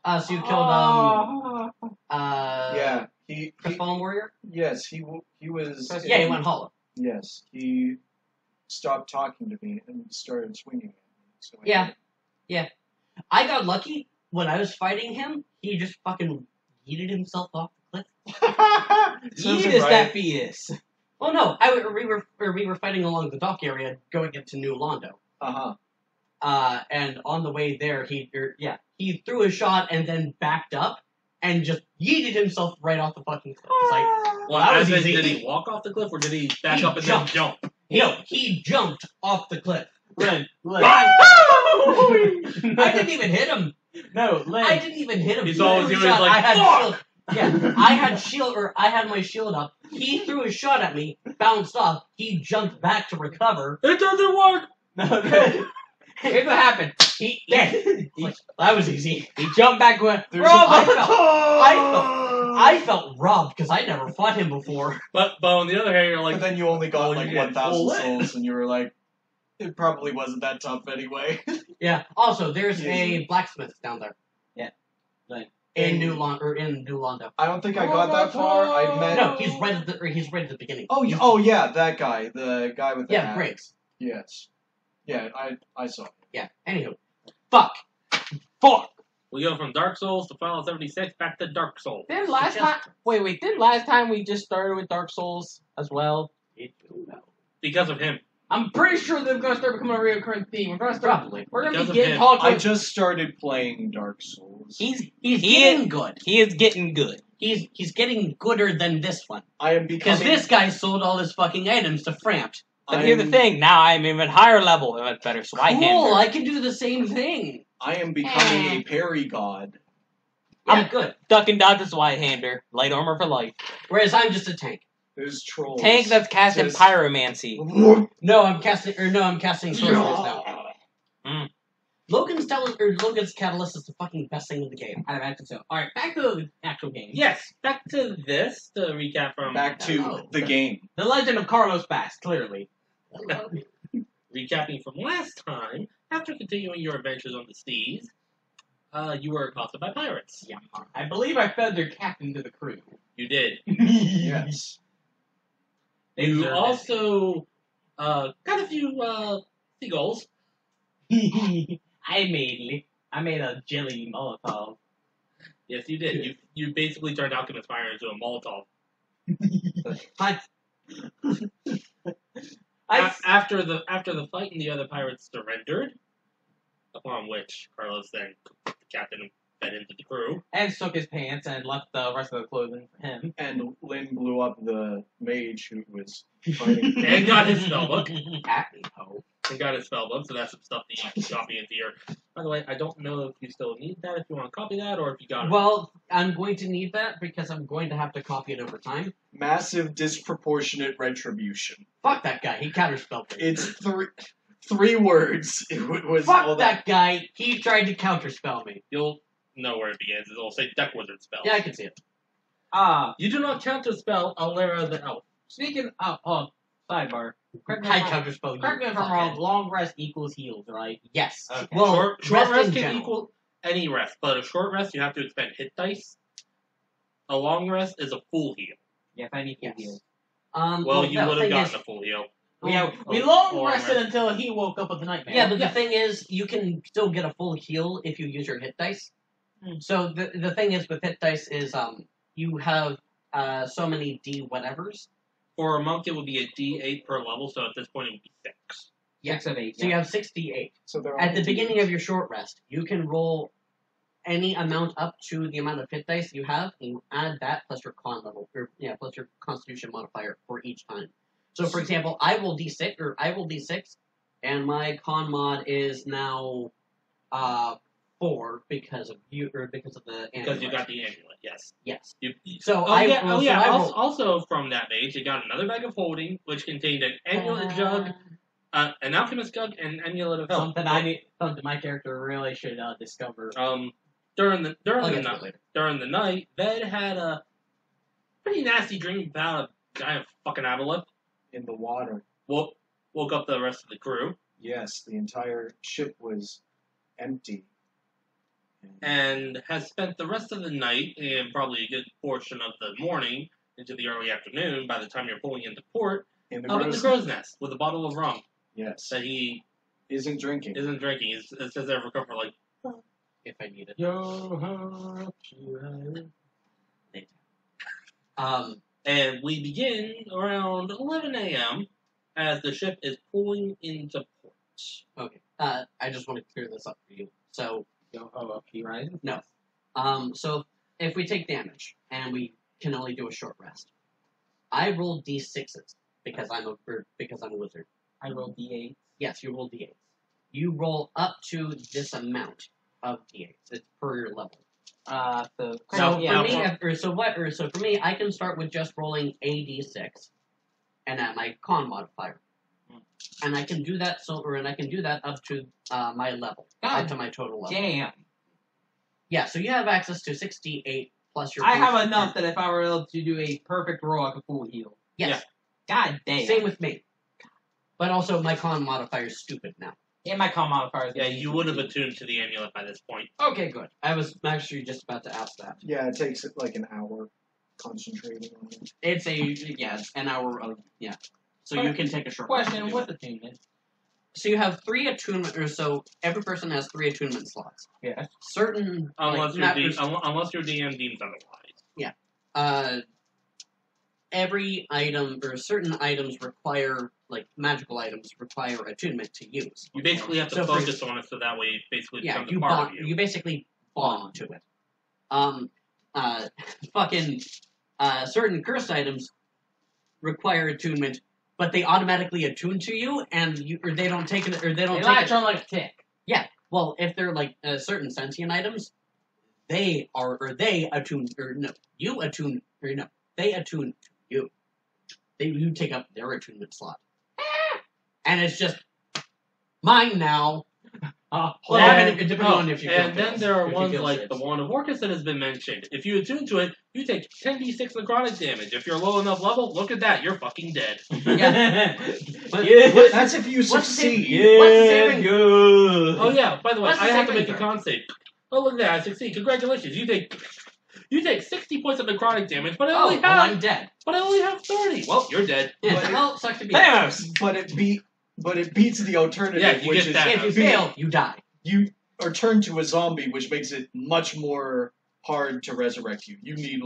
So you killed Yeah, he Crestfallen Warrior? Yes, he was. Yeah, he went hollow. Yes, he stopped talking to me and started swinging at me. So Yeah. I got lucky when I was fighting him. He just fucking yeeted himself off the cliff. Yeetus that fetus. Oh no, we were fighting along the dock area going into New Londo. And on the way there, he threw a shot and then backed up and just yeeted himself right off the fucking cliff. It's like, well, that was easy. Did he walk off the cliff or did he back up and then jump? No, he jumped off the cliff. Lynn. I didn't even hit him. No, Lynn. I didn't even hit him. He's always like, fuck! I had my shield up. He threw a shot at me, bounced off. He jumped back to recover. It doesn't work. No, here's what happened. That was easy. He jumped back with. I felt robbed because I never fought him before. But on the other hand, you're like, but then you only got like 1,000 souls, souls, and you were like, it probably wasn't that tough anyway. Yeah. Also, there's a blacksmith down there. Yeah. Like in New Londo. I don't think I got that far. I met. No, he's right at the beginning. Oh yeah, that guy, the guy with the hat. Briggs. Yes. Yeah, I saw him. Yeah. Anywho, fuck. We go from Dark Souls to Final 76 back to Dark Souls. Didn't last time we just started with Dark Souls as well? Because of him. I'm pretty sure they're going to start becoming a recurring theme. We're going to start. Probably. We're going to Because be of getting him. talked. I just started playing Dark Souls. He's getting good. He is getting good. He's getting gooder than this one. I am because this guy sold all his fucking items to Frampt. But here's the thing. Now I'm even higher level. It's better. So cool. I can do the same thing. I am becoming a parry god. Yeah, I'm good. Duck and dodge is White-hander. Light armor for life. Whereas I'm just a tank. There's trolls. Tank that's casting pyromancy. No, I'm casting sorcerers now. Logan's catalyst is the fucking best thing in the game. I imagine so. Alright, back to the actual game. Yes, back to this, to recap from... Back to the game. The Legend of Carlos Bass, clearly. Recapping from last time, after continuing your adventures on the seas, you were accosted by pirates. Yeah. I believe I fed their captain to the crew. You did. Yes. You also got a few seagulls. I made a jelly Molotov. Yes, you did. You basically turned Alchemist Fire into a Molotov. After the fight and the other pirates surrendered, upon which Carlos then took the captain and fed into the crew. And took his pants and left the rest of the clothing for him. And Lynn blew up the mage who was fighting. And got his spellbook. And got his spellbook, so that's some stuff that you can copy into your... By the way, I don't know if you still need that, if you want to copy that, or if you got it. Well, I'm going to need that because I'm going to have to copy it over time. Massive disproportionate retribution. Fuck that guy. He counterspelled me. It's three words. It was Fuck all that guy. He tried to counterspell me. You'll know where it begins. It'll say Deck Wizard spell. Yeah, I can see it. You do not counterspell Alera the Elf. Speaking of... sidebar. Correct me if I'm wrong. Long rest equals heals, right? Yes. Okay. Well, short rest can equal any rest, but a short rest you have to expend hit dice. A long rest is a full heal. Yeah, if I need full heal. You would have gotten a full heal. We long rested until he woke up with the nightmare. Yeah, but the thing is, you can still get a full heal if you use your hit dice. So the thing is with hit dice is you have so many D whatevers. For a monk, it would be a D8 per level, so at this point it would be 6. Yeah. 6 of 8. So you have 6 D8. So at the beginning of your short rest, you can roll any amount up to the amount of hit dice you have, and you add that plus your con level, plus your Constitution modifier for each time. So, for example, I roll D6, and my con mod is now 4 because of you, or because of the amulet. Because you got the amulet, yes. Yes. So also from that mage, you got another bag of holding, which contained an amulet jug, an alchemist jug, and an amulet of health. Something my character really should discover. During the night, Ved had a pretty nasty dream about a giant fucking aboleth in the water. Woke up the rest of the crew. Yes, the entire ship was empty. and has spent the rest of the night and probably a good portion of the morning into the early afternoon by the time you're pulling into port In the up in the crow's nest with a bottle of rum Yes. that he Isn't drinking. isn't drinking. It says there for like, if I need it. Yo, and we begin around 11 a.m. as the ship is pulling into port. Okay. I just want to clear this up for you. So, P rising? no. So if we take damage and we can only do a short rest, I roll d6s because I'm a wizard. I roll D8. Yes, you roll d8s. You roll up to this amount of d8s. It's per your level. So So yeah, for me, I can start with just rolling a d6, and at my con modifier, and I can do that. And I can do that up to my level, up to my total level. damn. Yeah, so you have access to 68 plus your. I have points. enough that if I were able to do a perfect roll, I could full heal. Yes. God damn. Same with me. But also, my con modifier is stupid now. Yeah, my con modifier is. Yeah, you would have attuned to the amulet by this point. Okay, good. I was actually just about to ask that. Yeah, it takes like an hour concentrating on it. It's an hour of So you can take a short rest Question: and do What's it. attunement? So you have 3 attunement, or so every person has 3 attunement slots. Yeah. Certain Unless like, unless your DM deems otherwise. Every item or certain items require magical items require attunement to use. You basically have to So for- focus on it so that way it basically Yeah, becomes you a part bond. of you. You basically bond to it. Certain cursed items require attunement, but they automatically attune to you, and they don't take it, or they don't They take latch it. on like a tick. Well, if they're certain sentient items, they attune, you attune, they attune to you. You take up their attunement slot, and it's just mine now. Depending on if you and feel then safe. there are If you ones feel like safe. the Wand of Orcus that has been mentioned. If you attune to it, you take 10d6 necrotic damage. If you're low enough level, look at that, you're fucking dead. Yeah. But That's if you succeed. What's the saving? Oh yeah, by the way, What's the I have to saving make a throw? con save. Oh look at that, I succeed. Congratulations. You take 60 points of necrotic damage, but I only I'm dead. 30. Well, you're dead. Yeah, But well, sucks to be. Thanos. But it beats the alternative, Yeah, you which get is that. If you fail, you die. you are turned to a zombie, which makes it much more hard to resurrect you. You need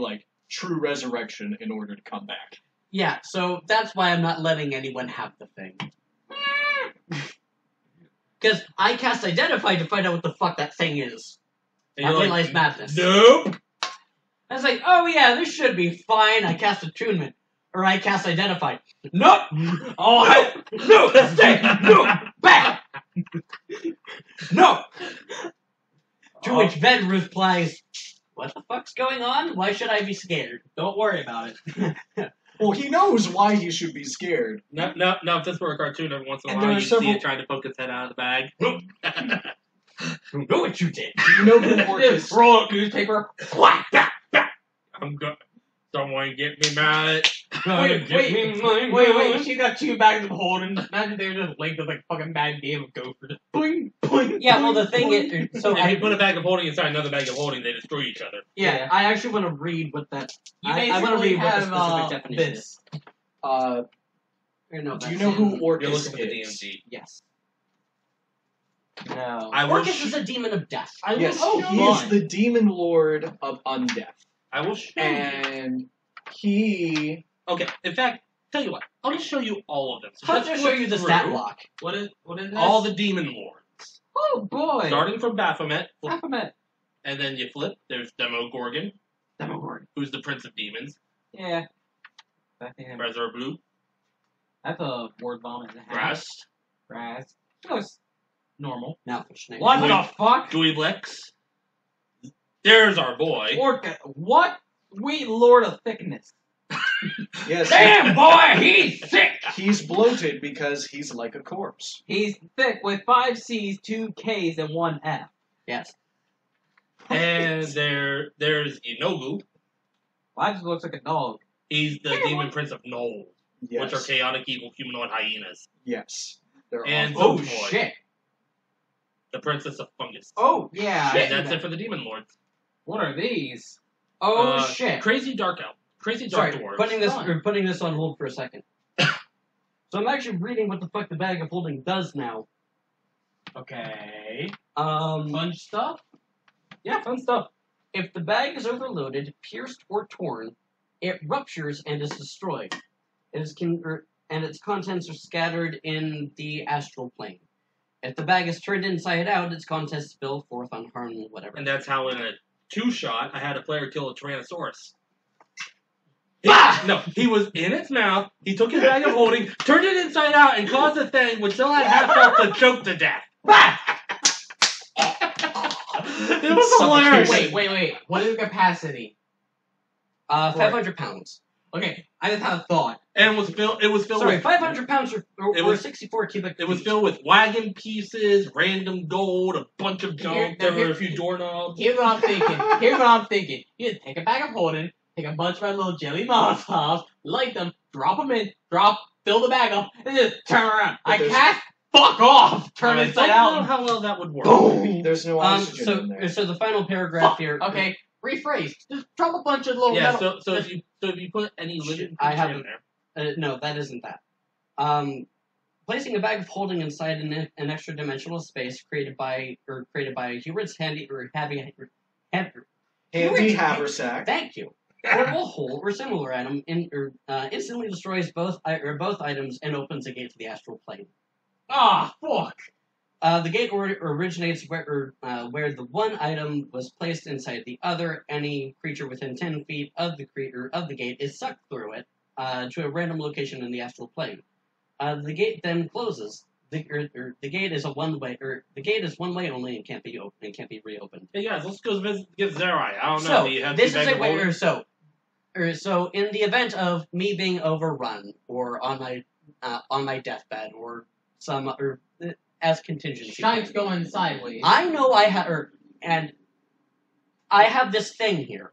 true resurrection in order to come back. Yeah, so that's why I'm not letting anyone have the thing. Because I cast Identify to find out what the fuck that thing is. And I you're realized madness. nope. I was like, oh yeah, this should be fine. I cast Attunement. Or I cast Identify. Nope! Oh, no! Mistake! No! Back! No! To which Ved replies, what the fuck's going on? Why should I be scared? Don't worry about it. Well, he knows why he should be scared. No, if this were a cartoon, every once in a And while there are you'd see several- it trying to poke its head out of the bag. You know what you did. Do you know who Orcus? Just roll up newspaper. I'm good. Someone get me mad. Wait, she got 2 bags of holding. Imagine they were just linked with fucking bad game of Gopher. Just boing, boing. Yeah, well, the thing is, so If I you put a bag of holding inside another bag of holding, they destroy each other. Yeah, I actually want to read what that. You I want to read what the have specific definition this. is. Do you know who You're Orcus looking for the is? DMG. Yes. No. I will. Orcus is a demon of death. I Yes, will he is the demon lord of undeath. I will show you. And he... Okay. In fact, tell you what. I'll just show you all of them. So I'll let's just show flip you the through stat block. What is this? all the demon lords, Oh boy. starting from Baphomet, Baphomet. and then you flip. There's Demogorgon, Demogorgon. who's the prince of demons. Yeah. That's him. Treasure Blue, That's a word bomb in the house. Grass, Grass. That was normal. Now for snake. What Wait. the fuck? Dweeblex. There's our boy. Orca. What? Sweet lord of thickness. Yes, Damn, boy, he's sick! he's bloated because he's like a corpse. He's thick with 5 C's, 2 K's, and 1 F. Yes. And there's Inogu. Well, that just looks like a dog. He's the demon prince of Knoll, Yes. which are chaotic evil humanoid hyenas. Yes. They're And awful. Oh Boy. shit. The Princess of Fungus. Oh, yeah. And that's it for the Demon Lords. What are these? Oh shit! Crazy Dark Elf. Crazy Dark Sorry, Dwarves. putting this on hold for a second. So I'm actually reading what the fuck the bag of holding does now. Okay. Um, Fun stuff? Yeah, fun stuff. if the bag is overloaded, pierced, or torn, it ruptures and is destroyed. And its contents are scattered in the astral plane. If the bag is turned inside out, its contents spill forth unharmed, whatever. And that's how in a 2-shot, I had a player kill a Tyrannosaurus. No, he was in its mouth, he took his bag of holding, turned it inside out, and caused the thing, which still had half health, to choke to death. It was hilarious. Wait. What is the capacity? 500 pounds. Okay, I just had a thought. And it was filled Sorry, with 500 pounds or 64 cubic feet. It was filled with wagon pieces, random gold, a bunch of junk. There were a few doorknobs. Here's what I'm thinking. You just take a bag of holding, take a bunch of my little jelly Molotovs, light them, drop them in, fill the bag up, and just turn around. I can't fuck off! Turn inside I don't know out. how well that would work. Boom! There's no oxygen in there. So the final paragraph here. Okay, rephrase. Just drop a bunch of little Yeah, metal. so if you put any living I creature haven't- in there. No, that isn't that. Placing a bag of holding inside an extra-dimensional space created by Hubert's handy Haversack. Thank you. Portable hole or similar item instantly destroys both items and opens a gate to the astral plane. Ah, fuck. The gate originates where the one item was placed inside the other. Any creature within 10 feet of the gate is sucked through it to a random location in the astral plane. The gate then closes. The gate is one way only and can't be reopened. Hey guys, let's go get Zerai. I don't know. So Do you have this two is bags a of holding? so in the event of me being overrun or on my deathbed or as contingency. Shite's going sideways. I know I have this thing here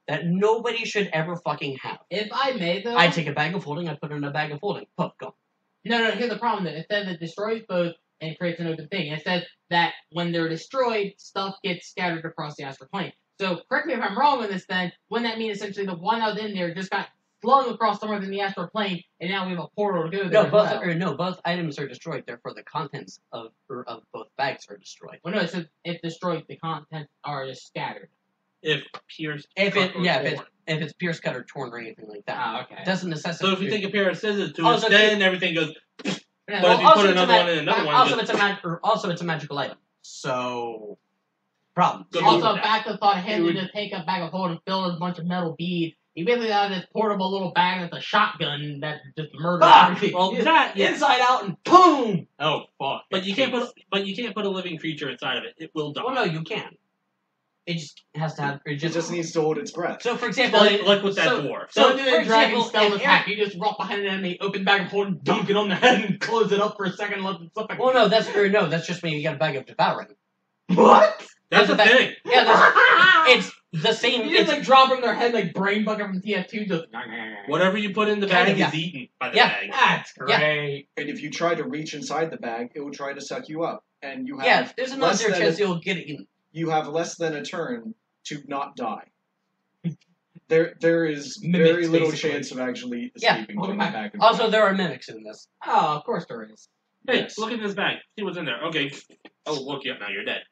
that nobody should ever fucking have. If I may, though... I take a bag of holding, I put it in a bag of holding. Poof, go. No, here's the problem, though. It says it destroys both and creates an open thing. It says that when they're destroyed, stuff gets scattered across the astral plane. So, correct me if I'm wrong on this, then, wouldn't that mean essentially the one that was in there just got flung across somewhere in the astral plane, and now we have a portal to go there? Both items are destroyed, therefore the contents of both bags are destroyed. Well, no, it says if destroyed, the contents are just scattered. If pierced, If torn. it's pierced, cut, or torn, or anything like that. Ah, okay. It doesn't necessitate. So if you take a pair of scissors to Also, it, then everything goes. Yeah, But if you put another one in another one, Also, just- it's a magical item. So, problem. Good also, luck. back to the thought, him You to would- just take a bag of holding and fill it with a bunch of metal beads. You basically have this portable little bag that's a shotgun that just murders everything. Well, that yeah. Inside out and boom! Oh fuck! But you can't put a living creature inside of it. It will die. Well, no, you can. It just has to have. It just needs to hold its breath. So, for example, like with that dwarf. So, So, do for the dragon example, stealth if attack. You just walk behind an enemy, open bag of holding, dunk it on the head, and close it up for a second, let them slip. Well, no, that's just when you got a bag of devouring. What? That's the That's thing. Yeah, it's the same. You just It's like dropping their head like brain bucket from TF2, just. Whatever you put in the Kind bag of, yeah. is eaten by the Yeah. bag. That's great. And if you try to reach inside the bag, it will try to suck you up. And you have yeah. There's a less non-zero than chance you'll get eaten. you have less than a turn to not die. There is Mimics, very little basically. chance of actually Yeah. escaping from the bag. of Also, bag. there are mimics in this. Oh, of course there is. Hey, Yes. look at this bag. See what's in there. Okay. Oh, look, yeah, now you're dead.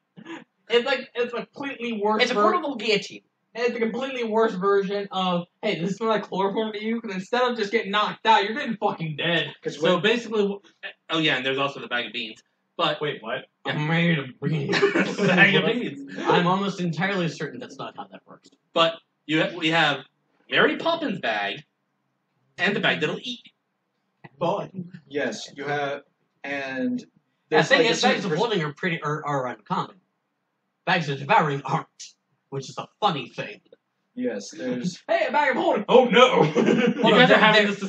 It's a completely worse. It's a portable guillotine. It's a completely worse version of, hey, does this smell like chloroform to you? Because instead of just getting knocked out, you're getting fucking dead. 'Cause So when- basically, oh yeah, and there's also the bag of beans. But Wait, what? Yeah. I'm made of beans. bag of beans. I'm almost entirely certain that's not how that works. But we have Mary Poppins' bag and the bag that'll eat. But yes, you have, and The there's thing like a is, certain bags of pers- holding are uncommon. Bags of devouring aren't, which is a funny thing. Yes, there's hey, a bag of holding. Oh no! You guys they're- are having they're- this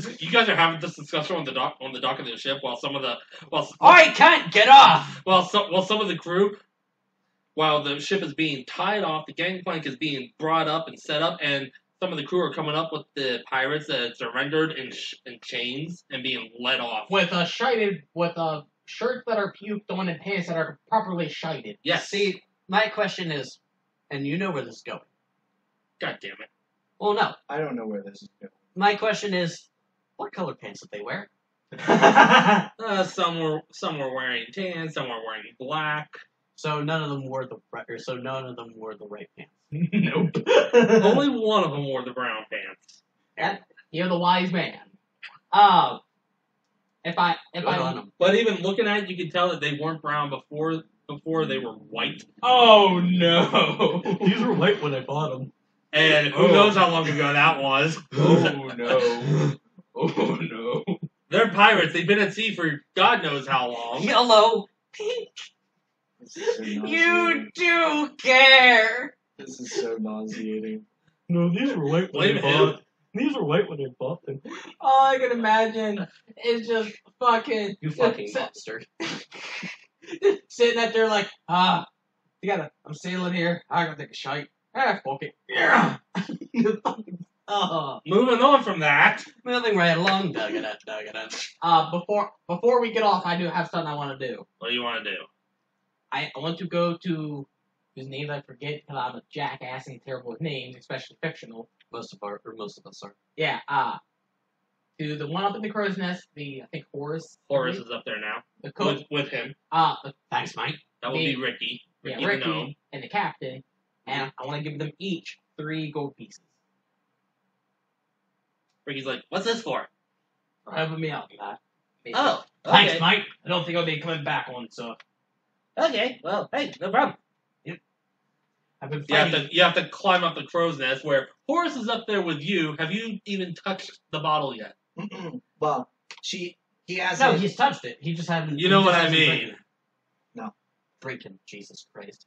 discussion on the dock of the ship while some of the I can't get off. while some of the crew, while the ship is being tied off, the gangplank is being brought up and set up, and some of the crew are coming up with the pirates that surrendered in chains and being led off. with a shirts that are puked on and pants that are properly shited. Yes. See, my question is, and you know where this is going. God damn it. Well, no. I don't know where this is going. My question is, what color pants did they wear? Some were wearing tan, some were wearing black. So none of them wore the right pants. Nope. Only one of them wore the brown pants. You're the wise man. If I Good on 'em. But even looking at it, you can tell that they weren't brown before they were white. Oh no! These were white when I bought them. And who knows how long ago that was. Oh no! Oh no! They're pirates. They've been at sea for God knows how long. Yellow, pink. This is so You nauseating. do care. This is so nauseating. No, these were white Blame him. These were white when I bought them. all I can imagine is just fucking You fucking monster. sitting out there like, I'm sailing here. I gotta take a shite. Fuck it. Yeah. Moving on from that. Moving right along, dug it up. Before we get off, I do have something I want to do. What do you want to do? I want to go to whose names I forget because I'm a jackass and terrible with names, especially fictional. Most of us are. Yeah, to the one up in the crow's nest, I think Horace. Horace is up there now. The coach. With him. Thanks, Mike. That would be Ricky. Yeah, the Ricky gnome. and the captain, and I want to give them each 3 gold pieces. Ricky's like, what's this for? Helping me out, lad. Oh, Thanks, Mike. I don't think I'll be coming back on, so. Okay, well, hey, no problem. I've been You have fighting. to climb up the crow's nest where Horace is up there with you. Have you even touched the bottle yet? Well, he has No, it. he's touched it. He just hasn't. You know he what just I hasn't mean. drank it. Drinking, Jesus Christ.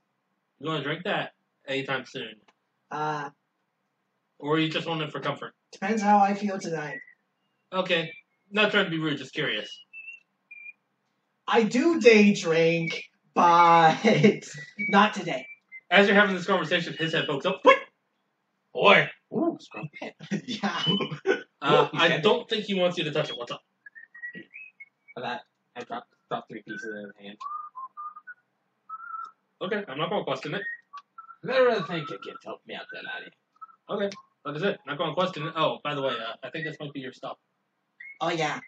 You want to drink that anytime soon? Or you just want it for comfort? Depends how I feel tonight. Okay. Not trying to be rude, just curious. I do day drink, but not today. As you're having this conversation, his head pokes up. Boy. Ooh, scrum. Yeah. I don't think he wants you to touch it. What's up? For that, I dropped 3 pieces in his hand. Okay, I'm not going to question it. I really think you can help me out there, laddie. Okay, that is it. Not going to question it. Oh, by the way, I think this might be your stuff. Oh yeah.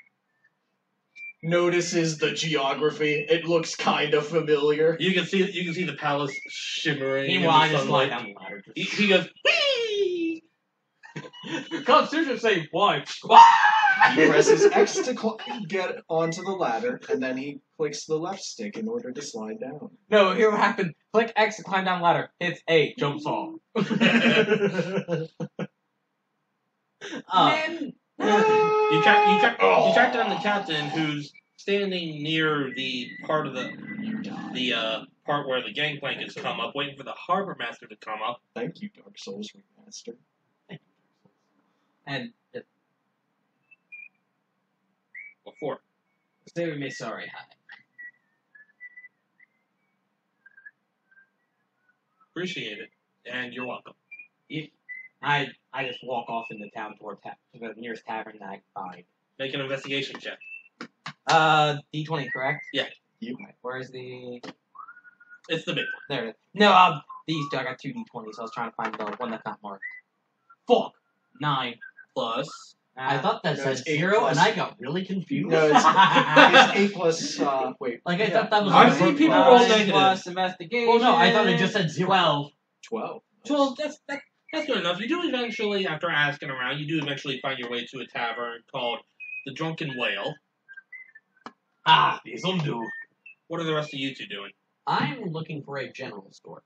Notices the geography. It looks kind of familiar. You can see the palace shimmering. Meanwhile, in I the just slide sunlight. down the ladder. He goes, whee! Constitution say why? He presses X to get onto the ladder, and then he clicks the left stick in order to slide down. No, here what happened. Click X to climb down the ladder. Hits A, jumps off. Man. You track down the captain who's standing near the part of the part where the gangplank has come up, waiting for the harbor master to come up. Thank you, Dark Souls Remaster. And Before. say we may sorry, hi. Appreciate it. And you're welcome. I just walk off into town toward to the nearest tavern that I can find. Make an investigation check. D20, correct? Yeah. You. Right, where's the... It's the big There it is. No, these two, I got 2 D20s, so I was trying to find the one that's not marked. Fuck! 9. one. Plus. I thought that No, said it's 8 0, plus. and I got really confused. No, it's 8 plus, wait. Like, I thought that was... I've seen people roll negative. Plus investigation. Well, no, I thought it just said 0. 12. 12. Well, that's good enough. You do eventually, after asking around, you do eventually find your way to a tavern called the Drunken Whale. Ah, this'll do. What are the rest of you two doing? I'm looking for a general store.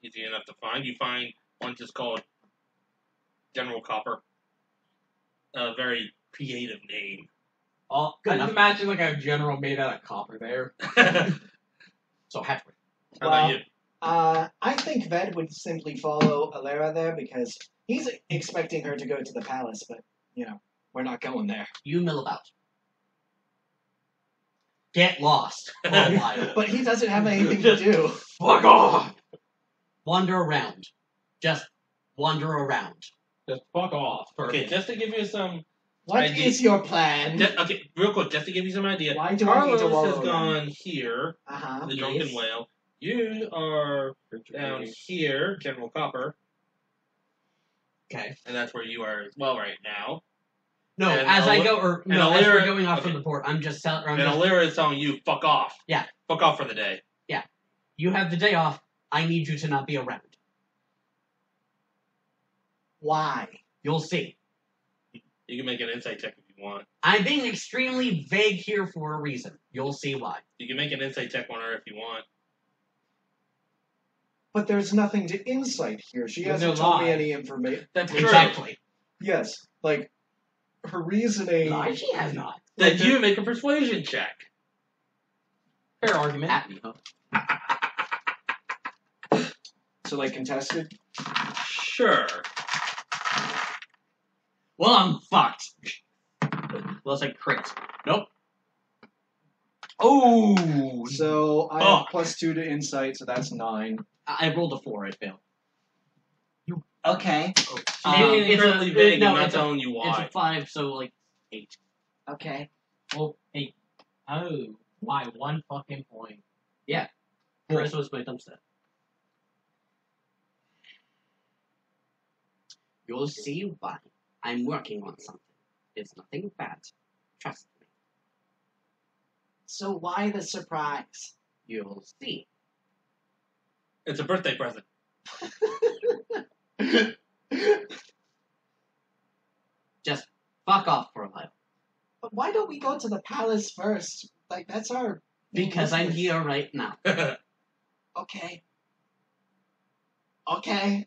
Easy enough to find. You find one just called General Copper. A very creative name. Oh, Good I enough. just imagine like a general made out of copper there. How So, Hatchwood. about you? I think Ved would simply follow Alera there because he's expecting her to go to the palace, but, we're not going there. You mill about. Get lost. For a while. But he doesn't have anything to do. Fuck off! Wander around. Just wander around. Just fuck off. Okay, just to give you some What I is your plan? Okay, real quick, just to give you some idea. Why do I need to Carlos wallow has then? gone here, Uh-huh. the drunken Yes. whale. You are down here, General Copper, Okay. and that's where you are as well right now. No, And as I Alera- go, or and no, as we're Alera- going off from okay. the port, I'm just telling. And Alera is telling you, fuck off. Yeah. Fuck off for the day. You have the day off. I need you to not be around. Why? You'll see. You can make an insight check if you want. I'm being extremely vague here for a reason. You'll see why. You can make an insight check on her if you want. But there's nothing to insight here. She There's hasn't no told me lie. any information. That's true. Exactly. Yes, like her reasoning. Lie, she has not. Then you make a persuasion check. Fair argument. At me, huh? So like contested. Sure. Well, I'm fucked. Well, it's like crit. Nope. Oh! So I Oh. have +2 to insight, so that's 9. I rolled a 4. I failed. Okay. She's being incredibly vague and not telling you It's why. a 5, so like 8. Okay. Well, hey. Oh, why 1 fucking point? Chris was my dumpster. You'll see why. I'm working on something. It's nothing bad. Trust me. So why the surprise? You'll see. It's a birthday present. Just fuck off for a while. But why don't we go to the palace first? Like that's our. Because I'm business. here right now. Okay. Okay.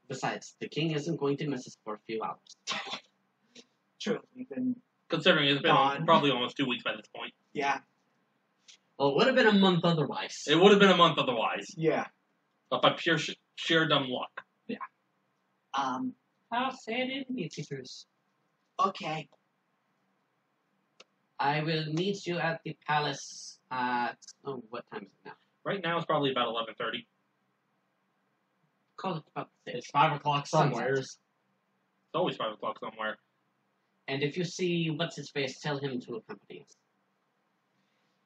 Besides, the king isn't going to miss us for a few hours. True. We've been. Considering it's been Gone. probably almost 2 weeks by this point. Yeah. Well, it would have been a month otherwise. It would have been a month otherwise. Yeah. But by pure sheer dumb luck. How sad it is, sisters. Okay. I will meet you at the palace at... Oh, what time is it now? Right now it's probably about 11:30. Call it about 6. It's 5 o'clock somewhere. It's always 5 o'clock somewhere. And if you see what's-his-face, tell him to accompany us.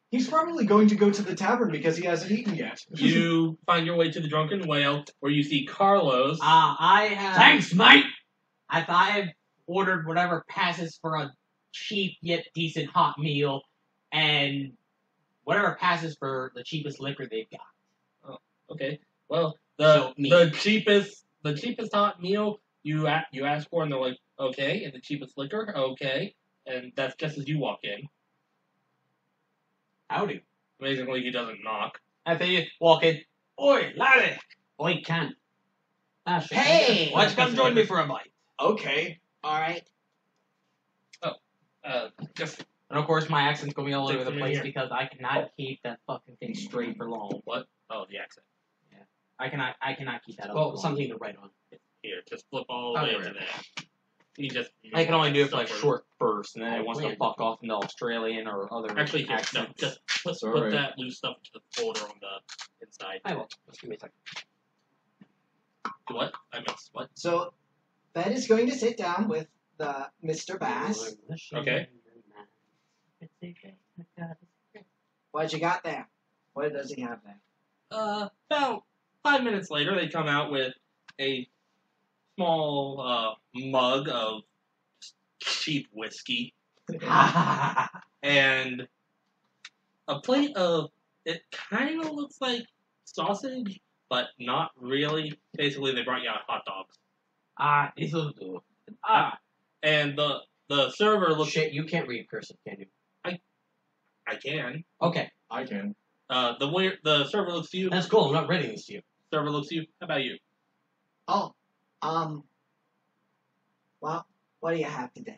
He's probably going to go to the tavern because he hasn't eaten yet. You find your way to the Drunken Whale, where you see Carlos. I have. Thanks, mate! I've ordered whatever passes for a cheap yet decent hot meal, and whatever passes for the cheapest liquor they've got. Okay. Well, So, me. the cheapest hot meal you ask for, and they're like, okay, and the cheapest liquor, okay, and that's just as you walk in. Howdy. Amazingly, he doesn't knock. After you walk in, oi, laddie, Oi, can. Ah, shit. Hey! why don't you come join me for a bite? Okay. All right. Just And of course, my accent's gonna be all Take over the from place here. because I cannot keep that fucking thing straight for long. what? Oh, the accent. I cannot keep that up. Well, for long. something to write on. Here, just flip all the Oh, way yeah, to right. there. You just. I can only do it for like Stuff short bursts, and then Oh, it wants to weird. fuck off into Australian or other Actually, here, no, accents. just put Sorry. that loose stuff into the folder on the inside. I will. Just give me a second. What? I missed. What? So, Ben is going to sit down with the Mr. Bass. Okay. What you got there? What does he have there? About 5 minutes later, they come out with a small mug of cheap whiskey and a plate of, it kind of looks like sausage, but not really. Basically, they brought you out hot dogs. This will do. And the server looks... Shit, you can't read cursive, can you? I can. Okay, I can. The server looks to you. that's cool. I'm not reading this to you. Server looks to you. How about you? Oh, well, what do you have today?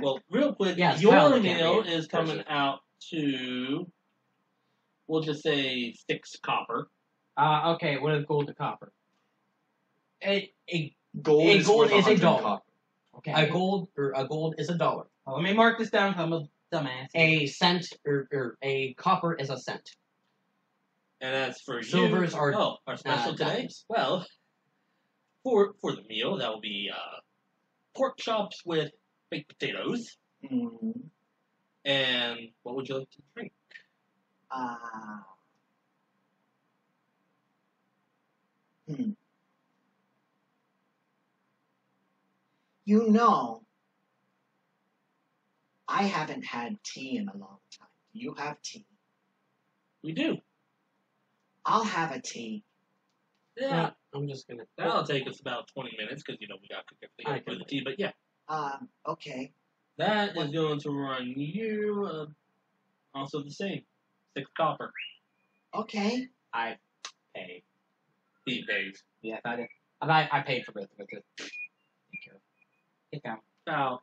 Well, real quick, Yeah, it's your Tyler can't meal read is coming out to, we'll just say 6 copper. Okay, what is gold to copper? A Gold A is gold worth is a 100 dollar. copper. Okay. a gold is $1. Well, let me mark this down because I'm a dumbass. A cent or a copper is a cent. And as for Silvers you, are, our special today. dimes. Well, for the meal, that will be pork chops with baked potatoes. Mm-hmm. And what would you like to drink? You know, I haven't had tea in a long time. Do you have tea? We do. I'll have a tea. Yeah, I'm just gonna. that'll take us about 20 minutes because we got to cook everything up for the tea. But yeah, Okay. that is going to run you also the same 6 copper. Okay. I pay. He pays. Yeah, I paid for both of it. Take care. Get down. Now,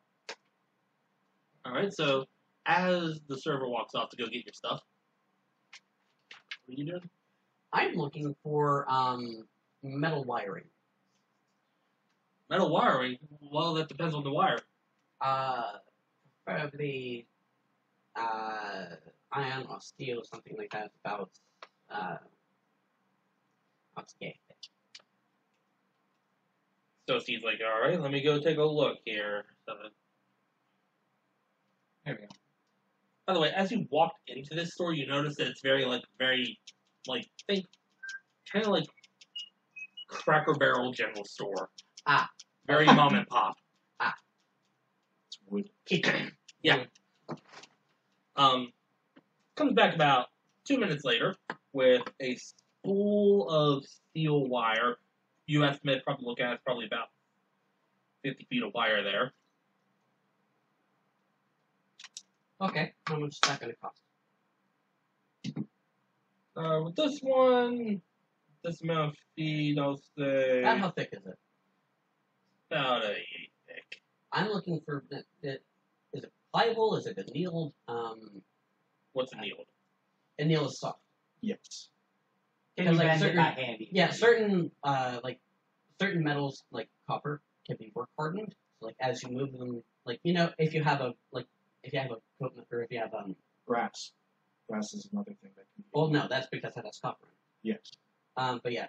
all right. So as the server walks off to go get your stuff, what are you doing? I'm looking for metal wiring. Metal wiring. Well, that depends on the wire. Probably iron or steel, something like that. About okay. So she's like, all right, let me go take a look here. So, There we go. by the way, as you walked into this store, you notice that it's very, think, kind of like Cracker Barrel general store. Ah. Very mom and pop. It's wood. Yeah. Comes back about 2 minutes later with a spool of steel wire. You estimate, probably look at it's probably about 50 feet of wire there. Okay. How much is that going to cost? With this one, this amount of feet, I'll say About how thick is it? about a thick. I'm looking for. Is it pliable? Is it annealed? What's annealed? Annealed is soft. Yes. Can Because, you like, bend it certain- by handy? Yeah, certain metals like copper can be work hardened. So, like as you move them, like if you have a equipment or if you have Brass. Brass is another thing that can be. well no, that's because that has copper in it. Yes. But yeah,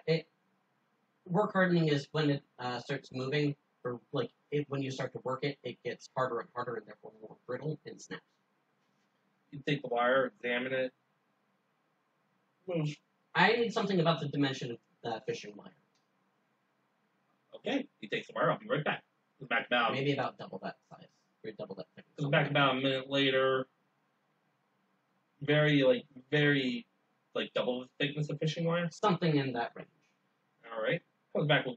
work hardening is when it starts moving, or when you start to work it, it gets harder and harder and therefore more brittle and snaps. You take the wire, examine it. I need something about the dimension of fishing wire. Okay, he takes the wire. I'll be right back. Comes back about Maybe about double that size. Or double that thickness. comes back about a minute later. Very double the thickness of fishing wire. Something in that range. All right. Comes back with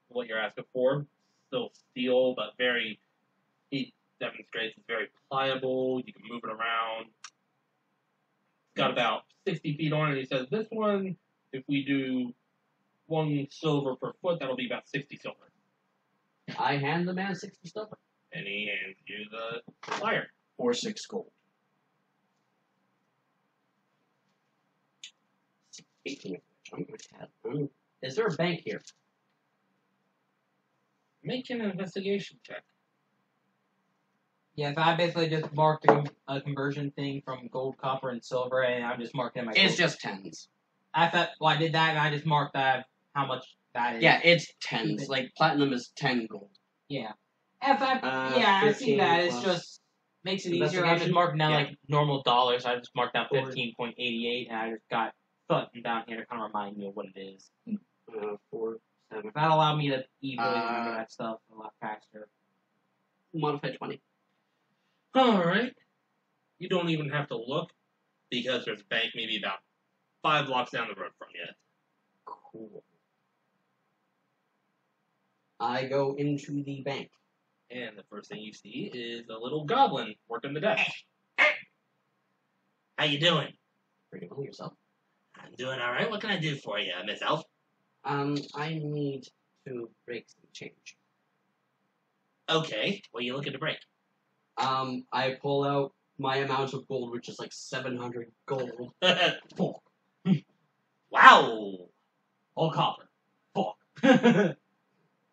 what you're asking for. Still steel, but he demonstrates it's very pliable. You can move it around. Got about 60 feet on it. He says, this one, if we do 1 silver per foot, that'll be about 60 silver. I hand the man 60 silver. And he hands you the wire. Or 6 gold. Speaking of which, I'm going to have. Is there a bank here? Make an investigation check. Yeah, so I basically just marked a conversion thing from gold, copper, and silver, and I'm just marking my. It's gold. just tens. I did that, and I just marked that how much that is. Yeah, it's tens. Like platinum is 10 gold. Yeah. I see 15 that. It's plus just makes it easier. I'm just investigation? marking down Yeah. like normal dollars. I just marked down Forward. 15.88, and I just got something down here to kind of remind me of what it is. 4, 7. That allowed me to easily remember that stuff a lot faster. Modify 20. All right. You don't even have to look because there's a bank maybe about 5 blocks down the road from you. Cool. I go into the bank. And the first thing you see is a little goblin working the desk. How you doing? Pretty well yourself. I'm doing all right. What can I do for you, Miss Elf? I need to break some change. Okay. What are you looking to break? I pull out my amount of gold, which is like 700 gold. Fuck. Wow. All copper. All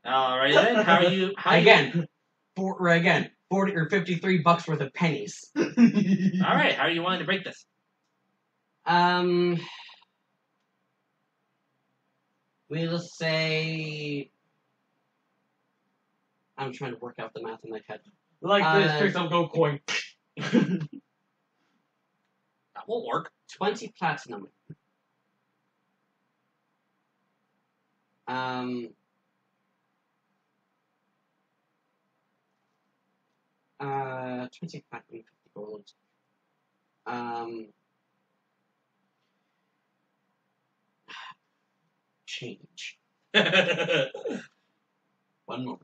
right then. How are you? Again, 40 or 53 bucks worth of pennies. All right. How are you wanting to break this? We'll say I'm trying to work out the math in my head. Like this, tricks don't go coin. That won't work. 20 platinum. 20 platinum, 50 gold. Change. One moment.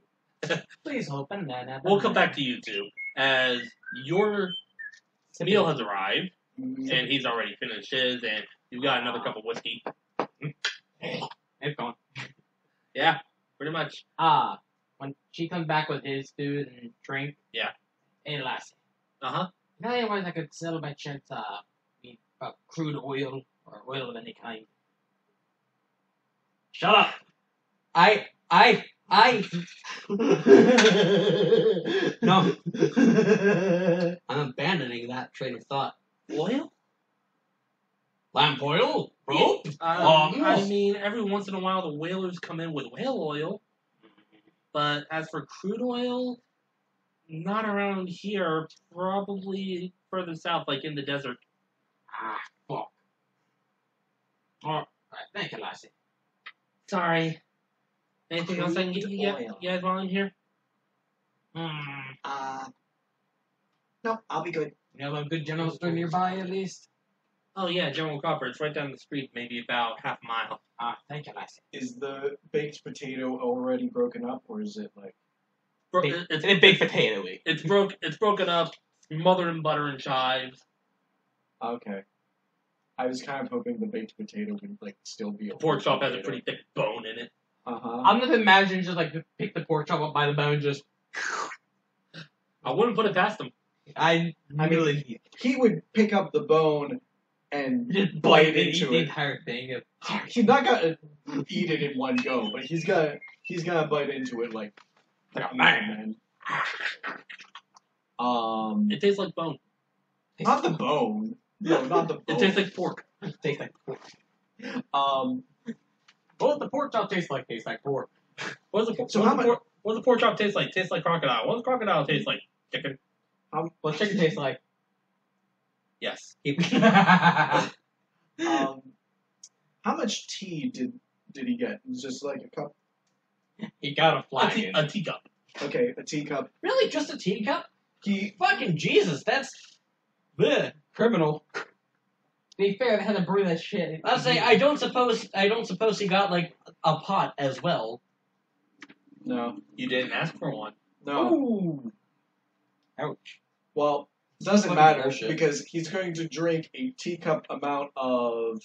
Please open that. We'll come back to you two as your meal has arrived, and he's already finished his, and you've got another cup of whiskey. It's gone. Yeah, pretty much. When she comes back with his food and drink. Yeah. Hey, lassie. Uh-huh. You know anyone that could sell by chance crude oil or oil of any kind? Shut up. I no. I'm abandoning that train of thought. Oil? Lamp oil? Rope? I mean, every once in a while the whalers come in with whale oil. But as for crude oil, not around here. Probably further south, like in the desert. Fuck. Alright, thank you, lassie. Sorry. Anything else I can get you guys while I'm here? No, I'll be good. You have a good general store nearby, at least? Oh yeah, General Copper. It's right down the street, maybe about half a mile. Thank you, lassie. Is the baked potato already broken up, or is it like? It's a big potato-y. It's broken up, smothered in butter and chives. Okay. I was kind of hoping the baked potato would like still be a Pork chop has a potato. pretty thick bone in it. I'm just imagining just like pick the pork chop up by the bone, just. I wouldn't put it past him. I mean, He would pick up the bone and just bite eat into the it. entire thing. He's not gonna eat it in one go, but he's gonna bite into it like a man. It tastes like bone. Not the bone. No, not the bone. It tastes like pork. Tastes like pork. What the pork chop tastes like pork. What does So how much? what does the pork chop taste like? Tastes like crocodile. What does crocodile taste like? Chicken. What chicken tastes like? Yes. How much tea did he get? Just like a cup. You got a flagon. A teacup. Okay, a teacup. Really, just a teacup? He Fucking Jesus, that's bleh. Criminal. To be fair, they had to brew that shit. I'll say I don't suppose he got like a pot as well. no. You didn't ask for one. Ooh. Ouch. Well, it doesn't Fucking matter bullshit. because he's going to drink a teacup amount of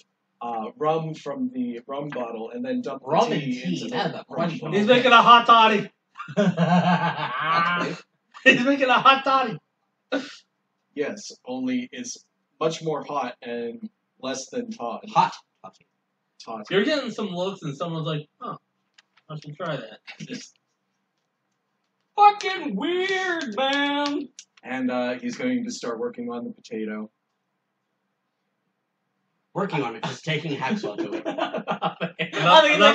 rum from the rum bottle and then dump Rum the and tea tea, into that's the a rum question. bottle. He's making a hot toddy. That's weird. He's making a hot toddy. Yes, only it's much more hot and less than tot. Hot. Tot. You're getting some looks, and someone's like, "Oh, I should try that." Fucking weird, man. And he's going to start working on the potato. Working on it, just taking a hacksaw to it.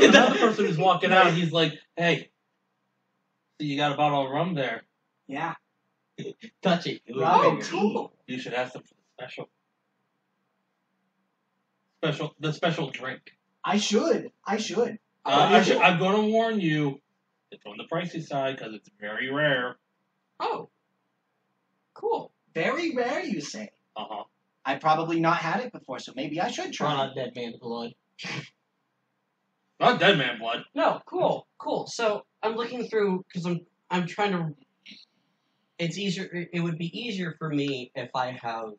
Another person who's walking out, he's like, "Hey, so you got a bottle of rum there? Yeah. Touchy. Rum and cool. You should have some for the special drink." I should. I'm going to warn you, it's on the pricey side because it's very rare. Oh, Cool. Very rare, you say. Uh-huh. I've probably not had it before, so maybe I should try. Not dead man's blood. Not dead man blood. no, cool. So I'm looking through because I'm trying to. It's easier. It would be easier for me if I have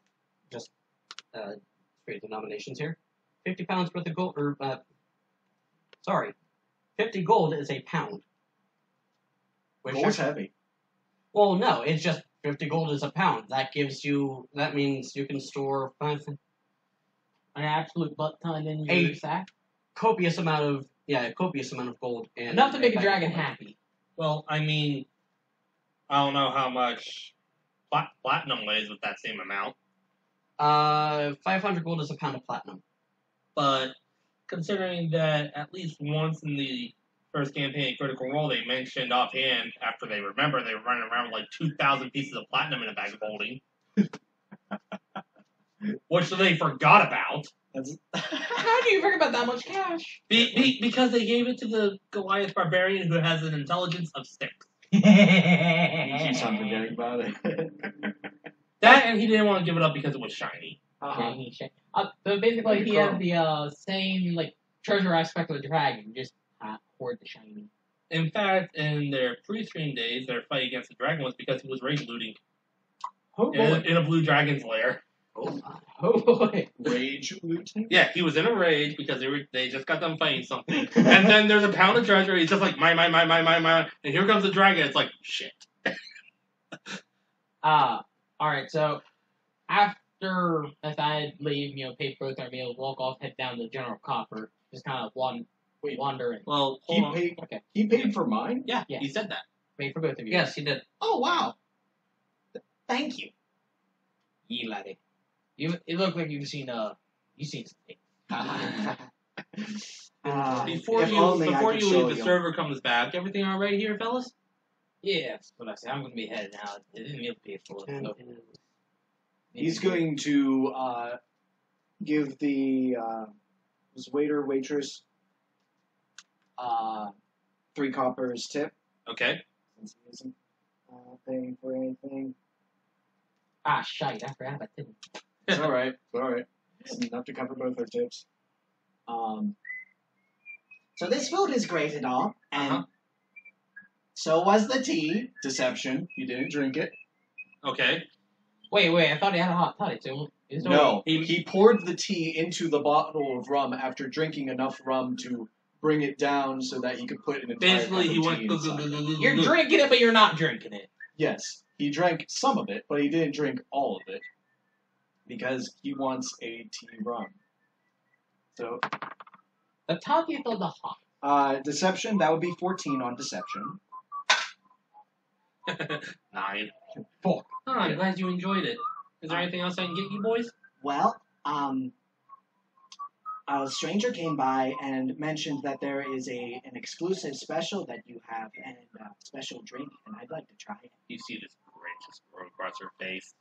just straight denominations here. 50 pounds worth of gold, or 50 gold is a pound. Which Gold's heavy. Well, no, it's just 50 gold is a pound. That means you can store An absolute butt ton in your Eight. sack. copious amount of gold. And Enough to make a if I- dragon happy. Well, I mean, I don't know how much platinum weighs with that same amount, 500 gold is a pound of platinum. but considering that at least once in the first campaign Critical Role, they mentioned offhand after they remember they were running around with like 2,000 pieces of platinum in a bag of holding, which they forgot about. How do you forget about that much cash? Because they gave it to the Goliath barbarian who has an intelligence of 6. He keeps on forgetting about it. That and he didn't want to give it up because it was shiny. So basically, he has the same like treasure aspect of the dragon, just hoard the shiny. In fact, in their pre-stream days, their fight against the dragon was because he was rage looting in a blue dragon's lair. Oh boy! Rage looting? Yeah, he was in a rage because they just got done fighting something, and then there's a pound of treasure. He's just like mine, and here comes the dragon. It's like shit. All right. So after I leave, pay for both our meals, walk off, head down to General Copper, just kind of wandering. Well, He paid for mine? Yeah, Yeah. he said that. Paid for both of you. Yes, he did. Oh, wow. Thank you. You laddie. It looked like you've seen something. Before you leave, the server comes back. Everything all right here, fellas? Yeah, that's what I said. I'm going to be headed now. It didn't meal pay for it. So. He's going to give the his waiter, waitress 3 coppers tip. Okay. Since he isn't paying for anything. Ah, shite. I forgot about it. It's alright. It's enough to cover both our tips. So this food is great and all, and so was the tea. Deception. You didn't drink it. Okay. Wait. I thought he had a hot toddy, so... No, he poured the tea into the bottle of rum after drinking enough rum to bring it down so that he could put an entire Basically, he cup of went. tea inside. You're drinking it, but you're not drinking it. Yes, he drank some of it, but he didn't drink all of it because he wants a tea rum. So, The toddy is the hot. deception, that would be 14 on deception. 9. 4. Oh, I'm glad you enjoyed it. Is there anything else I can get you boys? Well, a stranger came by and mentioned that there is an exclusive special that you have and a special drink, and I'd like to try it. You see this grin just grow across her face.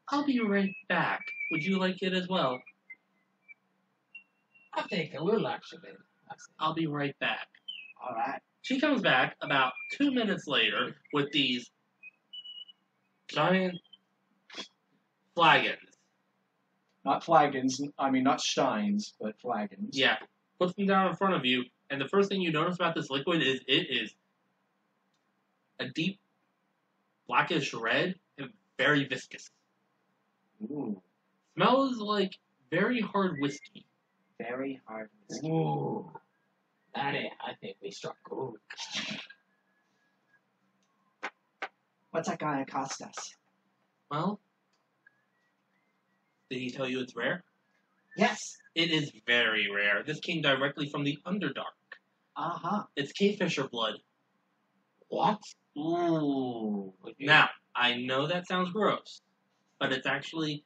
I'll be right back. Would you like it as well? I'll take a little, actually. I'll be right back. All right. She comes back about 2 minutes later with these giant flagons. Not flagons, not steins, but flagons. Yeah. Puts them down in front of you, and the first thing you notice about this liquid is it is a deep blackish red and very viscous. Ooh, Smells like very hard whiskey. very hard. Ooh. I think we struck gold. What's that gonna cost us? Well, did he tell you it's rare? Yes. It is very rare. This came directly from the Underdark. It's Kingfisher blood. What? Ooh. Now, I know that sounds gross, but it's actually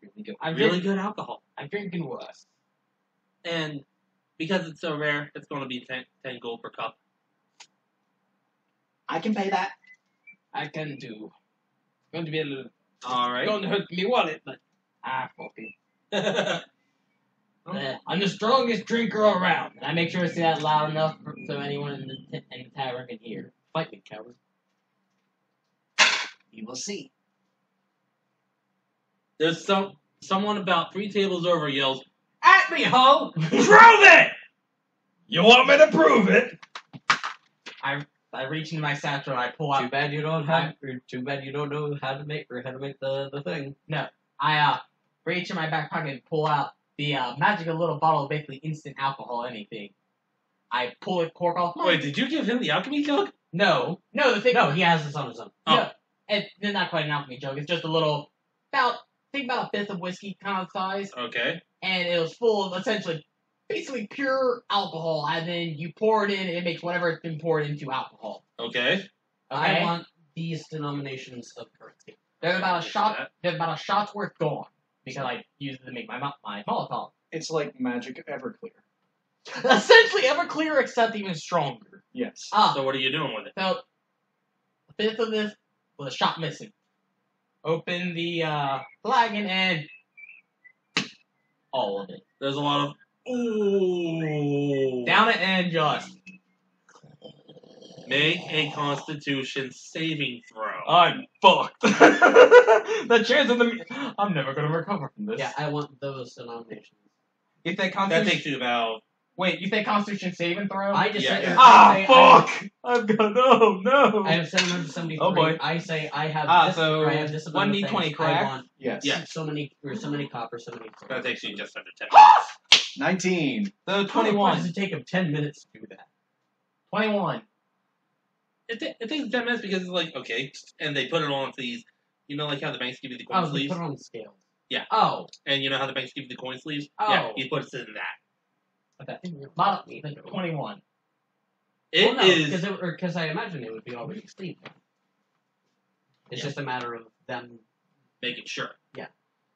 Really good. really good alcohol. I'm drinking worse. And because it's so rare, it's going to be 10 gold per cup. I can pay that. I can do. Going to be a little. All right. Going to hurt me wallet, but fuck it. I'm the strongest drinker around. And I make sure to say that loud enough so anyone in the tavern can hear. Fight me, coward. You will see. There's someone about 3 tables over yells, At me, ho! "Prove it!" You want me to prove it? I reach into my satchel and I pull out. Too bad you don't know how to make the thing. No, I reach in my back pocket and pull out the magical little bottle of basically instant alcohol. Anything. I pull the cork off. Wait, did you give him the alchemy jug? No, the thing. No, he has this on his own. Oh. No, it's not quite an alchemy jug. It's just a little about a fifth of whiskey kind of size, Okay. and it was full of essentially. Basically pure alcohol, and then you pour it in, and it makes whatever it's been poured into alcohol. Okay. Okay? I want these denominations of currency. There's about a shot's worth gone because I used it to make my Molotov. It's like magic Everclear. Essentially, Everclear except even stronger. Yes. So what are you doing with it? So, a fifth of this with a shot missing. Open the flagon and all of it. There's a lot of ooh. Down it and just. Make a Constitution saving throw. I'm fucked. The chance of I'm never gonna recover from this. Yeah, I want those denominations. You think That Constitution? takes you about. Wait, you think Constitution saving throw? I just Yeah. said, fuck! I've got no. I have 773. Oh, boy. I say I have this. So or I have this amount of 1d20, things. correct? I want Yes. Yeah. so many copper, so many. That takes you just under 10. 19. So Why does 21. it take him 10 minutes to do that? 21. It takes 10 minutes because it's like, okay, and they put it on these, you know, like how the banks give you the coin Oh, they sleeves? put it on the scales. Yeah. Oh. And you know how the banks give you the coin sleeves? Oh. Yeah, he puts it in that. Okay. About 21. It Well, is. no, because I imagine it would be already asleep. It's Yeah. just a matter of them. Making sure. Yeah.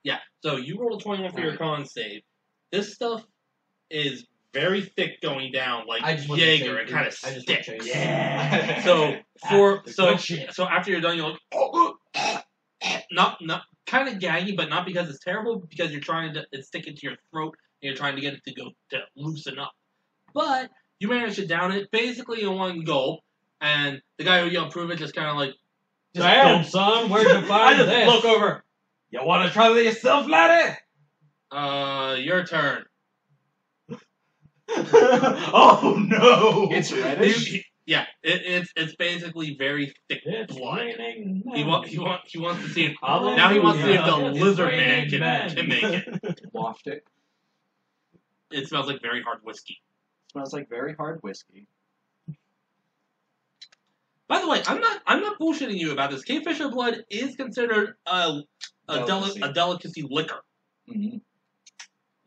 Yeah, so you roll a 21 for your con save. This stuff is very thick going down, like I just want to Jaeger. change It kind of I just want to sticks. change Yeah. So after you're done, you're like, oh, not kind of gaggy, but not because it's terrible, because you're trying to it's sticking to your throat and you're trying to get it to go to loosen up. But you manage to down it basically in one gulp, and the guy who yelled "prove it" just kind of like, Damn, son, where'd you I find just this? look over. You want to try that yourself, laddie? your turn. Oh no! It's reddish. Yeah, it's basically very thick It's blood. raining He men. wants to see if Hallelujah. now he wants to see if the It's lizard man raining men. can make it. Waft it. It smells like very hard whiskey. Smells like very hard whiskey. By the way, I'm not bullshitting you about this. Kingfisher blood is considered a Delicacy. delicacy liquor. Mm-hmm.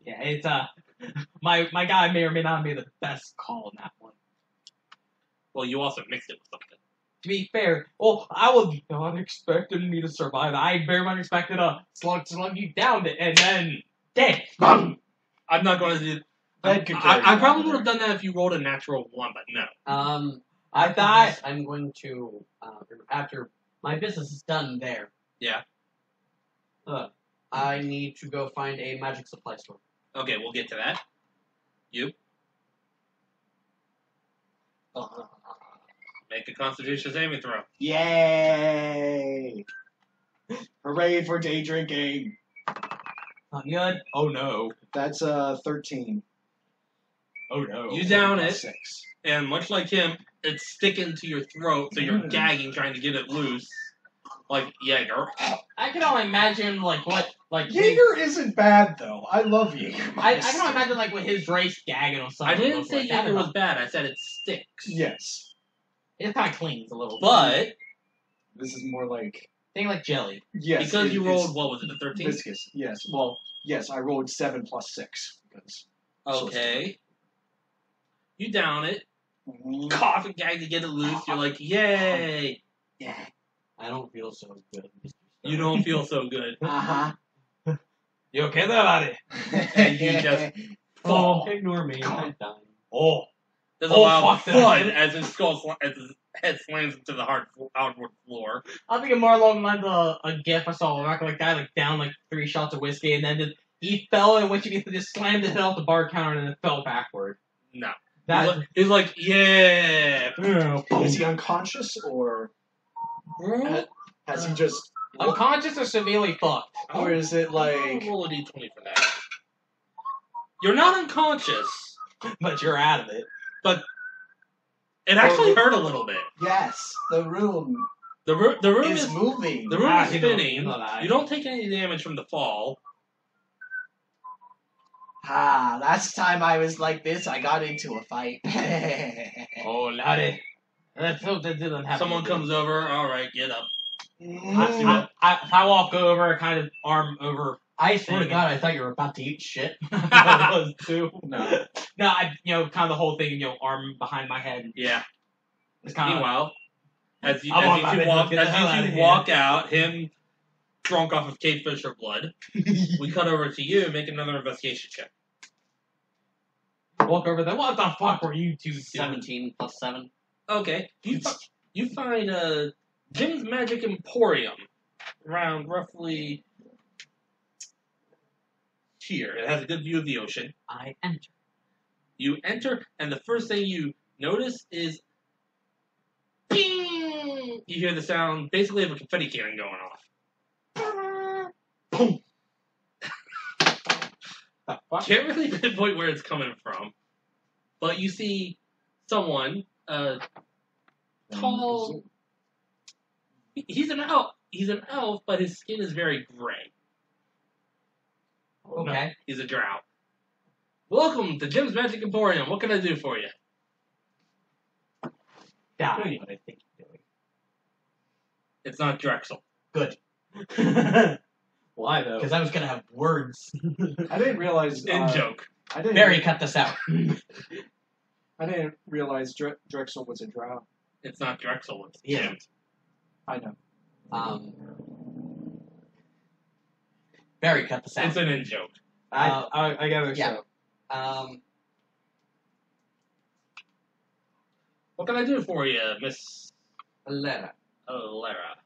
Yeah, it's my guy may or may not be the best call on that one. Well, you also mixed it with something. To be fair, I was not expecting me to survive. I very much expected a slug you down it and then dead. I'm not going to do. That could carry I you probably on would have done that if you rolled a natural 1, but no. I thought I'm going to after my business is done there. Yeah. I need to go find a magic supply store. Okay, we'll get to that. You make a Constitution saving throw. Yay! Hooray for day drinking. not good. Oh no. That's 13. Oh no. You down Plus it, 6. and much like him, it's sticking to your throat, so you're gagging, trying to get it loose, like Jaeger. I can only imagine what Jaeger isn't bad though. I love Jaeger. I can only imagine what his race gagging or something. I didn't looks say like. Jaeger was bad. I said it sticks. Yes. It kind of clings a little. But This is more like Think like jelly. yes. because you it's rolled, what was it, a 13? viscous. Yes. Well, yes. I rolled 7 plus 6 because. Okay. You down it, Mhm. cough and gag to get it loose. You're like, yay! Yeah. I don't feel so good. You don't feel so good. Uh huh. You okay there, laddie? And you just fall. Ignore me. I'm done. Oh. There's a Oh, loud fuck that. thud as his as his head slams into the hardwood floor. I'm thinking more along the lines of a gif I saw where a guy down 3 shots of whiskey and then he fell and what you just slammed his head off the bar counter and then fell backward. No. That He's like, yeah. Is he unconscious or has he just? unconscious or severely fucked. Or is it I'll like? roll a d20 for that. You're not unconscious, But you're out of it. but it actually hurt a little bit. Yes, the room The room is is moving. the room is you know spinning. that. You don't take any damage from the fall. Last time I was like this, I got into a fight. Oh, laddie. Let's hope that didn't happen. Someone comes over. All right, get up. I walk over, kind of arm over. I swear to God, I thought you were about to eat shit. I was too. No. No, kind of the whole thing, arm behind my head. Yeah. It's kind of. Meanwhile, as you I want my two man walk, to get the hell out of here. walk out, him drunk off of Kingfisher blood, we cut over to you. Make another investigation check. walk over there. What the fuck were you two doing? 17 plus 7. Okay. You find Jim's Magic Emporium around roughly here. It has a good view of the ocean. I enter. You enter, and the first thing you notice is ping! You hear the sound, basically, of a confetti cannon going off. Boom! The fuck? Can't really pinpoint where it's coming from, but you see someone, tall. He's an elf. He's an elf, but his skin is very gray. Okay. No, he's a drow. Welcome to Jim's Magic Emporium. What can I do for you? Die. What I think you're doing. It's not Drexel. Good. Why though? Because I was gonna have words. I didn't realize. In joke. I didn't. Barry, cut this out. I didn't realize Drexel was a drow. It's not Drexel. It's Yeah. Jim. I know. Barry, cut this out. It's an in joke. I got a yeah. show. What can I do for you, Miss Alera. Alera?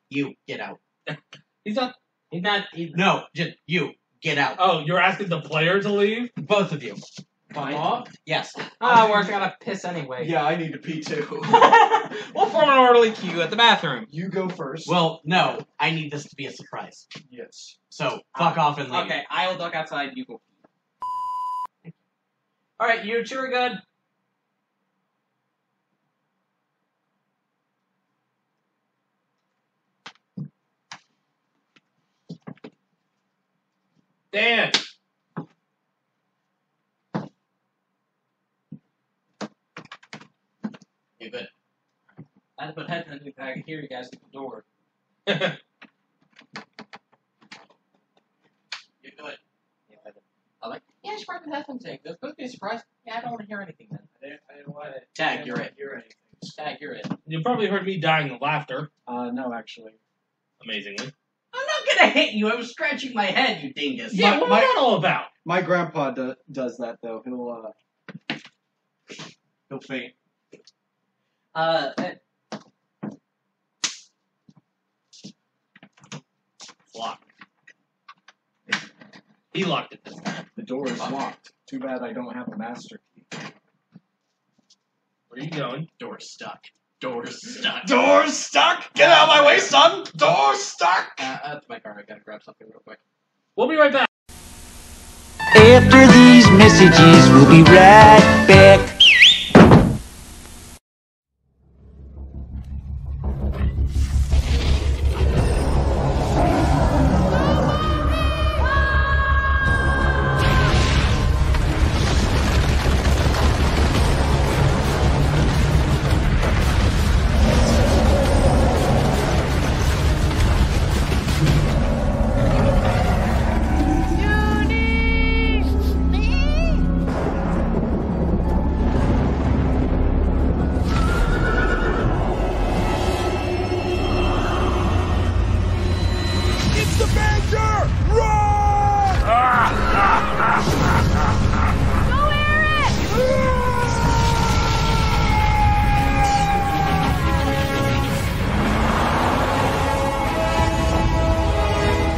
You get out. He's not. No, just you get out. Oh, you're asking the player to leave? Both of you. Fuck off. Yes. Ah, we're gonna piss anyway. Yeah, I need to pee too. We'll form an orderly queue at the bathroom. You go first. Well, no. I need this to be a surprise. Yes. So fuck off and leave. Okay, I will duck outside. You go. All right, you two are good. Dan! You're good. I had to put heads in I could hear you guys at the door. You're good. Yeah, I should probably have headphones in. There's supposed to be a surprise. Yeah, I don't want to hear anything then. I didn't want to. Tag, you're it. Hear anything. Tag, you're it. You probably heard me dying of laughter, No, actually. amazingly. I'm not gonna hit you. I was scratching my head, you dingus. Yeah, what was that all about? My grandpa does that though. He'll faint. It's locked. He locked it this time. The door is locked. Too bad I don't have a master key. Where are you going? Door's stuck. Door's stuck. Door's stuck! Get out of my way, son! Door's stuck! That's my car. I gotta grab something real quick. We'll be right back. After these messages, we'll be right back.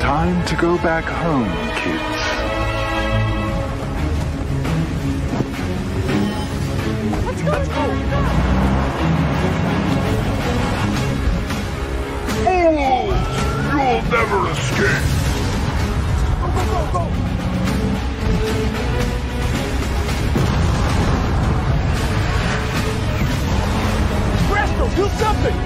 Time to go back home, kids. Let's go! Fools! You'll never escape! Go! Presto, do something!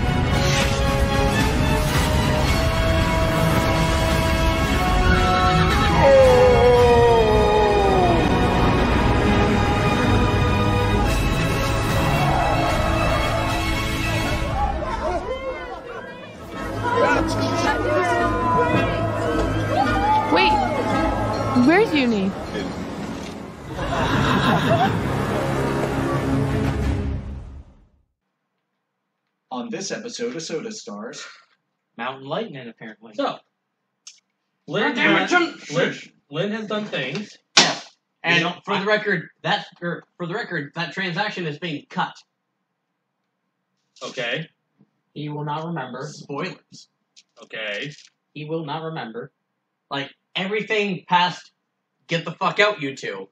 Wait, where's Uni? On this episode of Soda Stars, Mountain lightning, apparently. So, Lynn, damn it, Lynn has done things. Yes. And You know, for the record, that transaction is being cut. Okay. He will not remember. Spoilers. Okay. He will not remember. Like, everything past get the fuck out, you two,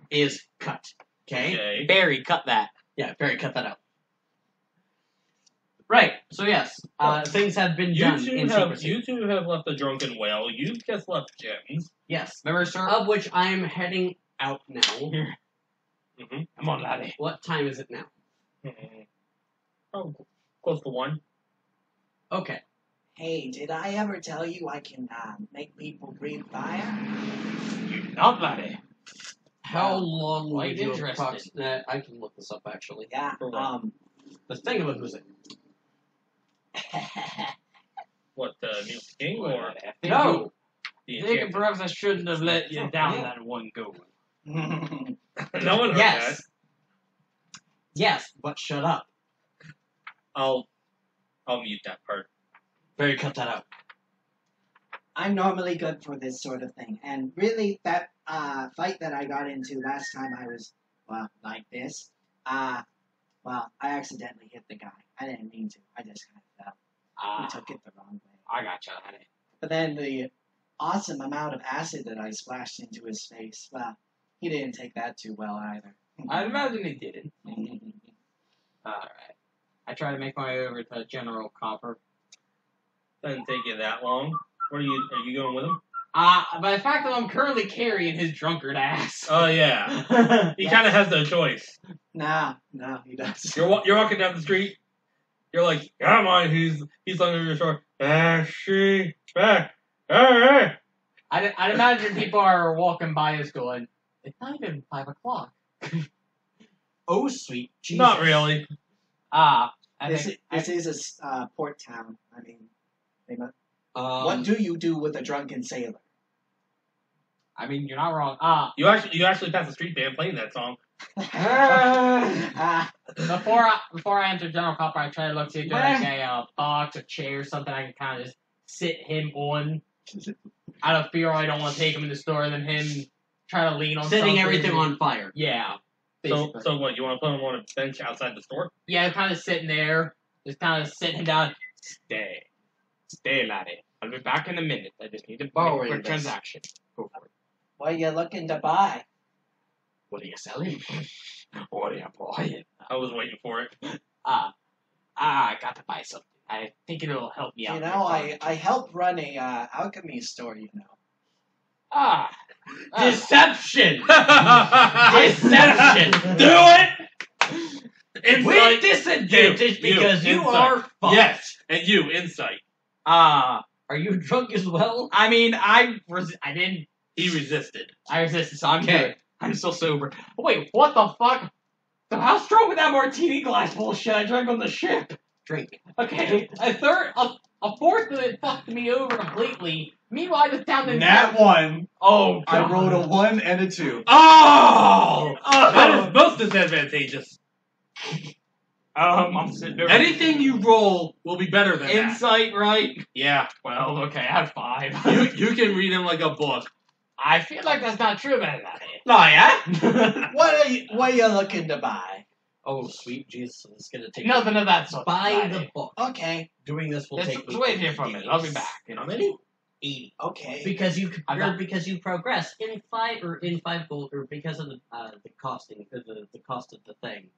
is cut. Okay? Okay. Barry, cut that. Yeah, Barry, cut that out. Right, so yes, things have been You done two in have secrecy. you two have left the drunken whale. You've just left Jim's. Yes, Remember, sir? of which I'm heading out now. Mm-hmm. Come on, laddie. What time is it now? Oh, close to 1. Okay. Hey, did I ever tell you I can make people breathe fire? Not laddie. How long quite would you interested. approximate? I can look this up, actually. Yeah. For what? The thing about music. What, Neil King or No! the Think Enchanted? perhaps I shouldn't have let you down that one go. No one heard Yes! that. Yes, but shut up. I'll mute that part. Barry, cut that out. I'm normally good for this sort of thing, and really, that fight that I got into last time I was, well, like this, well, I accidentally hit the guy. I didn't mean to. I just kind of fell. He took it the wrong way. I got you, laddie. But then the awesome amount of acid that I splashed into his face, well, he didn't take that too well either. I'd imagine he didn't. Alright. I try to make my way over to General Copper. Doesn't take you that long. Are you going with him? By the fact that I'm currently carrying his drunkard ass. Oh yeah. He kind of has no choice. No, he doesn't. You're walking down the street. You're like, come on, he's under your shore. She back. All right. I'd imagine people are walking by us going, it's not even 5 o'clock. Oh, sweet Jesus. Not really. This is a port town. I mean, what Um, do you do with a drunken sailor? I mean, you're not wrong. You actually passed the street band playing that song. Before I enter General Copper, I try to look see if there's like a box, a chair, something I can kind of just sit him on. Out of fear, I don't want to take him in the store, and then him try to lean on setting something. everything on fire. Yeah. So basically. so what? You want to put him on a bench outside the store? Yeah, kind of sitting there, just kind of sitting down. Stay, laddie. I'll be back in a minute. I just need to Borrowing make a quick this. transaction. Go for it. What are you looking to buy? What are you selling? What are you buying? I was waiting for it. I got to buy something. I think it'll help me out. You know, I help run a alchemy store, you know. Deception! Deception! Do it! With disadvantage because you insight. are fucked. Yes, and you, insight. Are you drunk as well? I mean, I didn't. He resisted. I resisted, so I'm Okay. good. I'm still sober. Wait, what the fuck? So how strong with that martini glass bullshit I drank on the ship? Drink. Okay, a fourth of it fucked me over completely. Meanwhile, I was down to Nat 1. Oh, I God. rolled a 1 and a 2. Oh! That is most disadvantageous. I'm sitting there. Anything you roll will be better than that. Insight, right? Yeah. Well, okay, I have 5. You can read him like a book. I feel like that's not true about that. No, yeah? What are you looking to buy? Oh, sweet Jesus. It's going to take Nothing of that sort. By the book. Okay, Doing this will take me Just wait here for a minute. I'll be days. back. How many? 80. okay. Because you I'm not- because you progress in 5 gold, or because of the costing, the cost of the thing.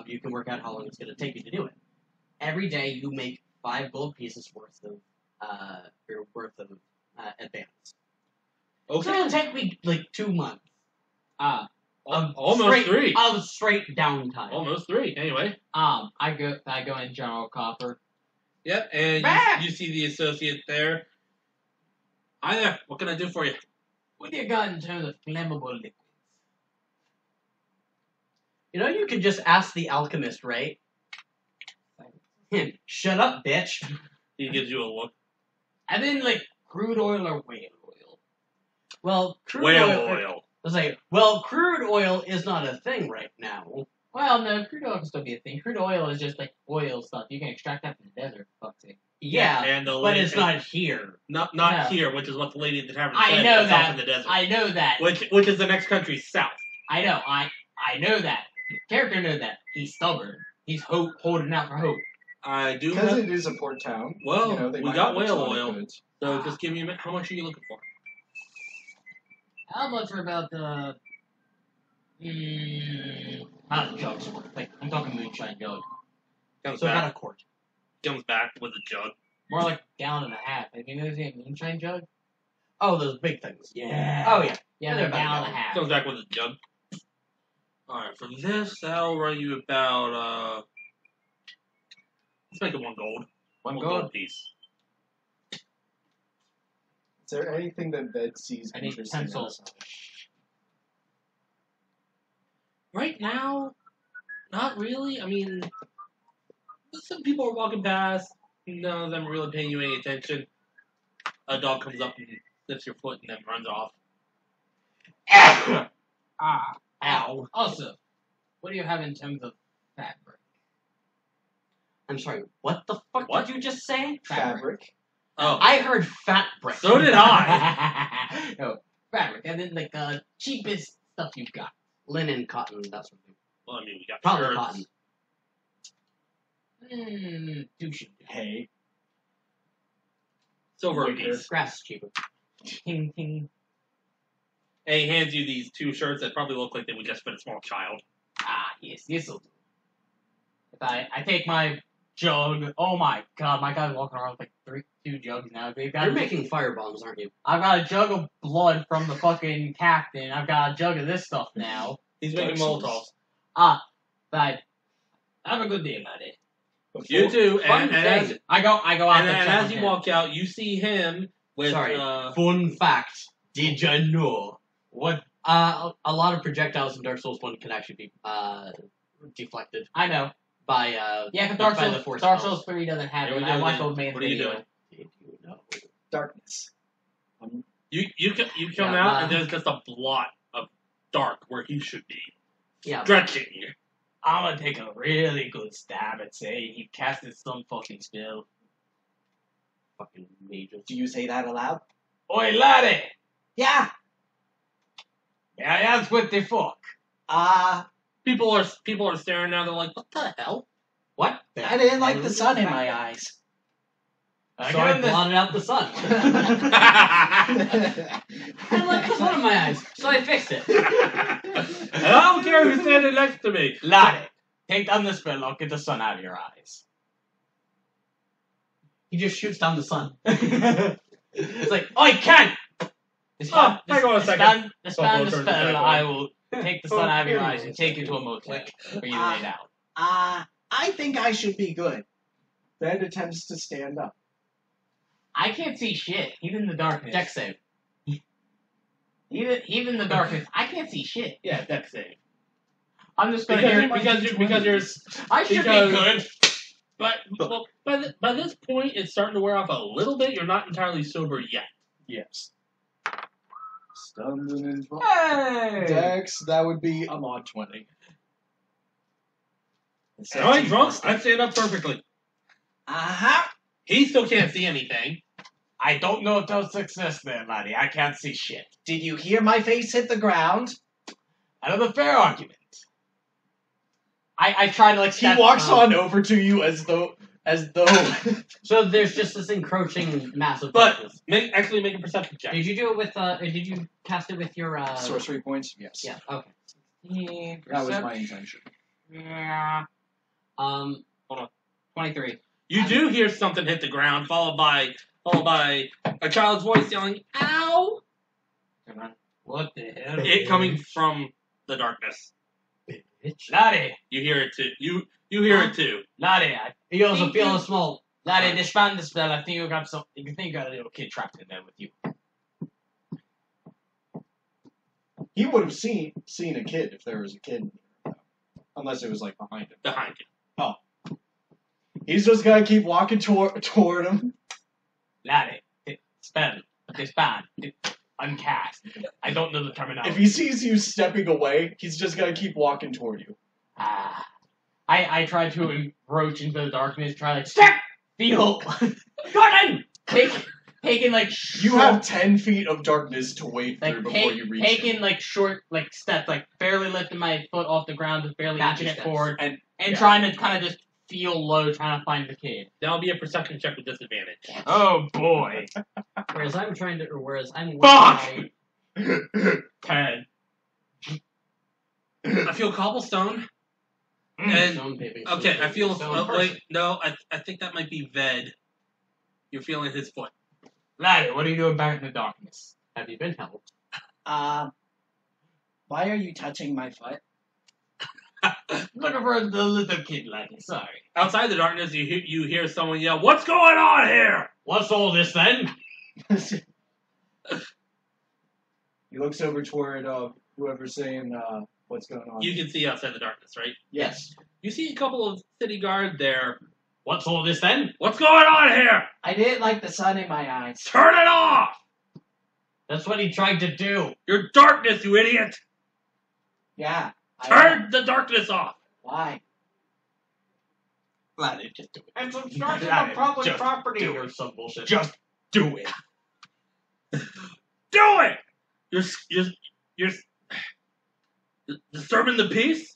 You can work out how long it's going to take you to do it. Every day you make 5 gold pieces worth of advance. So it'll Okay. take me like 2 months. Almost 3. Of straight downtime. Almost 3. Anyway. I go in General Copper. Yep, and Back. you see the associate there. Hi there. What can I do for you? What do you got in terms of flammable liquids? You know, you could just ask the alchemist, right? Shut up, bitch. He gives you a look. And then like crude oil or whale oil. Well, crude Whale oil. oil. I was like, well, crude oil is not a thing right now. Well, no, crude oil can still be a thing. Crude oil is just like oil stuff. You can extract that from the desert. Fuck's sake. Yeah, and the but lady, it's not here. not No. here, which is what the lady at the tavern I said. know It's off that. in the desert, I know that. which is the next country south. I know. I know that. Character knows that. He's stubborn. He's holding out for hope. I do. Because Have, it is a port town. well, you know, they we might got have whale exotic oil, goods. so just give me a minute. How much are you looking for? How much for about the? Not jugs. Like I'm talking moonshine jug. Comes So I got back. a quart. Comes back with a jug. More like a gallon and a half. Have you noticed a moonshine jug? Oh, those big things. Yeah. Oh yeah. Yeah, They're they're a about a gallon and a gallon. half. Comes back with a jug. All right, for this, that'll run you about. Let's make it 1 gold. One One gold. gold piece. Is there anything that Ved sees I need interesting pencils. outside? Right now, not really. I mean, some people are walking past. None of them are really paying you any attention. A dog comes up and sniffs your foot and then runs off. Ow. Also, what do you have in terms of fabric? I'm sorry. What the fuck What? did you just say? Fabric. Oh, I heard fat brick. so did I. No, fabric. And then like cheapest stuff you've got. Linen, cotton, that sort of thing. Well, I mean, we got Probably shirts. cotton. Two should do. Hay. Silver Wicker. piece. Grass is cheaper. Ting ting. And he hands you these 2 shirts that probably look like they would just fit a small child. Yes, this'll do. If I take my jug. Oh my god, my guy's walking around with like 2 jugs now. They've got You're making fire bombs, aren't you? I've got a jug of blood from the fucking captain. I've got a jug of this stuff now. He's making Excellent. Molotovs. But have a good day, buddy. You too. Fun And as, thing. I go out and there. as you walk out, you see him with. Sorry. Fun fact. Did you know? What? A lot of projectiles in Dark Souls 1 can actually be deflected I know. by Yeah, but by the force Dark spells. Souls 3 doesn't have Here it. we I go watched again. Old Man's What are you video. doing? Did you know? Darkness. You come Yeah, out and there's just a blot of dark where he should be. Yeah. Stretching. I'm gonna take a really good stab and say he casted some fucking spell. Fucking mages. Do you say that aloud? Oi, laddie! Yeah. Yeah, that's what the fuck. People are staring now. They're like, what the hell? What? I didn't like the sun in my eyes. So I blotted out the sun. I didn't like the sun in my eyes, so I fixed it. And I don't care who's standing next to me. Laddie, take down the spell. I'll get the sun out of your eyes. He just shoots down the sun. It's like, I can't! Hang on a second. Disband the turns spell. back on. I will take the sun out of your eyes and take you to a motel for you to lay down. I think I should be good. Ved attempts to stand up. I can't see shit. He's in the darkness. Deck save. He's in the darkness. I can't see shit. Yeah, deck save. I'm just gonna hear Because you're I should because- be good. But well, by this point, it's starting to wear off a little bit. You're not entirely sober yet. Yes. Stumbling and Hey! Dex, that would be a mod 20. I ain't drunk. I stand up perfectly. Uh-huh. He still can't see anything. I don't know if that was success there, laddie. I can't see shit. Did you hear my face hit the ground? Another fair argument. I try to like. He step walks on over to you as though. So there's just this encroaching massive But darkness. make a perception check. Did you do it with did you cast it with your Sorcery points? Yes. Yeah, okay. Yeah, That was my intention. Yeah. 23. You do hear something hit the ground, followed by a child's voice yelling, "Ow!" What the hell? It coming from the darkness. Laddie! You hear it too. You hear it too. Laddie! He also feels small. Laddie, disband the spell. I think you got some. You think you got a little kid trapped in there with you. He would have seen a kid if there was a kid in here. Unless it was like behind him. Behind you. He's just gonna keep walking toward him. Laddie, spell, disband, uncast. I don't know the terminology. If he sees you stepping away, he's just gonna keep walking toward you. I try to encroach into the darkness, try like step, feel, Gordon, taking like You have 10 feet of darkness to wade like through before you reach taking him. like short like steps, like barely lifting my foot off the ground, just barely Gotcha inching it steps. forward, And and trying to kind of just feel low, trying to find the kid. That'll be a perception check with disadvantage. Oh boy, Whereas I'm Fuck! working 10. I feel cobblestone. on And stone paving. okay, I feel. Stone Wait, no, I think that might be Ved. You're feeling his foot. Laddie, what are you doing back in the darkness? Have you been helped? Why are you touching my foot? Looking for the little kid, Laddie. Sorry. Outside the darkness, you hear someone yell, "What's going on here?" What's all this then? he looks over toward whoever's saying what's going on. You can see outside the darkness, right? Yes. You see a couple of city guard there. What's all this then? What's going on here? I didn't like the sun in my eyes. Turn it off! That's what he tried to do. Your darkness, you idiot! Yeah. Turn the darkness off! Why? Laddie, just do it. It's obstruction of public just property do or it. some bullshit. Just do it. Do it! You're disturbing the peace?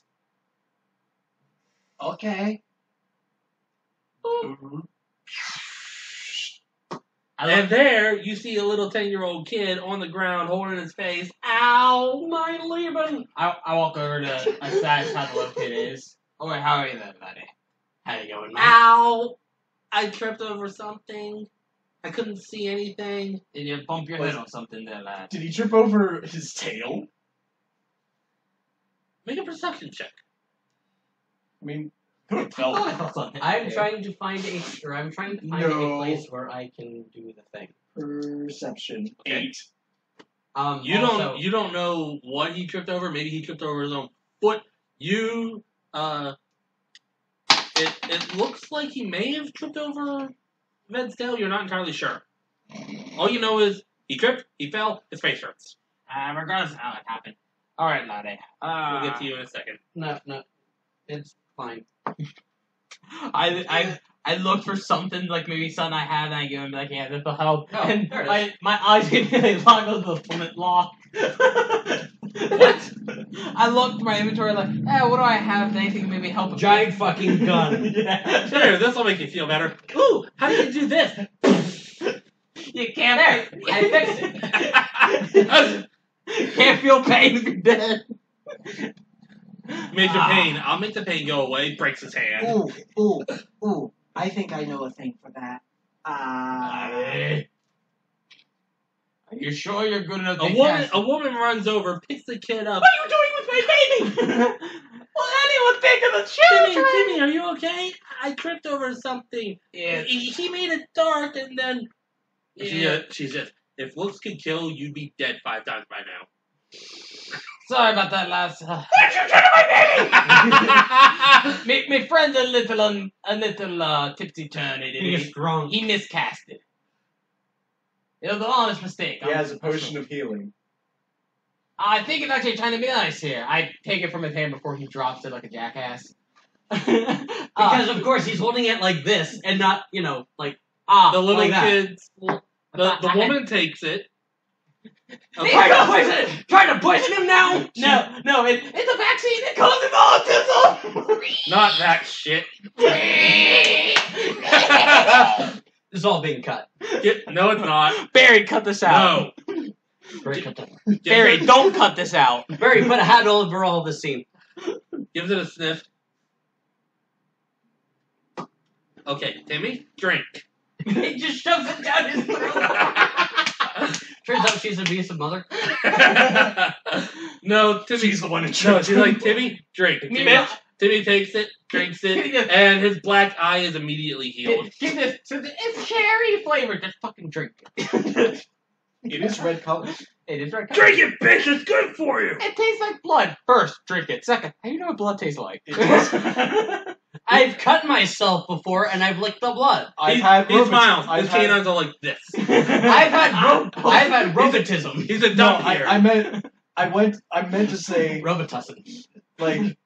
Okay. And there, you see a little 10-year-old kid on the ground holding his face. Ow, my Leben! I walk over to assess how the little kid is. Oh wait, how are you then, Laddie? How you going, man? Ow! I tripped over something. I couldn't see anything. Did you bump your head on something there, lad? Did he trip over his tail? Make a perception check. I mean, could have felt. I'm trying to find a place where I can do the thing. Perception. Okay. 8. You don't know what he tripped over. Maybe he tripped over his own foot. It looks like he may have tripped over Ved's tail. You're not entirely sure. All you know is he tripped, he fell, his face hurts. Regardless of how it happened. Alright, Laddie. We'll get to you in a second. No, it's fine. I looked for something, like maybe something I had, and I give him, like, yeah, this will help. Oh, and there it is. my eyes immediately locked on the flintlock. What? I looked through my inventory, like, what do I have? Anything maybe help? Giant fucking gun. Yeah. Here, this will make you feel better. Ooh, how do you do this? You can't. There, I fixed it. Can't feel pain if you're dead. Major pain. I'll make the pain go away. Breaks his hand. Ooh. I think I know a thing for that. Are you sure you're good enough to A woman runs over, picks the kid up. What are you doing with my baby? Will anyone think of the children? Timmy, are you okay? I tripped over something. Yeah. He made it dark, and then... Yeah. She says, if looks could kill, you'd be dead 5 times by now. Sorry about that, lads. What did you do to my baby? My friend's a little tipsy-turny. He's drunk. He miscasted. It was an honest mistake. He has a potion of healing. I think he's actually trying to be nice here. I take it from his hand before he drops it like a jackass. Because of course he's holding it like this and not, like the little like that. kids. The woman takes it. Okay. Trying to poison him now? No, it's a vaccine that causes autism! Not that shit. It's all being cut. No, it's not. Barry, cut this out. No. Barry, cut that. Barry, don't cut this out. Barry, put a hat over all the scene. Gives it a sniff. Okay, Timmy, drink. He just shoves it down his throat. Turns out she's an abusive mother. No, Timmy. She's the one in No, charge. she's like, Timmy, drink. Timmy takes it, drinks it, and his black eye is immediately healed. Give this. It's cherry flavored. Just fucking drink it. It is red color. It is right. Drink it, bitch! It's good for you! It tastes like blood. First, drink it. Second, how do you know what blood tastes like? I've cut myself before and I've licked the blood. He smiles. His canines are like this. I've had robotism. He's a No, dumb here. I meant to say Robotussin. like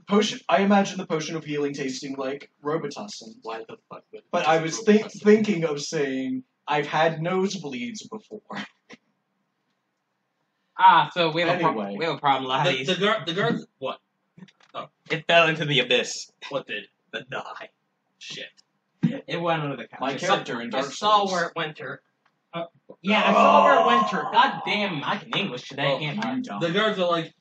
potion. I imagine the potion of healing tasting like Robitussin. Why the fuck would? But I was thinking of saying I've had nosebleeds before. So we have Anyway. we have a problem, laddies. The guards. What? It fell into the abyss. What did? The die. Shit. It went under the couch. My character in Dark I saw Souls. where it went to. Yeah, I saw where it went to. God damn, I can English today, Well, can't I? The guards are like,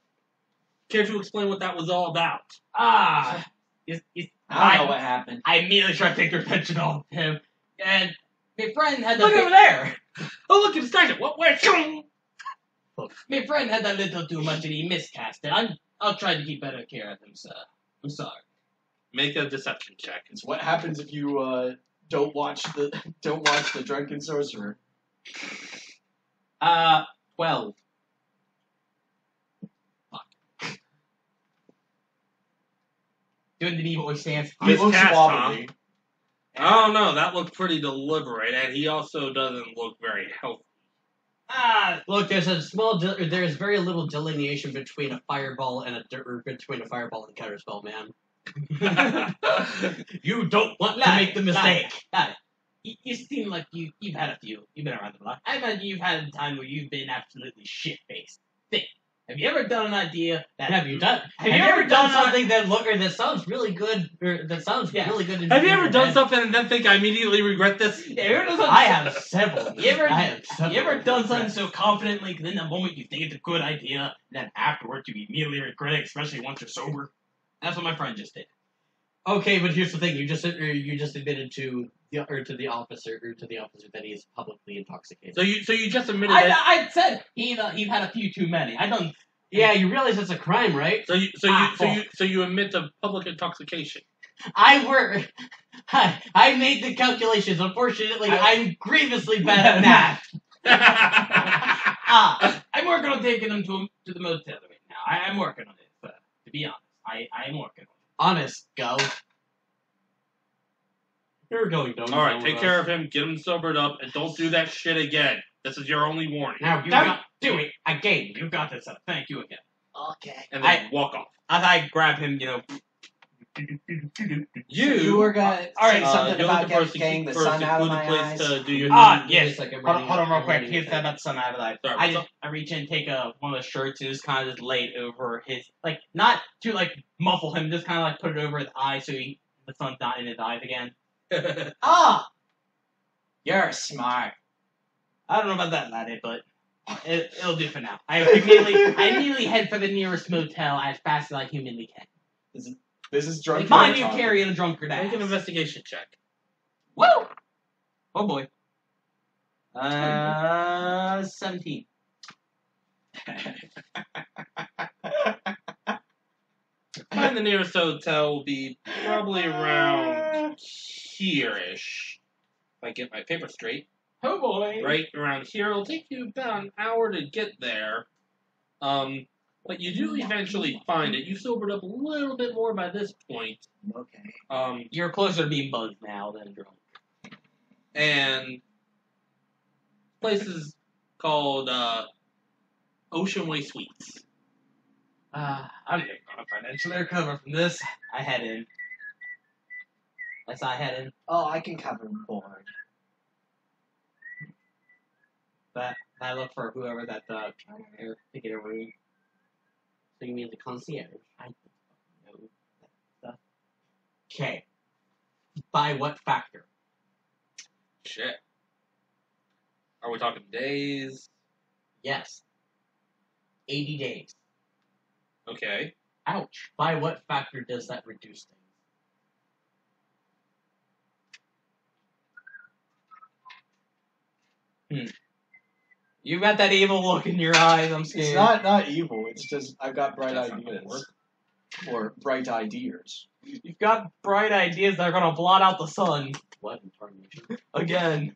can't you explain what that was all about? I I don't know what happened. I immediately tried to take their attention off him, and my friend had Look that over there! Oh, look, it's Titan. What? Where? my friend had that little too much, and he miscast it. I'll try to keep better care of him, sir. I'm sorry. Make a deception check. It's what happens if you don't watch the Drunken Sorcerer. 12. Doing the D-boy stance. He looks Miscast, wobbly. I don't know. That looked pretty deliberate, and he also doesn't look very healthy. Look, there's very little delineation between a fireball and a counterspell, man. You don't want to make the mistake. You seem like you've had a few. You've been around the block. I imagine you've had a time where you've been absolutely shit-faced. Think. Have you ever done an idea that... Have you ever done something that sounds really good, or that sounds really good? Have you ever done something and then think I immediately regret this? Yeah, you ever done something I have several. You ever done something so confidently because in the moment you think it's a good idea, and then afterwards you immediately regret it, especially once you're sober? That's what my friend just did. Okay, but here's the thing: you just admitted to the officer that he's publicly intoxicated. So you just admitted that. I said he had a few too many. I don't. Yeah, you realize it's a crime, right? So you admit to public intoxication. I made the calculations. Unfortunately, I'm grievously bad at math. I'm working on taking him to the motel right now. I'm working on it. To be honest, I am working on it. Honest, go. You're going, don't. All right, take care of him, get him sobered up, and don't do that shit again. This is your only warning. Now don't do it again. You got this up. Thank you again. Okay. And then walk off. As I grab him, You were gonna say something you're about looking for getting the for a sun out of secluded my place eyes. to do your yes. Like Hold on real quick. Here's that. about the sun out of the Sorry, eye. I reach in, take one of the shirts, and just kind of just lay it over his, like, not to, like, muffle him, just kind of, like, put it over his eyes so the sun's not in his eyes again. You're smart. I don't know about that, laddie, but it'll do for now. I immediately head for the nearest motel as fast as I humanly can. This is drunk. Mind you, carrying a drunkard ass. Make an investigation check. Woo! Oh boy. 17. Find the nearest hotel will be probably around here-ish. If I get my paper straight. Oh boy. Right around here. It'll take you about an hour to get there. But you do eventually find it. You sobered up a little bit more by this point. Okay. You're closer to being buzzed now than drunk. And place is called Ocean Way Suites. I'm never gonna financially recover from this. I head in. As I head in. Oh, I can cover board. But I look for whoever that particular room. So you mean the concierge? I don't know that stuff. Okay. By what factor? Shit. Are we talking days? Yes. 80 days. Okay. Ouch. By what factor does that reduce things? You got that evil look in your eyes, I'm scared. It's not evil. It's just I've got bright ideas. Or bright ideas. You've got bright ideas that are gonna blot out the sun. What incarnation? Again.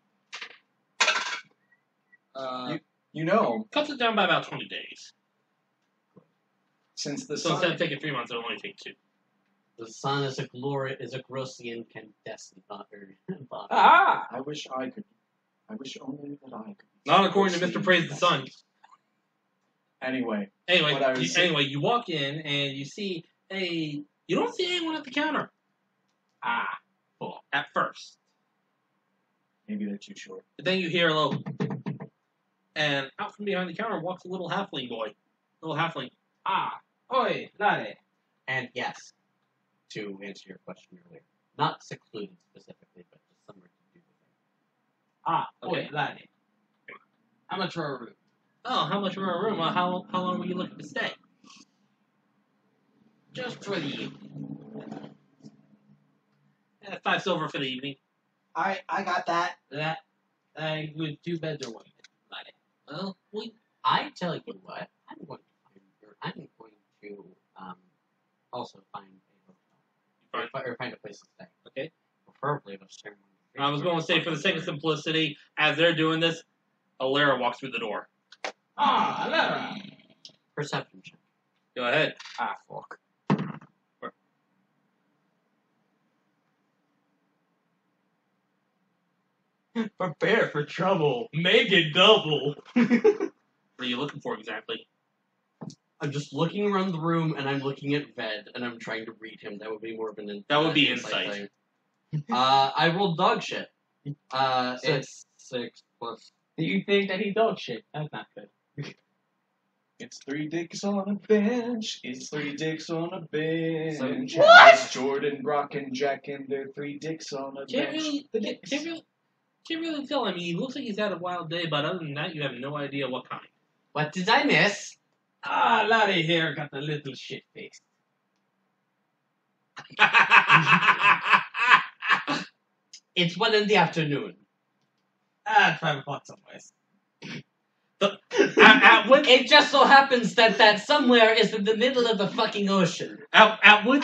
You know, Cuts it down by about 20 days. since the So sun. instead of taking 3 months, it'll only take 2. The sun is a gross incandescent body. Ah! I wish only that I could. Not according to Mr. Praise the Sun. Anyway, Anyway, What I was saying- you walk in and you see a You don't see anyone at the counter. Cool. At first. Maybe they're too short. But then you hear a little... And out from behind the counter walks a little halfling boy. Little halfling. Oi, laddie. And yes, to answer your question earlier, not secluded specifically, but just somewhere to do with it. Oi, laddie. How much for a room? Oh, how much for a room? Well, how long were you looking to stay? Just for the evening. 5 silver for the evening. Alright, I got that. That, with 2 beds or 1 bed, laddie. Well, I tell you what, I'm going to also find a hotel. Or find a place to stay. Okay. Preferably a ceremony. I was going to say, for the sake of simplicity, as they're doing this, Alera walks through the door. Alera. Perception check. Go ahead. Fuck. Prepare for trouble. Make it double. What are you looking for exactly? I'm just looking around the room, and I'm looking at Ved, and I'm trying to read him. That would be more of an That would be insight. thing. I rolled dog shit. It's 6 plus. Do you think that he dog shit? That's not good. It's 3 dicks on a bench. It's 3 dicks on a bench. What? It's Jordan, Brock, and Jack, and they're 3 dicks on a bench. Can't really tell. I mean, he looks like he's had a wild day, but other than that, you have no idea what kind. What did I miss? Laddie here got a little shit faced. It's 1 in the afternoon. 5 o'clock somewhere. It just so happens that somewhere is in the middle of the fucking ocean. At which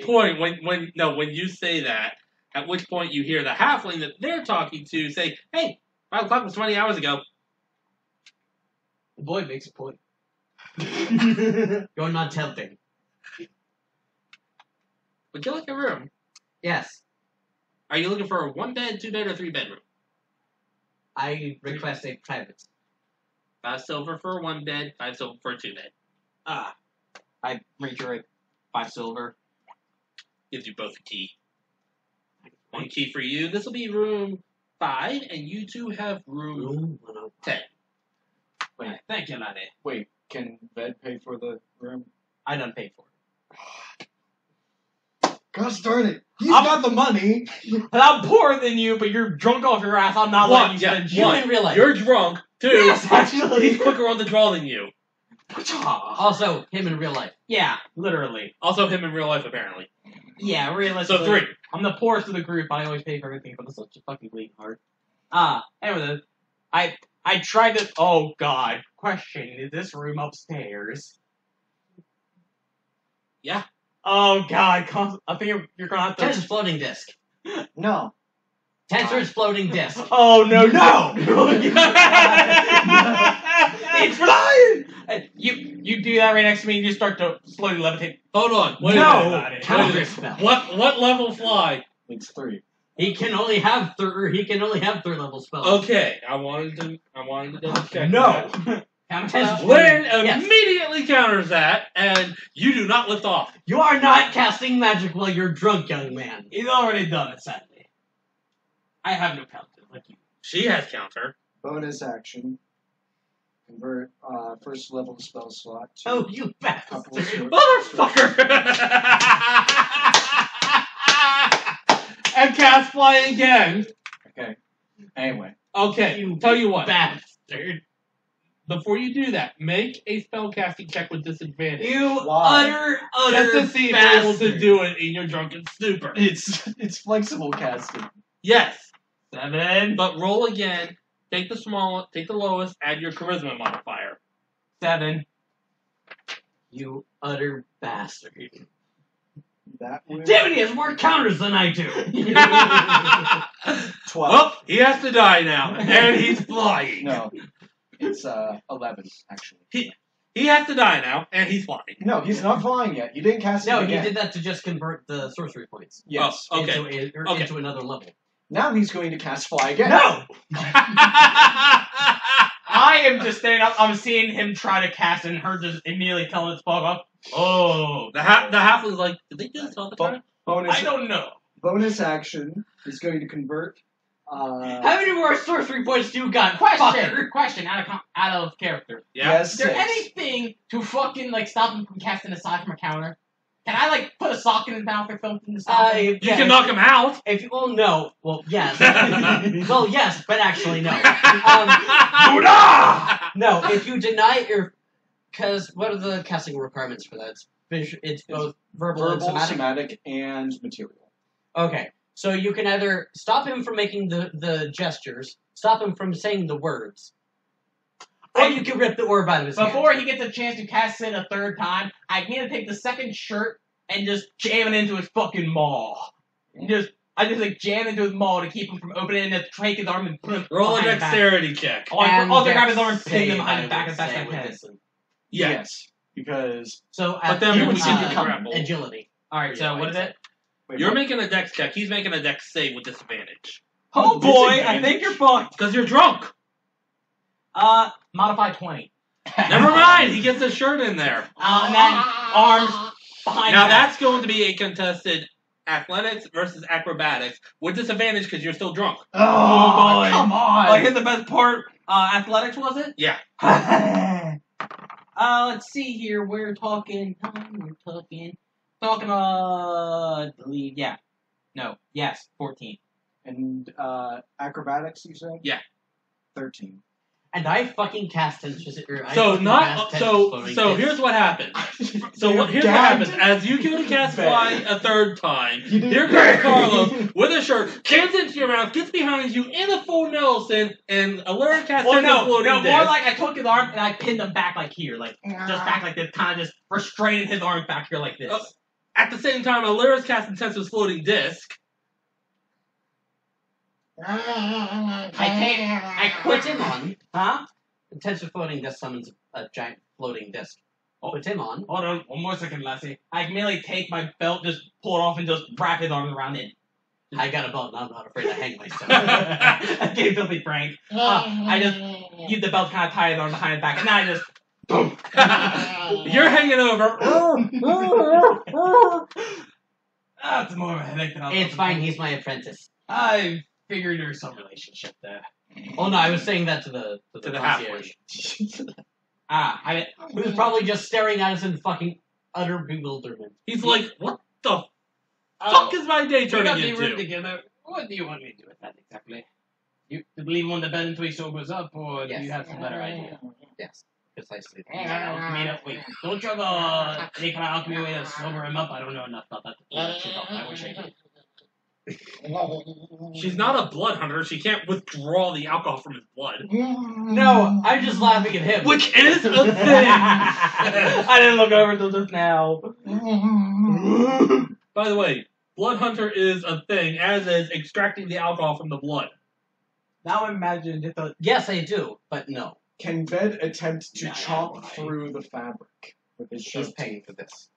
point, point, when you say that, at which point you hear the halfling that they're talking to say, "Hey, 5 o'clock was 20 hours ago." The boy makes a point. You're not helping. Would you like a room? Yes. Are you looking for a 1 bed, 2 bed, or 3 bedroom? I request a private. 5 silver for a 1 bed, 5 silver for a 2 bed. I reiterate 5 silver. Gives you both a key. 1 key for you. This will be room 5, and you two have room 10. Wait, thank you, laddie. Wait, can Ved pay for the room? I done paid for it. Gosh darn it. He's got the money. And I'm poorer than you, but you're drunk off your ass. I'm not letting you spend shit. in real life. You're drunk. 2, Yes, actually. he's quicker on the draw than you. Also, him in real life. Yeah, literally. Also him in real life, apparently. Yeah, realistically. So 3. I'm the poorest of the group. I always pay for everything, but it's such a fucking bleeding heart. Anyway, I tried to. Oh God! Question: is this room upstairs? Yeah. Oh God! I think you're gonna have to. Tensor's floating disc. No. Tensor's floating disc. Oh no! It's flying. You do that right next to me, and you start to slowly levitate. Hold on. Wait No. a minute. Counter spell. What level fly? It's 3. He can only have 3rd level spells. Okay, I wanted to double check. No. Lynn immediately counters that, and you do not lift off. You are not casting magic while you're drunk, young man. He's already done it, sadly. I have no counter like you. She has counter. Bonus action. Convert first level spell slot to Oh, you bastard. Motherfucker! And cast fly again. Okay. Anyway. Okay, tell you what. Bastard. Before you do that, make a spell casting check with disadvantage. You Why? utter Just to see if you're bastard. able to do it in your drunken stupor. It's flexible casting. Yes, 7. but roll again. Take the lowest. Add your charisma modifier. 7. You utter bastard. that way. Damn it, he has more counters than I do. 12. Well, he has to die now, and he's flying. No. It's 11, actually. He has to die now, and he's flying. No, he's not flying yet. You didn't cast No, it he again. did that to just convert the sorcery points. Yes. Oh, okay. Into another level. Now he's going to cast fly again. No! I am just standing up. I'm seeing him try to cast, and her just immediately telling it to fuck up. Oh, The half was like, did they do this all the time? Bonus, I don't know. bonus action is going to convert. How many more sorcery points do you got? Question, out of character. Yeah. Yes, Is there 6. anything to fucking like stop him from casting aside from a counter? Can I like put a sock in his mouth or something to stop him? You can knock him out. If you, well, no. Well, yes. Well, yes, but actually no. No, if you deny your, because what are the casting requirements for that? It's both verbal and Verbal, somatic. somatic, and material. Okay, so you can either stop him from making the gestures, stop him from saying the words, or you can rip the orb out of his Before hand. he gets a chance to cast it a third time, I need to take the second shirt and just jam it into his fucking maw. And I just like jam into his maw to keep him from opening and just take his arm and put him Roll a behind his back. dexterity check. Also grab his arm and Dex pin him save, behind I his back would as best say, I with can. this one. Yes, because So But then you we would see can it coming. grapple. agility. Alright, so what is it? wait, You're what? making a dex check. He's making a dex save with disadvantage. Oh boy, I Disadvantage? think you're fucked. Because you're drunk. Modify 20. Never mind. He gets his shirt in there. And then arms behind Now his back. that's going to be a contested athletics versus acrobatics with disadvantage because you're still drunk. Oh boy, come on. Like, here's the best part. Athletics was it? Yeah. Let's see here. We're talking. I believe, yeah. No, yes, 14. And acrobatics, you said? Yeah. 13. And I fucking cast it. So here's what happens. Here's what happens. As you go to cast fly a third time, here comes Carlos with a shirt, jams into your mouth, gets behind you in a full Nelson, and Alera casts Well, a floating more disc. like I took his arm and I pinned him back like here, like just back like this, kind of just restraining his arm back here like this. At the same time, Alera's casting Tensor's floating disc. I Put him on. Huh? Intensive floating disc summons a giant floating disc. Put him on. Hold on, one more second, Lassie. I can merely take my belt, just pull it off, and just wrap his arms around it. I got a belt and I'm not afraid to hang myself. Okay, filthy Frank. I just use the belt, kind of tie his arm behind his back, and then I just. Boom. You're hanging over. That's more of a headache than I was It's fine, he's my apprentice. I figured there's some relationship there. Oh no, I was saying that to the halfway. concierge. I Who was probably just staring at us in fucking utter bewilderment. He's like, what the fuck is my day we got turning the room into? together. What do you want me to do with that exactly? You leave him on the bed until he sobers up, or do Yes. you have some better idea? Yes, precisely. Wait, don't you have any kind of alchemy way to sober him up? I don't know enough about that to pull that shit off. I wish I did. She's not a blood hunter. She can't withdraw the alcohol from his blood. No, I'm just laughing at him. Which is a thing. I didn't look over until just now. By the way, blood hunter is a thing, as is extracting the alcohol from the blood. Now imagine just a... Yes, I do, but no. Can Ved attempt to Nah, chop right. through the fabric with his He's shirt? paying for this.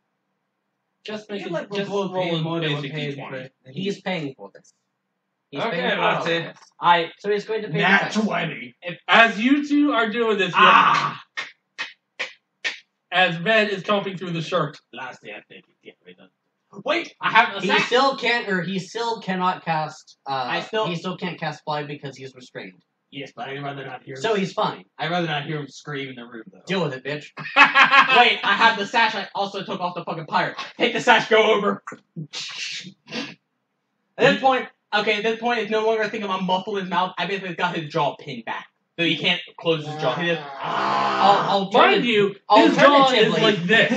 Just I make feel it, like we're just both roll paying a more than we're basic paying D20. for. He's paying for this. He's Okay, paying for that's all of it. this. So he's going to pay Nat the price. 20. As you two are doing this, as Ved is chomping through the shirt. Lastly, I think he definitely does. Wait, I have a He sack. still can't, or he still cannot cast. he still can't cast fly because he's restrained. Yes, but I'd rather not hear him. So he's fine. I'd rather not hear him scream in the room, though. Deal with it, bitch. Wait, I have the sash I also took off the fucking pirate. Take the sash, go over. At this point, it's no longer a thing of I'm muffled his mouth. I basically got his jaw pinned back. So he can't close his jaw. He just... Mind you, his jaw is like this.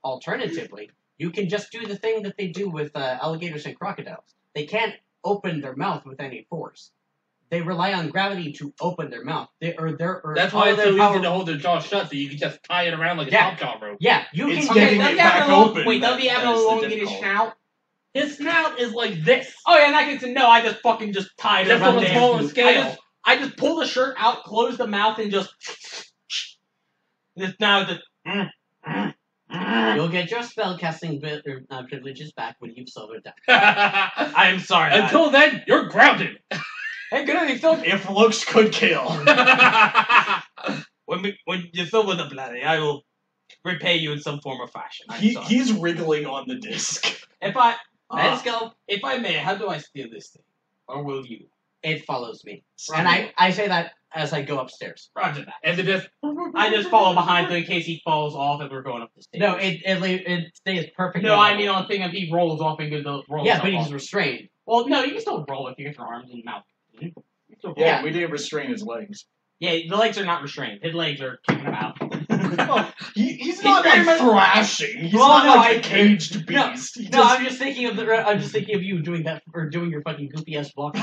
Alternatively, you can just do the thing that they do with alligators and crocodiles. They can't open their mouth with any force. They rely on gravity to open their mouth. That's why it's so easy to hold their jaw shut, so you can just tie it around like a top rope. Yeah, you It's can getting get it back open. Wait, does he have that no is the long in his difficult. snout? His snout is like this. Oh yeah, in that case, no, I just fucking just tied it Just around on a the smaller damn- scale. I just pull the shirt out, close the mouth, and just now just You'll get your spellcasting privileges back when you've sobered down. I am sorry. Until then, you're grounded. Hey, good on you, Phil. If looks could kill. When you fill with the bloody, I will repay you in some form or fashion. He's wriggling on the disc. Let's go. If I may, how do I steal this thing? Or will you? It follows me. And I say that as I go upstairs. Roger that. And I just follow behind in case he falls off and we're going up the stairs. No, it stays perfect. No, I mean on the thing if he rolls off and goes rolls Yeah, up but he's off. restrained. Well, no, you can still roll if you get your arms and mouth. Yeah, we didn't restrain his legs. Yeah, the legs are not restrained. His legs are kicking him out. He's not very like much- thrashing. He's Well, not no, like a caged beast. He No, just- I'm just thinking of you doing that or doing your fucking goofy ass block.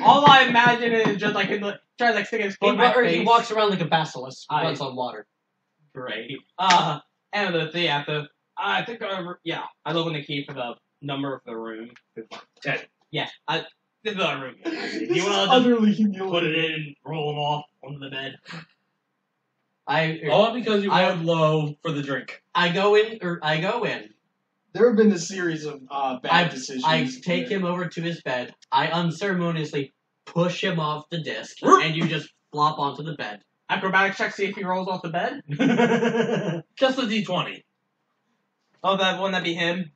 All I imagine is just like him trying to stick his foot in my face. He walks around like a basilisk, runs on water. Great. And I think I look in the key for the number of the room. 10. Yeah, this is our room. This You is want to utterly put it humiliating. in, roll them off onto the bed. All because you rolled low for the drink. I go in. There have been a series of bad decisions. I take him over to his bed. I unceremoniously push him off the disc, and you just flop onto the bed. Acrobatics check, see if he rolls off the bed. Just a d20. Oh, wouldn't that be him?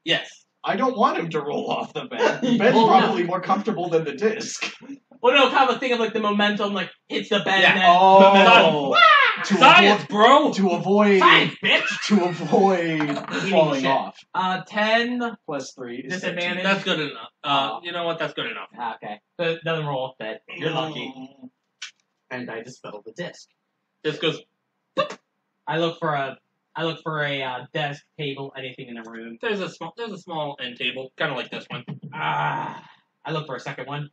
Yes. I don't want him to roll off the bed. The bed's Well, no. probably more comfortable than the disc. Well, no, kind of a thing of like the momentum, like hits the bed Yeah. and then. Oh, Science, bro! to avoid Science, bitch! to avoid falling shit. off. 10 Plus 3 is disadvantage. That's good enough. You know what? That's good enough. Okay. So it doesn't roll off bed. You're lucky. And I dispel the disc. This goes. I look for a desk, table, anything in the room. There's a small end table, kind of like this one. I look for a second one.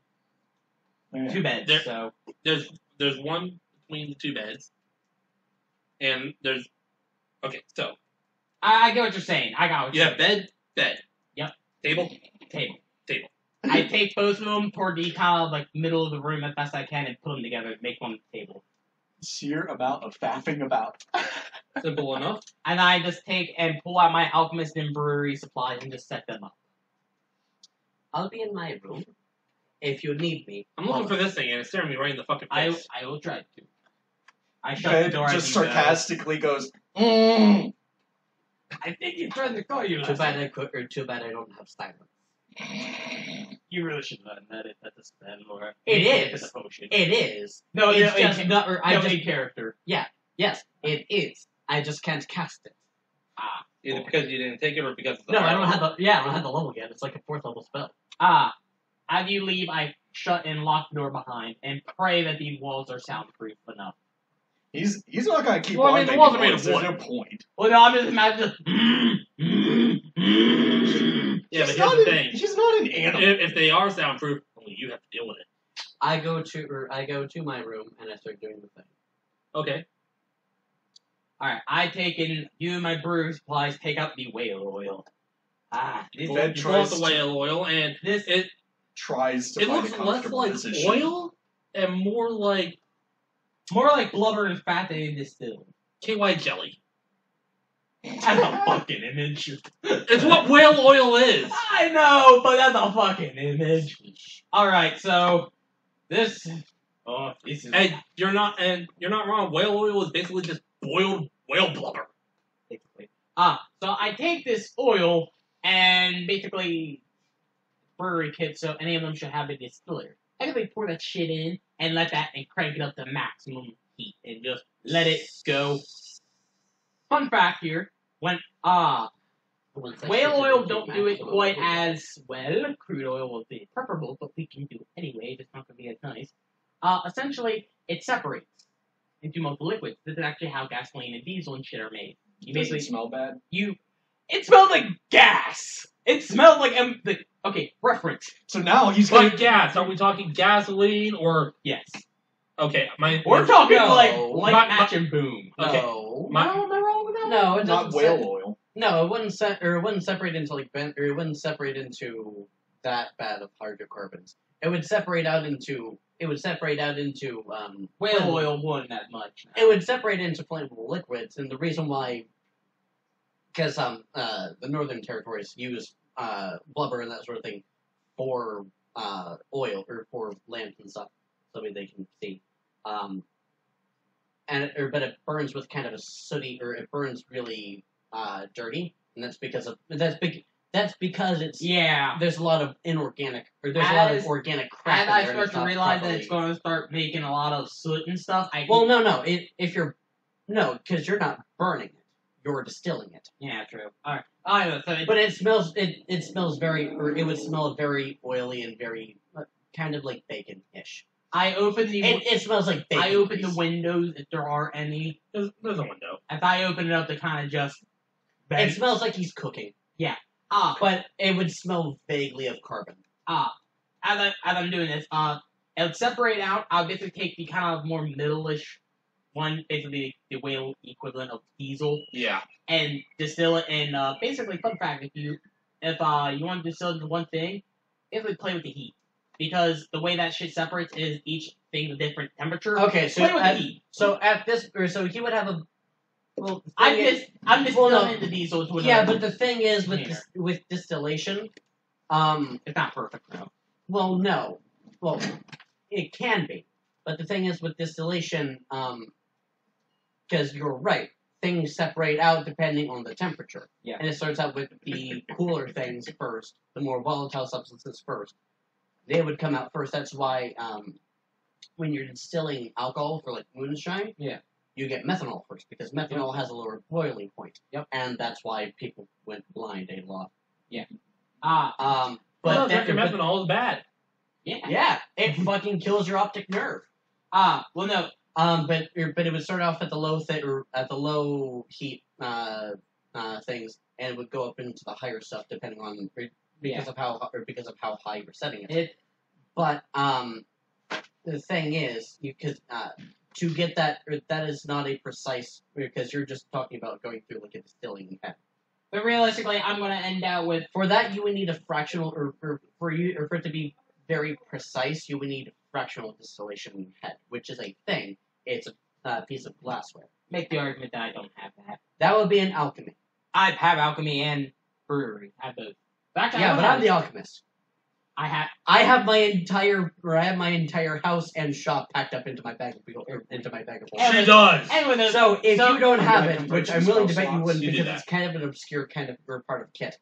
Yeah. 2 beds. There- So There's one between the 2 beds, and there's. Okay, so I get what you're saying. I got what you you're have bed. Yep. Table. saying. Table. Table. I take both of them toward the kind of like middle of the room as best I can and put them together to make one table. Sheer amount of faffing about. Simple enough. And I just take and pull out my alchemist and brewery supplies and just set them up. I'll be in my room if you need me. I'm looking for this thing, and it's staring me right in the fucking face. I will try to. I shut Ben the door. just as you go. sarcastically goes, I think he's trying to call you. Too bad I don't have silence. You really should have done that at the spell or It it's is. a potion. It is. No, It's no, just not. I just. character. Yes, it is. I just can't cast it. Either because you didn't take it or because of the No, I fire. don't have the. Yeah, I don't have the level yet. It's like a 4th level spell. As you leave, I shut and lock the door behind and pray that these walls are soundproof enough. he's not gonna keep Well, I on mean, the making walls are made noise. of There's wood. no point. Well, no, I'm just imagining. Yeah, but He's here's not the an- thing. He's not an animal. If they are soundproof, only you have to deal with it. I go to my room and I start doing the thing. Okay. Alright, I take in you and my brew supplies, take out the whale oil. This, Ben You pull out tries the to- whale oil, and this it Tries to it find looks a less comfortable like position. oil and more like more like blubber and fat they distilled. KY jelly. That's a fucking image. It's what whale oil is. I know, but that's a fucking image. Alright, so this is And you're not wrong. Whale oil is basically just boiled whale blubber. basically. So I take this oil and basically brewery kit, so any of them should have a distiller. I basically pour that shit in and let that and crank it up to maximum heat and just let it go. Fun fact here, when whale oil don't do it quite as well. Crude oil will be preferable, but we can do it anyway. It's not going to be as nice. Essentially, it separates into multiple liquids. This is actually how gasoline and diesel and shit are made. You Does basically it smell bad? It smelled like gas. It smelled like okay. Reference. So now he's Like going. gas. Are we talking gasoline or Yes. okay? We're talking No. like My- match and boom. Okay. No. My- Am I wrong with that? No, it Not doesn't. whale oil. No, it wouldn't separate into it wouldn't separate into that bad of hydrocarbons. It would separate out into. Whale flammable- oil wouldn't that much. It would separate into flammable liquids, and the reason why, because the Northern Territories use blubber and that sort of thing for oil or for lamps and stuff, so they can see. But it burns with kind of a sooty, or it burns really dirty, and that's because it's there's a lot of inorganic, or there's a lot of organic crap. As in I there and start it's to not realize that properly- it's going to start making a lot of soot and stuff, because you're not burning it, you're distilling it. Yeah, true. All right. But it smells. It smells very, or it would smell very oily and very kind of like bacon-ish. I open the. It smells like bacon. I open the grease. windows if there are any. There's a window. If I open it up to kind of just. It smells like he's cooking. But it would smell vaguely of carbon. As I'm doing this, it'll separate out. I'll basically take the kind of more middle-ish one, basically the whale equivalent of diesel, Yeah. and distill it. And basically, fun fact: if you want to distill it into one thing, basically play with the heat, because the way that shit separates is each thing a different temperature. Okay, play with the heat. so he would have a. Well, I'm distilling the diesel to another. Yeah, but the thing is container. with distillation, It's not perfect though. well, no, well, it can be, but the thing is with distillation, because you're right, things separate out depending on the temperature. Yeah. And it starts out with the cooler things first, the more volatile substances first. They would come out first. That's why when you're distilling alcohol for like moonshine, you get methanol first, because methanol has a lower boiling point. Yep. And that's why people went blind a lot. But But drinking methanol is bad. yeah, it fucking kills your optic nerve. Well, no. But it would start off at the low heat things, and it would go up into the higher stuff depending on because of how high you're setting it. But the thing is, to get that is not a precise, because you're just talking about going through like a distilling head. But realistically, I'm going to end out with. For that, you would need a fractional, or for it to be very precise, you would need a fractional distillation head, which is a thing. It's a piece of glassware. Make the argument that I don't have that. That would be an alchemy. I have alchemy and brewery. I have both. Actually, Yeah, but I'm the alchemist. I have my entire house and shop packed up into my bag of holding. She does. Anyway, So if you don't have Yeah, it, which I'm willing to bet you wouldn't, You do because that. it's kind of an obscure kind of part of kit.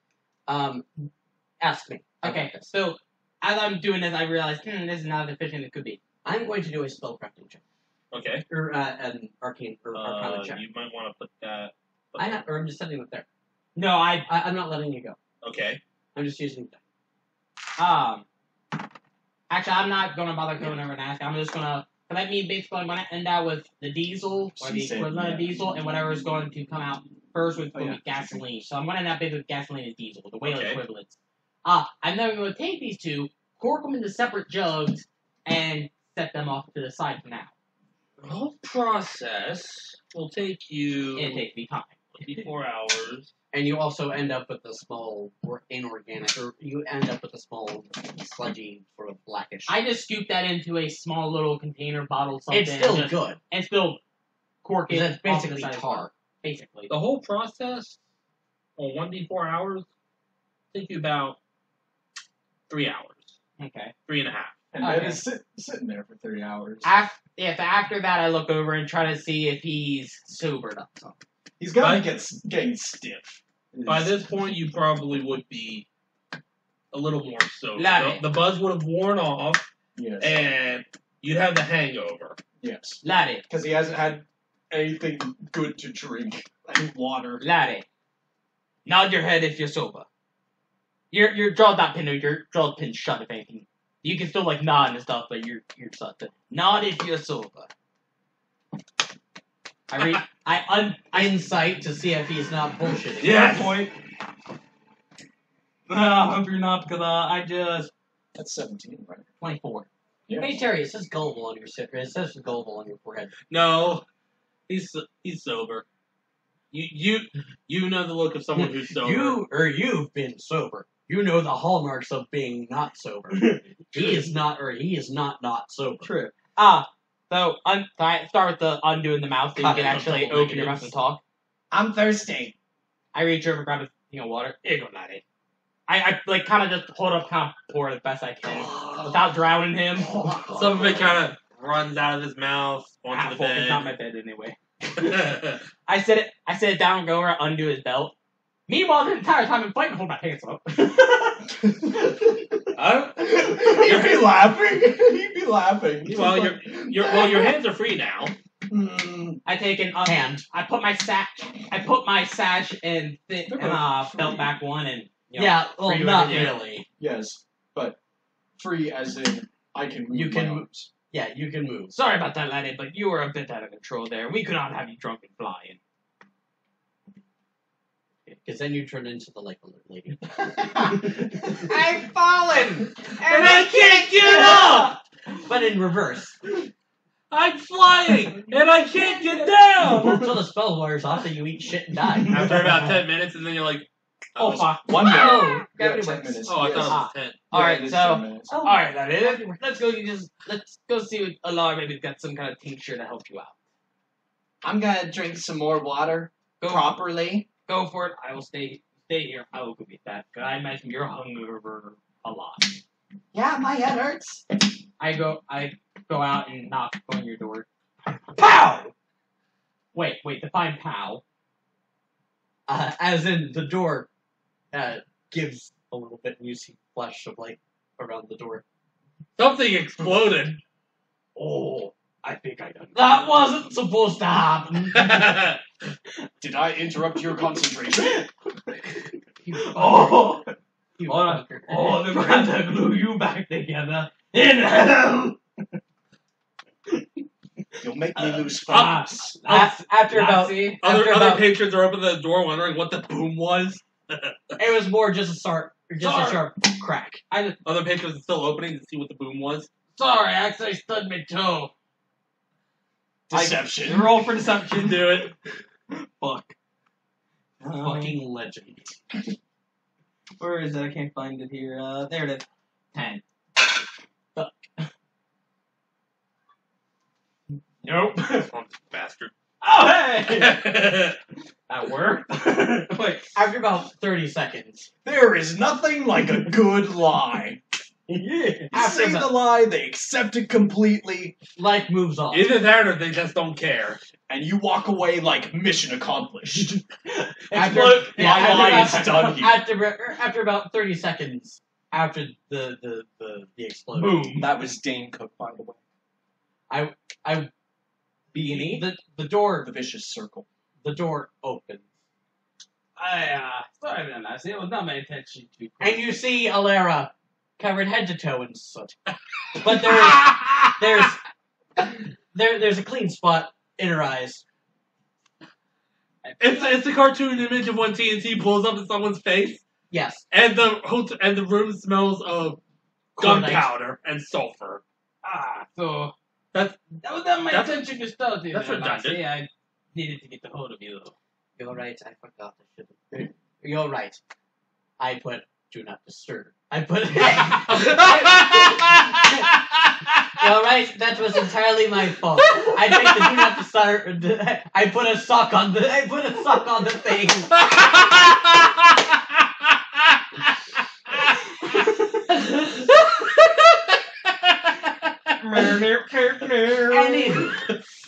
Ask me. Okay, about this. so as I'm doing this, I realize this is not as efficient as it could be. I'm going to do a spellcrafting check, Okay. or an arcane or arcana check. You might want to put that. I'm just setting it there. No, I'm not letting you go. Okay. I'm just using it. Actually, I'm not gonna bother going over and ask. I'm just gonna. Let me basically, I'm gonna end out with the diesel or She the said, equivalent of yeah. diesel, and whatever is going to come out first with Oh, yeah. gasoline. So I'm gonna end up with gasoline and diesel, the whale Okay. equivalents. I'm then going to take these two, cork them into separate jugs, and set them off to the side for now. The whole process will take you It takes me time. 24 hours. And you also end up with a small or inorganic, or you end up with a small sludgy sort of blackish. I just scoop that into a small little container, bottle, something. It's still and just- good. And still cork it. That's off to basically the side as tar. well. Basically. The whole process on 1d4 hours take you about 3 hours. Okay. 3.5. And Okay. Ben is sitting there for 3 hours. After that, I look over and try to see if he's sobered up. He's got to But- getting stiff. By this point, you probably would be a little more sober. Laddie. The buzz would have worn off, Yes. and you'd have the hangover. Yes. Laddie, Because he hasn't had anything good to drink. Like water. Laddie, nod your head if you're sober. Your jaw not pinned, your jaw pinned shut if anything. You can still like nod and stuff, but you're shut. Nod if you're sober. Insight to see if he's not bullshitting. Yes! Point. I hope you're not, because That's 17, right? 24. Hey Terry, it says gullible on your it says gullible on your forehead. No, he's sober. You know the look of someone who's sober. You've been sober. You know the hallmarks of being not sober. He is not sober. True. So start with the undoing the mouth so you can actually open your mouth and talk. I'm thirsty. I reach over, grab a thing of water. Here you go, laddie. I like kind of just hold up, kind of pour it as best I can without drowning him. Some of it kind of runs out of his mouth onto the It's not bed. my bed anyway. I sit it down and go over, undo his belt. Meanwhile, the entire time I'm fighting, hold my pants up. He'd be laughing. He'd be laughing. Well, your hands are free now. I take an hand. I put my sash and belt back one and well, not really. Yes, but free as in I can move my arms. Yeah, you can move. Sorry about that, laddie, but you were a bit out of control there. We could not have you drunk and flying. Because then you turn into the lake lady. I've fallen! And I can't get up! But in reverse. I'm flying! And I can't get down! Until the spell wears off and you eat shit and die. After about 10 minutes, and then you're like, Oh, fuck. 1 minute. Oh, Yeah, 10 minutes. oh, I Yes. thought it was 10. Alright, it is so 10 minutes. alright, laddie. Let's go see if Alera maybe got some kind of tincture to help you out. I'm gonna drink some more water properly. Go for it. I will stay here. I will go get that. But I imagine you're hungover a lot. Yeah, my head hurts. I go out and knock on your door. Pow! Wait, define pow. As in the door gives a little bit and you see flash of light around the door. Something exploded. Oh, I think I done. That wasn't supposed to happen. Did I interrupt your concentration? Oh, You oh, fucker. they're going to glue you back together in hell. You'll make me lose focus. After about Other patrons are opening the door wondering what the boom was. it was more just a sharp crack. Other patrons are still opening to see what the boom was. Sorry, I actually stubbed my toe. Deception. Roll for deception. Do it. Fuck. Fucking legend. Where is it? I can't find it here. There it is. 10. Fuck. Nope. Bastard. Oh, hey! That worked. Wait. After about 30 seconds. There is nothing like a good lie. Yeah. You After say about- the lie, they accept it completely, Life moves on. Either that or they just don't care. and you walk away like mission accomplished. After, My lie is done here. After about 30 seconds after the explosion. Boom. That was Dane Cook, by the way. I Beanie. the door The vicious circle. opens. Sorry then, I see. It was not my intention to. And you see Alera covered head to toe in soot. But there's a clean spot in her eyes. It's a cartoon image of when TNT pulls up in someone's face, Yes. and the room smells of gunpowder and sulfur. So That's that was not my that's- intention to start you. that's then, redundant. Lassie. I needed to get the hold of you though. You're right, I forgot. You're right. I put do not disturb. I put You're right, that was entirely my fault. I think the do not disturb I put a sock on the thing.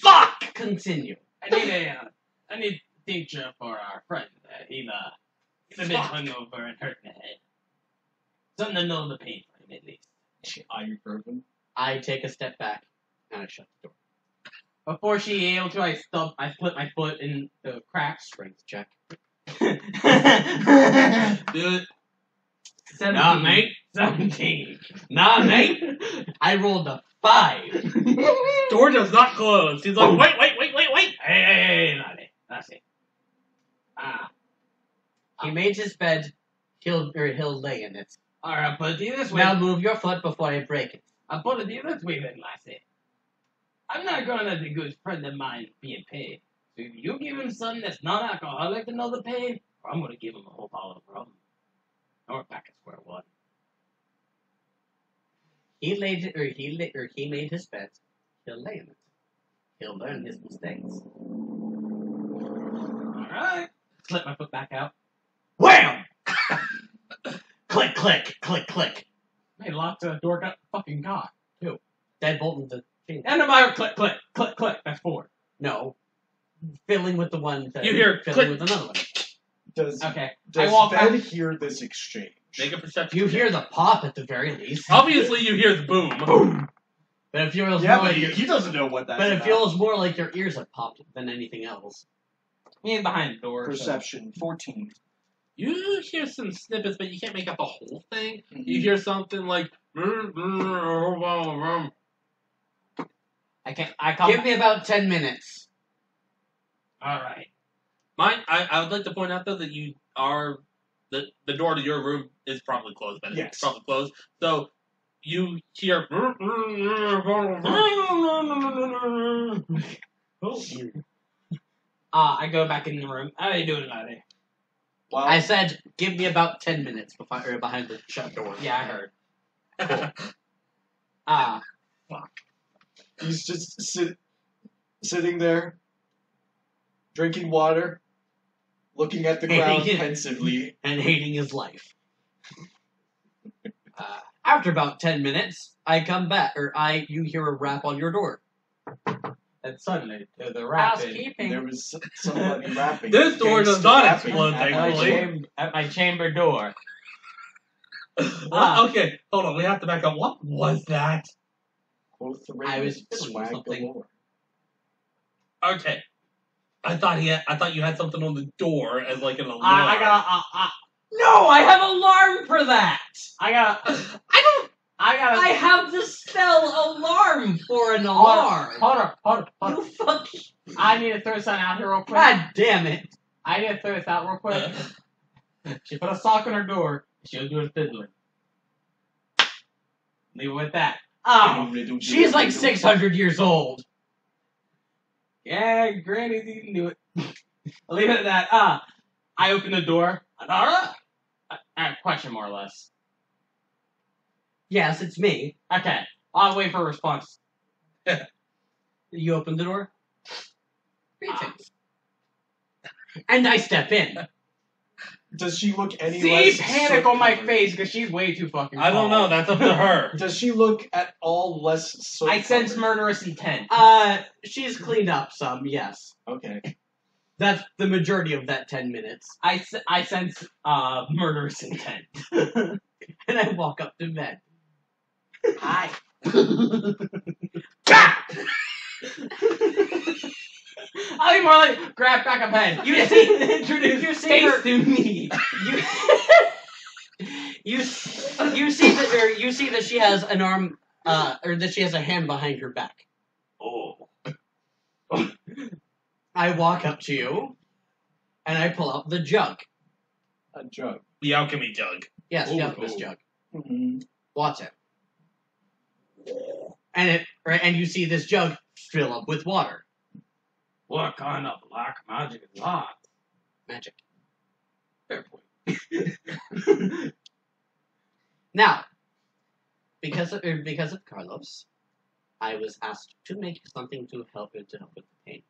Fuck! Continue. I need tincture for our friend. He's a bit hungover and hurt in the head. Something to know the pain for him at least. Ibuprofen. I take a step back and I shut the door. Before she able to, I split my foot in the cracks. Strength check. Do it. 17. Nah, mate. 17. Nah, mate. I rolled a 5. Door does not close. He's like, wait. Hey, Lassie. He made his bed. He'll lay in it. Alright, I'll put it to you this way. Now move your foot before I break it. I'll put it to you this way then, Lassie. I'm not going to let a good friend of mine be in pain. So if you give him something that's not alcoholic to know the pain, or I'm going to give him a whole bottle of rum. I went back to square one. He made his bed. He'll lay in it. He'll learn his mistakes. Alright. Slip my foot back out. Wham! Click, click, click, click. Made locked the door got fucking caught. Deadbolt into the chain. And the mire click, click, click, click. That's 4. No. Filling with the one. You hear filling click. with another one. Does Okay. does I walk Ben back. hear this exchange? Make a perception. You check. hear the pop at the very least. Obviously, you hear the boom. Boom. But it feels Yeah, more but like he doesn't know what that's but it about. feels more like your ears have popped than anything else. He's behind the door. Perception 14. You hear some snippets, but you can't make out the whole thing. Mhm. You hear something like. I can't. I come. Give me about 10 minutes. All right. Mine. I would like to point out though that you are the door to your room is probably closed. But Yes. it's probably closed. So you hear. I go back in the room. How you doing, laddie? Well, I said, give me about 10 minutes behind the shut door. Yeah, I heard. he's just sitting there, drinking water, looking at the ground pensively. And hating his life. After about 10 minutes, I come back, you hear a rap on your door. And suddenly, the rapping. Housekeeping. There was somebody rapping. This door does Gangster not rapping explode, at my thankfully. door. At my chamber door. Okay, hold on. We have to back up. What was that? Quoth the I was raven, fiddling with swag something. galore. Okay. I thought you had something on the door as like an alarm. I got. No, I have alarm for that! I got. I have the spell alarm for an alarm! Hold on. You fuck. I need to throw something out here real quick. God damn it. I need to throw this out real quick. She put a sock on her door. She was doing fiddling. Leave it with that. Oh, she's like 600 years old. Yeah, Granny, you can do it. I'll leave it at that. I open the door. Alera? Question more or less. Yes, it's me. Okay, I'll wait for a response. You open the door. Greetings. And I step in. Does she look any See less panic soot on my covered? face because she's way too fucking I don't know. tall. That's up to her. Does she look at all less soot I sense covered? murderous intent. She's cleaned up some, yes. Okay. That's the majority of that 10 minutes. I sense murderous intent. And I walk up to bed. Hi. I'll be more like grab back a pen. You see, Introduce you see face her- to me. You see that she has an arm, or that she has a hand behind her back. Oh. I walk up to you, and I pull out the jug. A jug. The alchemy jug. Yes, Ooh, the alchemist ooh. jug. Mm-hmm. Watch it. And you see this jug fill up with water. What kind of black magic is that? Magic. Fair point. Now, because of Carlos, I was asked to make something to help with the pain.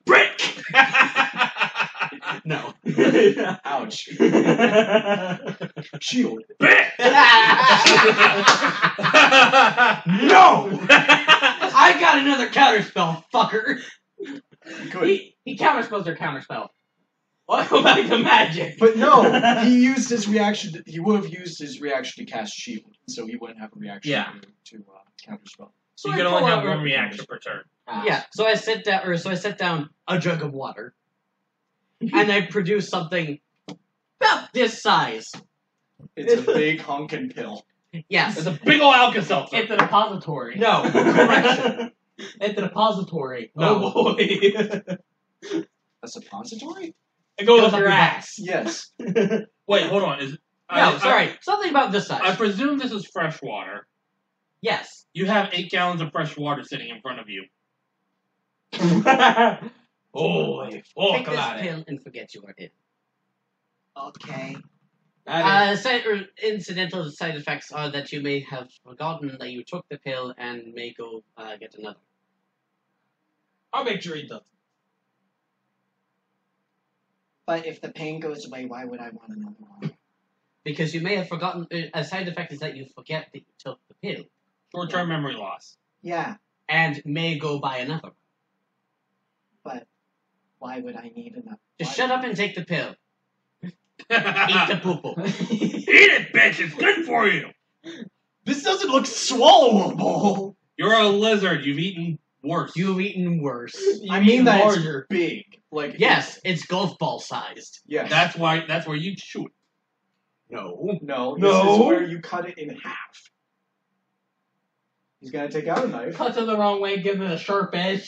Brick! No. Ouch. Shield. Brick! No! I got another counterspell, fucker. Good. He counterspells her counterspell. Let's go back to magic. But no, he used his reaction. He would have used his reaction to cast shield, so he wouldn't have a reaction Yeah. to counterspell. So You I can only pull have out- one reaction per turn. Yeah, so I set down a jug of water, and I produce something about this size. It's a big honkin' pill. Yes. It's a big ol' Alka-Seltzer. It's a depository. No, correction. It's a depository. No. Oh boy. A suppository? It goes Goes up up your your ass. Yes. Wait, hold on. No, sorry, something about this size. I presume this is fresh water. Yes. You have 8 gallons of fresh water sitting in front of you. Holy fuck Take this about it. pill and forget you are in. Okay. Incidental side effects are that you may have forgotten that you took the pill and may go get another. I'll make sure he does. But if the pain goes away, why would I want another one? Because you may have forgotten. A side effect is that you forget that you took the pill. Short-term memory loss. Yeah, And may go buy another. but why would I need another? Just shut up and take the pill. Eat the poo-poo. Eat it, bitch! It's good for you! This doesn't look swallowable. You're a lizard. You've eaten worse. You've eaten worse. I mean that larger. it's big. Like Yes, it's golf ball sized. Yes. That's where you chew it. No. No. This No. is where you cut it in half. He's gonna take out a knife. Cuts it the wrong way, gives it a sharp edge.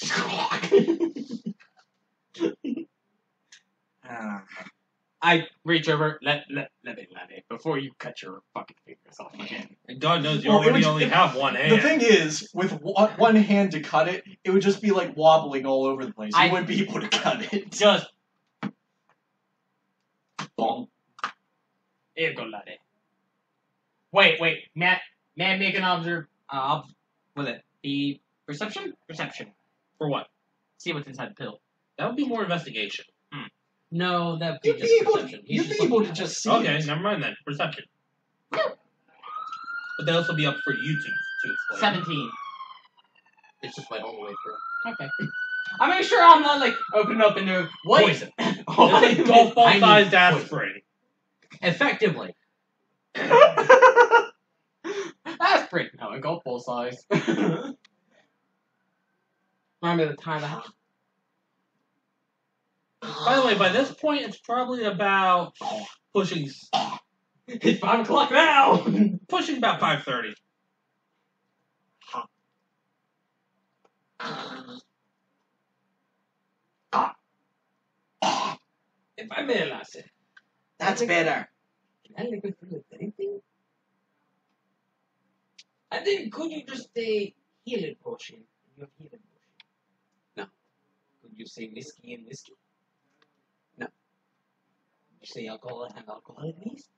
I reach over, let it, before you cut your fucking fingers off again. And God knows you Well, it already would- only have one hand. The thing is, with one hand to cut it, it would just be like wobbling all over the place. You I- wouldn't be able to cut it. Just, Bonk. here go, laddie. Wait, may I make an with it? The perception? Perception. For what? See what's inside the pill. That would be more investigation. No, that'd be You'd just be able, perception. He's you'd just be able looking to at just see Okay, it. never mind then. Perception. But they'll also be up for you to explain. 17. it. It's just went all the way through. Okay. I make sure I'm not like opening up into Poison. It's a golf I ball-sized need aspirin. Effectively. aspirin. No, a golf ball size. Remind me of the time I By the way, by this point, it's probably about pushing It's 5 o'clock now. pushing about 5:30. If I may, lassie. That's better. Can I liquid through anything? And then could you just say healing potion? Your healing potion. No. Could you say whiskey and whiskey? No. You say alcohol and alcohol at least?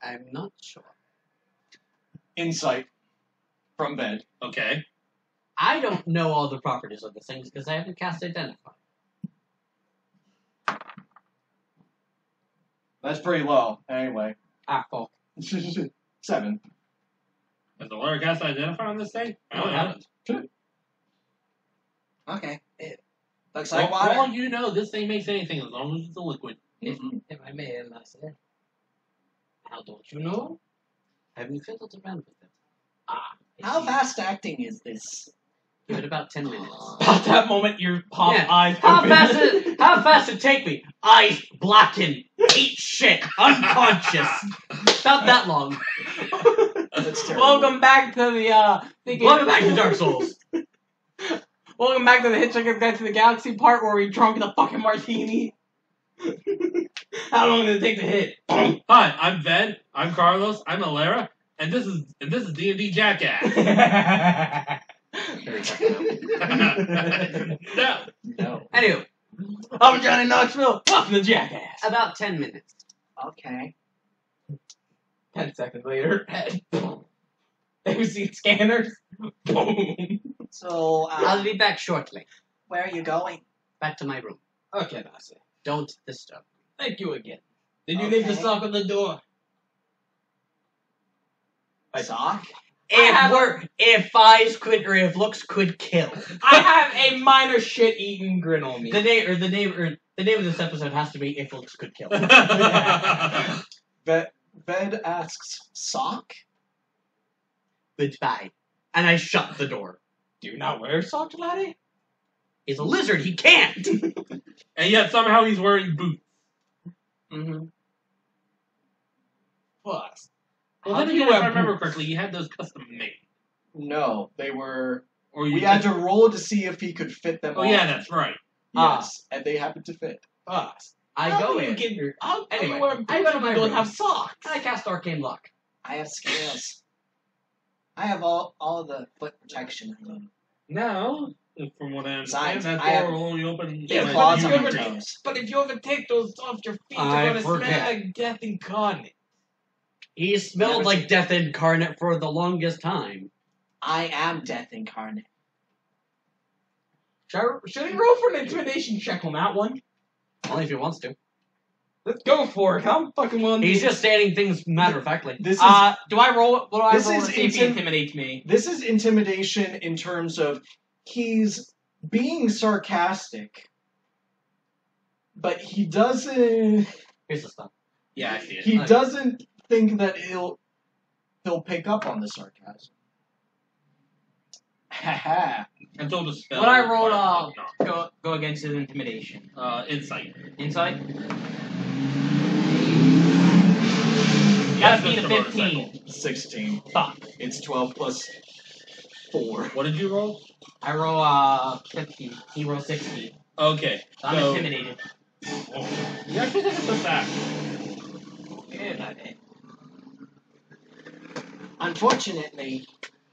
I'm not sure. Insight from bed. Okay. I don't know all the properties of the things because I haven't cast Identify. That's pretty low. Anyway. Ah, fuck. 7. Has the Alera cast identify on this thing? No, I haven't. Okay. Looks Well, like for water. all you know, this thing makes anything as long as it's a liquid. If I may, lassie. How don't you know? I haven't fiddled around with it. How fast acting is this? Give it about 10 minutes. At that moment, your pop Yeah. eyes How open. fast it take me? Eyes blackened, eat shit, unconscious. Not that long. That's terrible. Welcome back to the Welcome back to Dark Souls. Welcome back to the Hitchhiker's Guide to the Galaxy part where we drunk the fucking martini. How long did it take to hit? Hi, I'm Ben. I'm Carlos. I'm Alera, and this is D&D Jackass. No. No. Anyway, I'm Johnny Knoxville. Welcome to Jackass. about 10 minutes. Okay. 10 seconds later, they see scanners. Boom. So, I'll be back shortly. where are you going? Back to my room. Okay, that's it. Don't disturb. Thank you again. Did you leave the Okay. sock on the door? Sock? If eyes could, or if looks could kill. I have a minor shit-eating grin on me. The name of this episode has to be "If Looks Could Kill." Ved asks, sock? Goodbye, and I shut the door. Do you not wear socks, laddie? He's a lizard. He can't. And yet somehow he's wearing boots. Mm-hmm. Plus. Well, How then do again, you if wear I remember correctly, you had those custom made. No, they were... Or We had to roll to see if he could fit them Oh all. yeah, that's right. Yes, and they happened to fit. Plus. I How go do you in. get your... How do Anyway, you wear I boots go to if my you don't room. have socks? And I cast Arcane Lock. I have scales. I have all the foot protection I need. Now, From what I Besides, understand, that I have door will only open. big when claws you on my agree. toes. But if you ever take those off your feet, I they're gonna forget. smell like death incarnate. He smelled Never like seen- death incarnate for the longest time. I am death incarnate. Should we roll for an intimidation check on that one? Only if he wants to. Let's go for it. I'm fucking willing. He's just saying things matter of factly. This is Do I roll? What do I This roll is to see if he intim- intimidates me? this is intimidation in terms of he's being sarcastic, but he doesn't. Here's the stuff. Yeah, I see it. He doesn't think that he'll pick up on the sarcasm. Haha. Until the spell. What I rolled, No. go against his intimidation. Insight. Insight. Yes, Gotta beat a Mr. Motorcycle. 15. 16. Fuck. It's 12 plus 4. What did you roll? I roll 15. He rolls 16. Okay. So I'm So intimidated. you actually did it so fast. Yeah, I did. Unfortunately,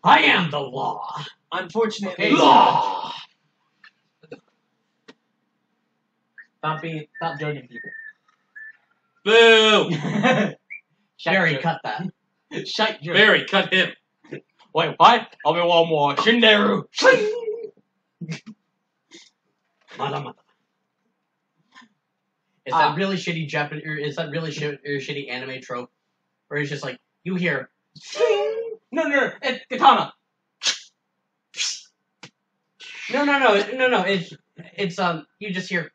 I am the law. unfortunately, Law. Stop judging people. Boo! Jerry, cut that. Shut your. Barry, cut him. Wait, what? I'll be one more. Shinderu. Mata mata. Is that really shitty Japanese? Or is that really shitty anime trope? Where it's just like you hear. No, it's katana. No. It's you just hear.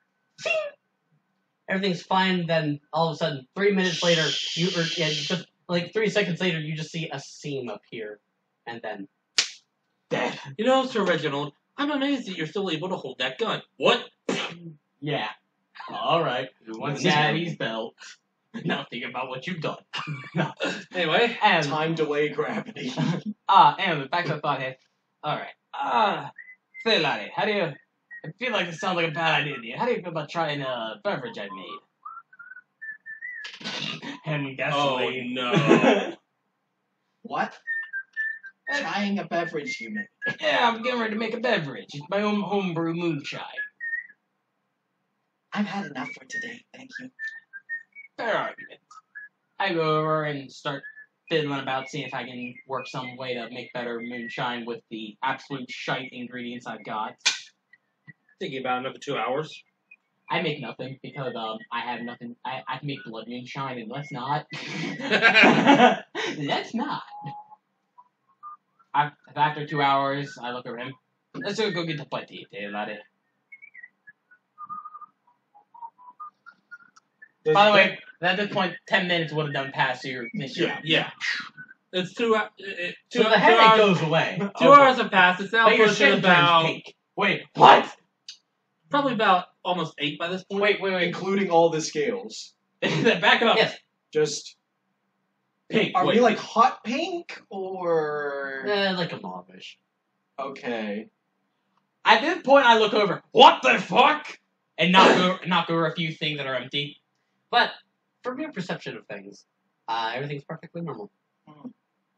Everything's fine. Then all of a sudden, 3 minutes later, just like 3 seconds later, you just see a seam appear, and then dead. You know, Sir Reginald, I'm amazed that you're still able to hold that gun. What? Yeah. All right. What's Daddy's belt? Now think about what you've done. Anyway, And Time delay gravity. anyway, back to the thought here. All right. Say, laddie, how do you? I feel like this sounds like a bad idea to you. How do you feel about trying a beverage I made? And gasoline. oh no. what? Trying a beverage you make. Yeah, I'm getting ready to make a beverage. It's my own homebrew moonshine. I've had enough for today, thank you. Fair argument. I go over and start fiddling about, seeing if I can work some way to make better moonshine with the absolute shite ingredients I've got. Thinking about another 2 hours. I make nothing because I have nothing. I can make blood moonshine, and let's not. Let's not. After 2 hours, I look at him. Let's go get the partake, laddie. By the way, at this point, 10 minutes would have done past your mission. Yeah. It's 2 hours. So the headache goes away. 2 hours have passed. It's now But your pushing shit turns about pink. Wait, what? probably about almost 8 by this point. Wait. Including all the scales. Back up. Yes. Just. Pink. Are Wait. we like hot pink or. Like a mauvish. Okay. At this point, I look over. What the fuck? And knock over a few things that are empty. But from your perception of things, everything's perfectly normal.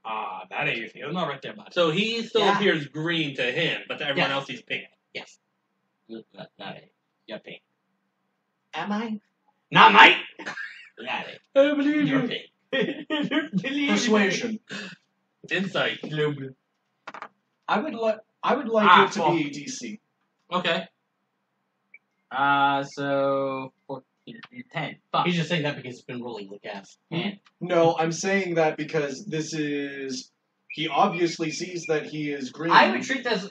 That ain't your thing. It's not right there, bud. So he still Yeah. appears green to him, but to everyone Yeah. else he's pink. Yes. That ain't. You're pink. Am I? Not mate. That ain't. I believe You're you. pink. Persuasion. Insight. I would like it to well. be DC. Okay. So 14, 10. Fuck. He's just saying that because he's been rolling the gas. 10. No, I'm saying that because this is. He obviously sees that he is green. I would treat this,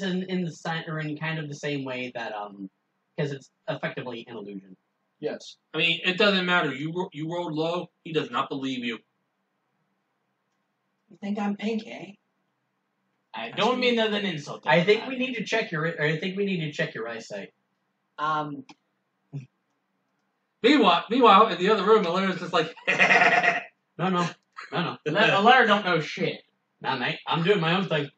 in the sign or in kind of the same way that because it's effectively an illusion. Yes. I mean, it doesn't matter. You rolled low. He does not believe you. You think I'm pink, eh? I don't mean that as an insult. I think we need to check your eyesight. Meanwhile, in the other room, Alera's just like, No. Alera don't know shit. Nah, mate. I'm doing my own thing.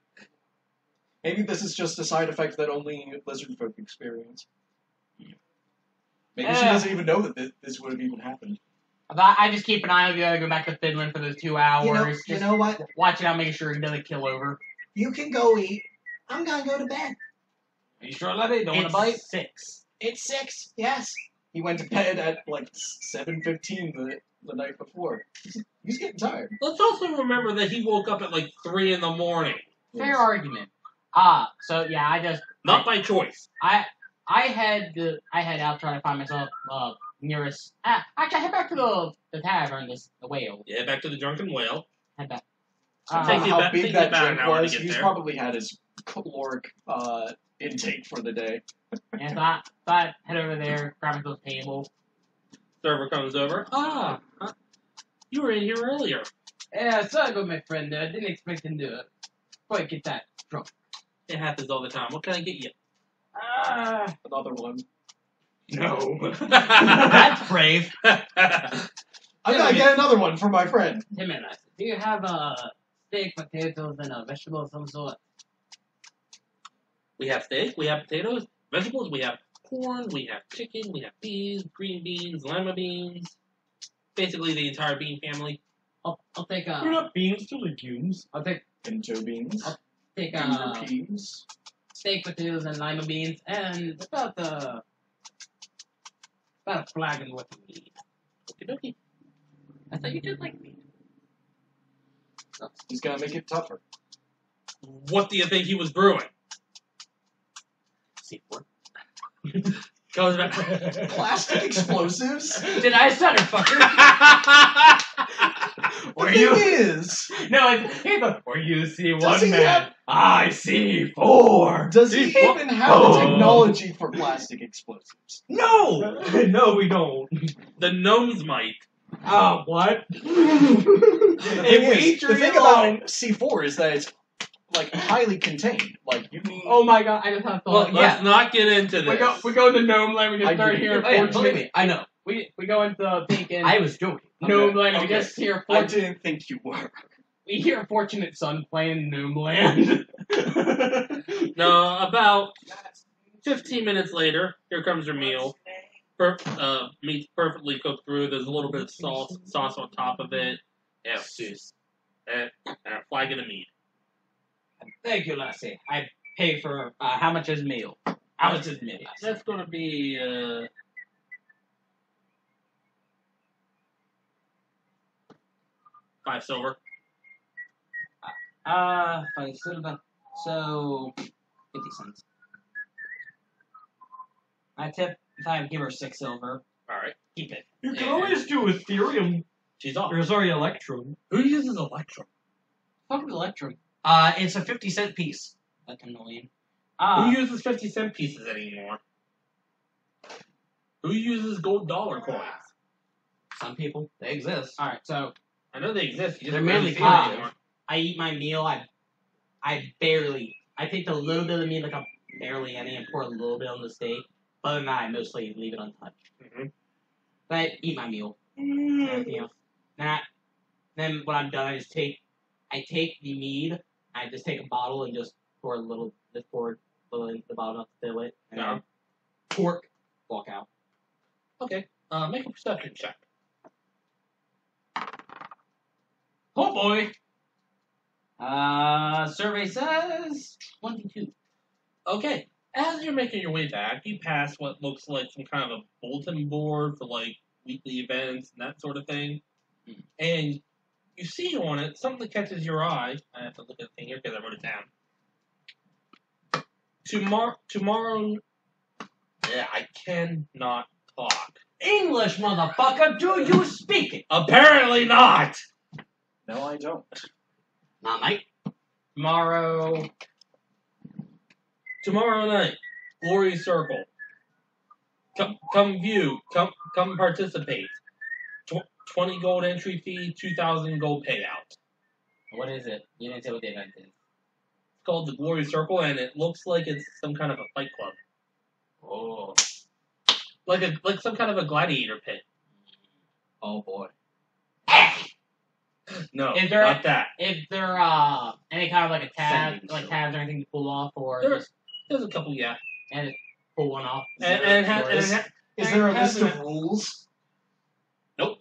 Maybe this is just a side effect that only lizardfolk experience. Maybe she doesn't even know that this would have even happened. I just keep an eye on you. I go back to fiddling for those 2 hours. You know what? Watch it out, making sure he doesn't kill over. You can go eat. I'm gonna go to bed. Are you sure, Letty? Don't want It's to bite? 6. It's 6. Yes. He went to bed at like 7:15 the night before. He's getting tired. Let's also remember that he woke up at like 3 in the morning. Fair argument. So yeah, Not by choice. I head out trying to find myself nearest. Actually, I head back to the tavern. The whale. Yeah, back to the drunken whale. Head back. I don't know how Take big you that about an drink hour to was. get He's there. probably had his caloric intake for the day. And so I head over there, grab myself a table. Server comes over. You were in here earlier. Yeah, sorry about my friend there. I didn't expect him to quite get that drunk. It happens all the time. What can I get you? Another one. No. That's brave. I gotta get another one for my friend. Tim and I said, do you have steak, potatoes, and a vegetable of some sort? We have steak, we have potatoes, vegetables, we have corn, we have chicken, we have peas, green beans, lima beans. Basically the entire bean family. I'll take You're not beans to legumes. I'll take Pinto beans. ginger Peas. steak, potatoes, and lima beans, and about a flagon worth of meat. Okie dokie. I thought you did like meat. He's gonna make it tougher. What do you think he was brewing? C4. Goes back. Plastic explosives? Did I stutter, fucker? The thing is, No, he's like, or you see Does one he man, have- I see 4. does he even have the technology for plastic explosives? No! No, we don't. The gnomes might. Oh, what? The thing about C4 is that it's like highly contained. Like you need. Oh my god, I just had a Well, thought. let's not get into this. We go into Gnome Land, we just I start do. hearing Oh, yeah, believe fortunate. me, I know. We go into thinking I was joking. Gnome Land, we Okay. just hear I fortunate. didn't think you were. We hear Fortunate Son playing Gnome Land. No, about 15 minutes later, here comes your meal. Meat's perfectly cooked through. There's a little bit of sauce on top of it. Yeah, and a flagon of meat. Thank you, Lassie. I pay for how much is meal? How much is meal? Lassie? That's going to be 5 silver. 5 silver. So 50 cents. I tip if I give her 6 silver. All right. Keep it. You can Yeah. always do Ethereum. She's off. Or sorry, Electrum. Who uses Electrum? Fuck with Electrum. It's a 50-cent piece. That's annoying. Who uses 50-cent pieces anymore? Who uses gold dollar coins? Some people, they exist. Alright, so I know they exist. You just They're rarely mainly see them cotton. anymore. I eat my meal. I take a little bit of the meat, like barely any, and pour a little bit on the steak. Other than that, I mostly leave it untouched. Mhm. But I eat my meal. Everything else. Then when I'm done, I take the mead. I just take a bottle and just pour a little into the bottle, not to fill it, and Yeah. then pork. Walk out. Okay. Make a perception check. Oh boy. Survey says 22. Okay. As you're making your way back, you pass what looks like some kind of a bulletin board for like weekly events and that sort of thing. And you see on it something that catches your eye. I have to look at the thing here because I wrote it down. Tomorrow. Yeah, I cannot talk. English, motherfucker, do you speak it? Apparently not. No, I don't. Not mate. Tomorrow night, Glory Circle. Come view. Come participate. 20 gold entry fee, 2,000 gold payout. What is it? You didn't say what the event is. It's called the Glory Circle, and it looks like it's some kind of a fight club. Oh. Like some kind of a gladiator pit. Oh boy. No, Is there not that. Is there any kind of like a tab, Sending like show. tabs or anything to pull off, or There's a couple, yeah. and pull one off? Is there a list of rules? Nope.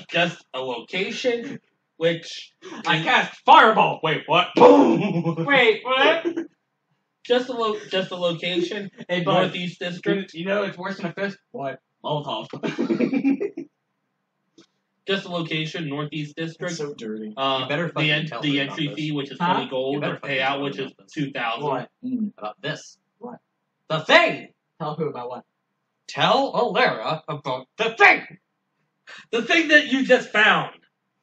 Just a location, which I cast fireball. Wait, what? Boom. Wait, what? Just the location. Hey, bud. Northeast District. You know it's worse than a fist? What? Molotov. Just the location, Northeast District. It's so dirty. You better fucking tell the me about entry this. fee, which is Huh? 20 gold, You better the fucking payout, tell me which is about this. 2,000. What? About this. What? The thing! Tell who about what? Tell Alera about the thing! The thing that you just found.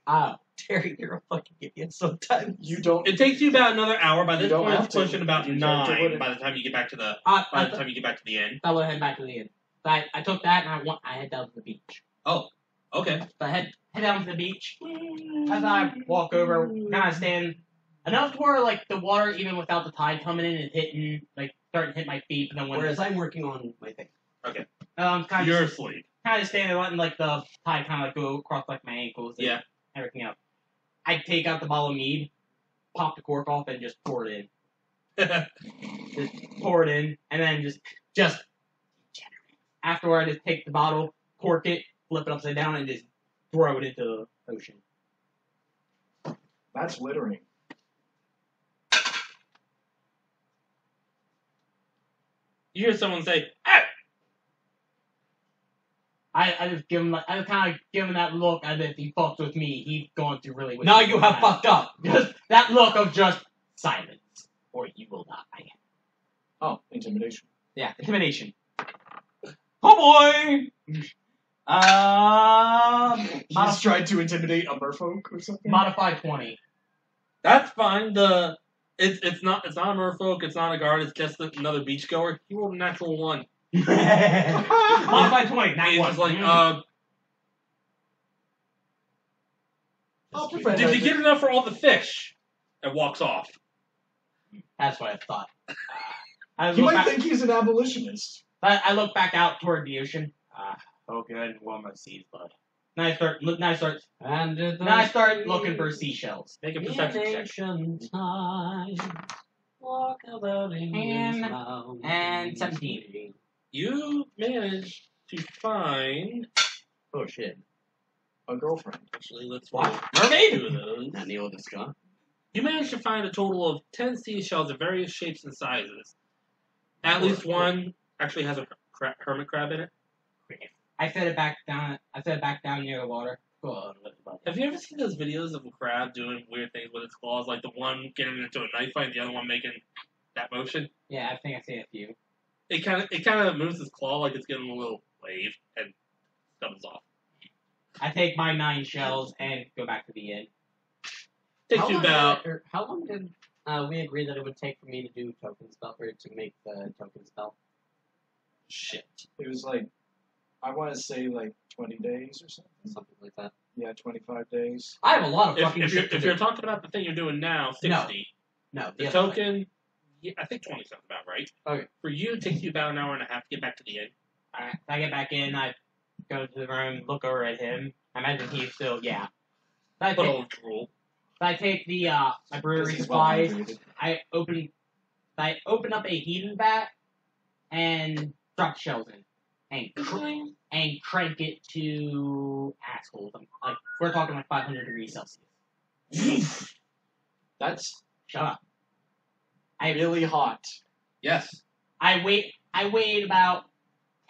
Oh. Terry, you're a fucking idiot sometimes. You don't. It takes you about another hour. By You this don't point, have it's to. pushing about Your character 9 wouldn't. by the time you get back to the I end. thought we'd head back to the inn. So I took that and I head down to the beach. Oh, okay. So I head down to the beach. As I walk over, kind of stand enough to where like the water, even without the tide coming in, is hitting starting to hit my feet. And then when Whereas I'm working on my thing. kind You're of asleep. standing, letting like the tide kind of like go across like my ankles and Yeah. everything else. I take out the bottle of mead, pop the cork off, and just pour it in. Just pour it in, and then just afterward, I just take the bottle, cork it, flip it upside down, and just throw it into the ocean. That's littering. You hear someone say, "Hey!" I just give him I kind of give him that look as if he fucks with me, he's going to really. Now you have fucked up. Just that look of just silence, or you will die. Oh, intimidation. Yeah, intimidation. Oh boy. He's tried to intimidate a merfolk or something. Modified 20. That's fine. It's not a merfolk. It's not a guard. It's just another beachgoer. You rolled a natural 1. Modified 20. Not He's one. just like, I'll prevent did you that. get enough for all the fish? And walks off. That's what I thought. I You look might back, think he's an abolitionist. I look back out toward the ocean. Oh good, warm my seas, bud. Now I start looking for seashells. Make a perception check. Ancient time, walk about in And- this mountain. and 17. You managed to find. Oh shit. A girlfriend. Actually, let's What? roll Mermaid? 2 of those. Not the oldest guy. You managed to find a total of 10 seashells of various shapes and sizes. At least one actually has a hermit crab in it. I set it back down. Near the water. Oh, Have you ever seen those videos of a crab doing weird things with its claws? Like the one getting into a knife fight, and the other one making that motion? yeah, I think I see a few. It kind of moves its claw like it's getting a little wave and comes off. I take my 9 shells and go back to the inn. Takes you about. How long did we agree that it would take for me to do token spell, or to make the token spell? Shit. It was like, I want to say like 20 days or something. Something like that. Yeah, 25 days. I have a lot of fucking shit to If do. you're talking about the thing you're doing now, 60. No, The other thing. token, yeah, I think 20 sounds about right. Okay. For you, it takes you about an hour and a half to get back to the inn. Alright, I get back in. I go to the room, look over at him. I imagine he's still So I Put take, old drool. my brewery He's well supplies. hydrated. I open up a heating vat and drop shells in, and crank it to assholes. Like we're talking like 500 degrees Celsius. That's Shut up. really hot. Yes. I wait about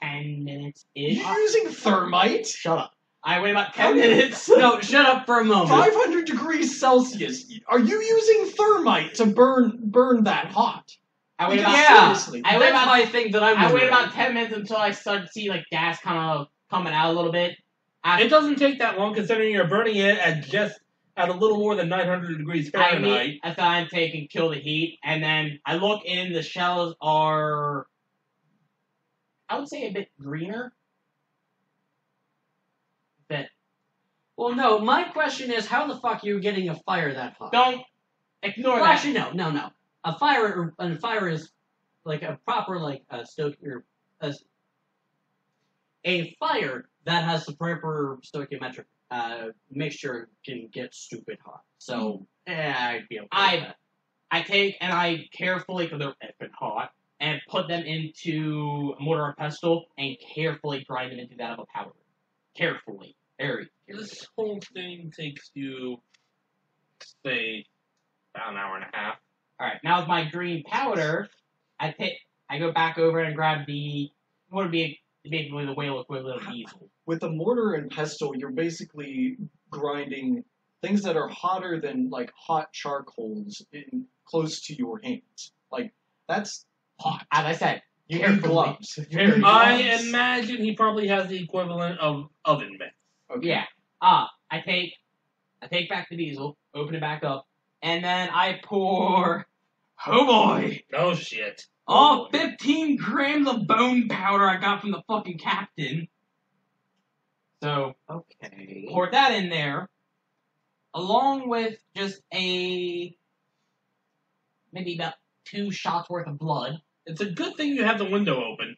10 minutes ish. You're using thermite? Shut up. I wait about 10 minutes. No, shut up for a moment. 500 degrees Celsius. Are you using thermite to burn that hot? I wait about Yeah, Seriously. I wait that's about my thing that I'm I wait wondering. about 10 minutes until I start to see like gas kind of coming out a little bit. It doesn't take that long considering you're burning it at a little more than 900 degrees Fahrenheit. I thought I'd take and kill the heat, and then I look in. The shells are, I would say, a bit greener. But Well, no, my question is, how the fuck are you getting a fire that hot? don't ignore Well, that. actually, no. A fire is like a proper a fire that has the proper stoichiometric mixture can get stupid hot. So I'd be okay with that. I take and I carefully, because they're effing hot, and put them into a mortar and pestle and carefully grind them into that of a powder. Carefully, very carefully. This whole thing takes you, say, about an hour and a half. All right, now with my green powder, I go back over and grab what would be basically the whale equivalent of diesel. With the mortar and pestle, you're basically grinding things that are hotter than like hot charcoals in close to your hands. Like that's hot. As I said, You carefully. need gloves. Very I gloves. imagine he probably has the equivalent of oven mitts. Okay. Yeah. I take back the diesel, open it back up, and then I pour. Oh boy! Oh shit. All 15 grams of bone powder I got from the fucking captain. So, Okay. pour that in there, along with just maybe about 2 shots worth of blood. It's a good thing you have the window open.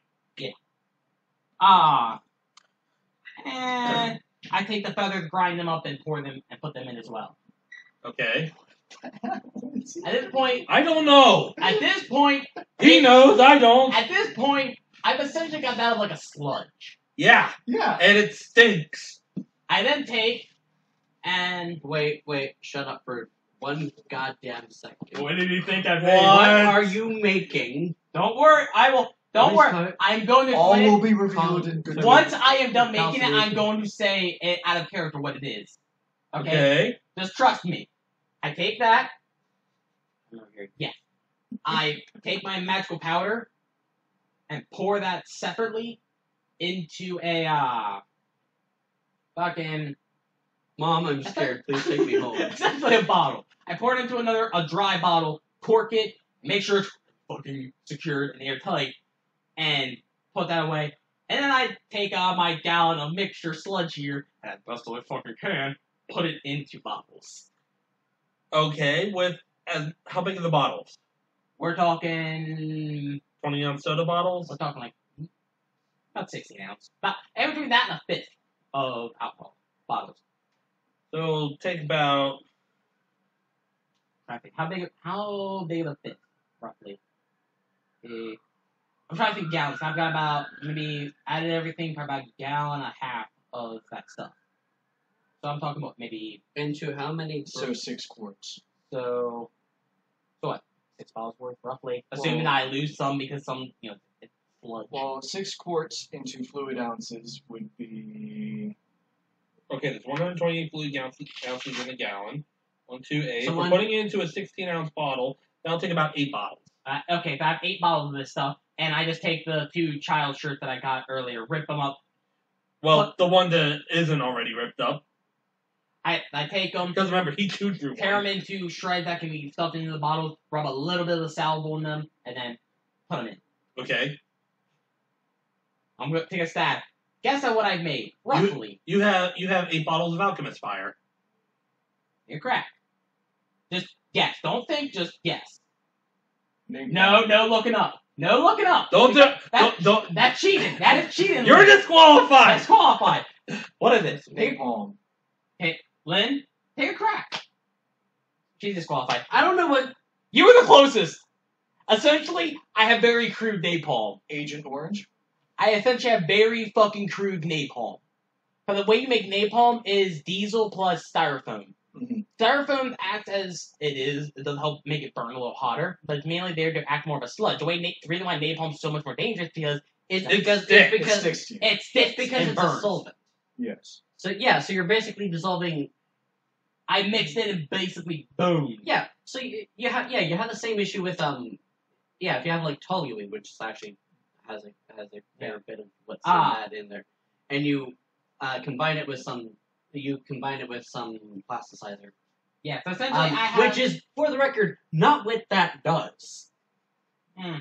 And I take the feathers, grind them up, and pour them and put them in as well. Okay. At this point, I don't know. He knows, I don't. At this point, I've essentially got that of like a sludge. Yeah. Yeah. And it stinks. I then take and Wait, shut up for one goddamn second. what did you think I What made? are you making? Don't worry, I will. Don't Please worry, cut. I'm going to All explain will it. be revealed in good Once time. I am done making it, I'm Calculation. going to say it out of character what it is. Okay? Okay. Just trust me. I take that. Yes. I take my magical powder and pour that separately into a fucking Mom, I'm scared. Please take me home. essentially a bottle. I pour it into a dry bottle, cork it, make sure it's fucking secured and airtight, and put that away. And then I take my gallon of mixture sludge here, and as best as I fucking can, put it into bottles. Okay. How big are the bottles? We're talking 20-ounce soda bottles? like about 16 ounce. About between that and a fifth of alcohol bottles. So take about I think how big of a fifth roughly? I'm trying to think gallons. I've got about maybe added everything for about a gallon and a half of that stuff. So I'm talking about maybe Into how many? So 6 quarts. so what? 6 bottles worth roughly. Assuming I lose some because some it's sludge. Well, 6 quarts into fluid ounces would be. okay, there's 128 fluid ounces in a gallon. 1, 2, 8. So We're putting it into a 16-ounce bottle. That'll take about 8 bottles. Okay, so I have 8 bottles of this stuff, and I just take the 2 child shirts that I got earlier, rip them up. Well, the one that isn't already ripped up. I take them, Because remember, he chewed through tear one. them into shreds that can be stuffed into the bottles, rub a little bit of the salvo in them, and then put them in. Okay. I'm going to take a stab. Guess at what I've made, roughly. You have 8 bottles of Alchemist Fire. You're correct. Just guess. Don't think, just guess. Name No looking up. No looking up. Don't That's cheating. That is cheating. You're Lynn. disqualified. Disqualified. What is this? Napalm. Lynn, take a crack. She's disqualified. I don't know what. You were the closest. Essentially, I have very crude napalm. Agent Orange. I essentially have very fucking crude napalm. But the way you make napalm is diesel plus styrofoam. Mm-hmm. Styrofoam acts as it does help make it burn a little hotter, but it's mainly there to act more of a sludge. The reason why napalm is so much more dangerous because It's It because sticks. It sticks to you. it sticks it's because and it's burns. a solvent. Yes. So yeah, so you're basically dissolving. I mixed it and basically boom. Yeah. So you have the same issue with if you have like toluene, which actually has a fair bit of what's in that in there, and you combine it with some plasticizer. Yeah, so essentially I have Which is, for the record, not what that does. Hmm.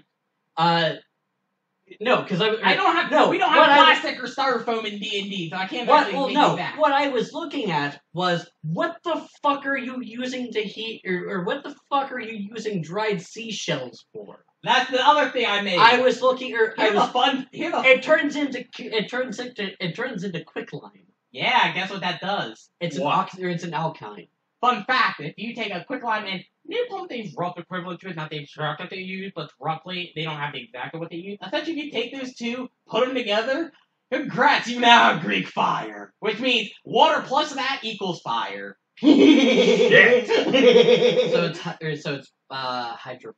No, because I don't have no. we don't have plastic or styrofoam in D&D, so I can't actually make that. What I was looking at was what the fuck are you using to heat, or what the fuck are you using dried seashells for? That's the other thing I made. I was looking, It turns into quicklime. Yeah, I guess what that does. It's an alkyne. Fun fact: if you take a quicklime and napalm, things rough equivalent to it, not the exact what they use, but roughly they don't have exactly what they use. Essentially, if you take those two, put them together, congrats, you now have Greek fire, which means water plus that equals fire. So it's hydro.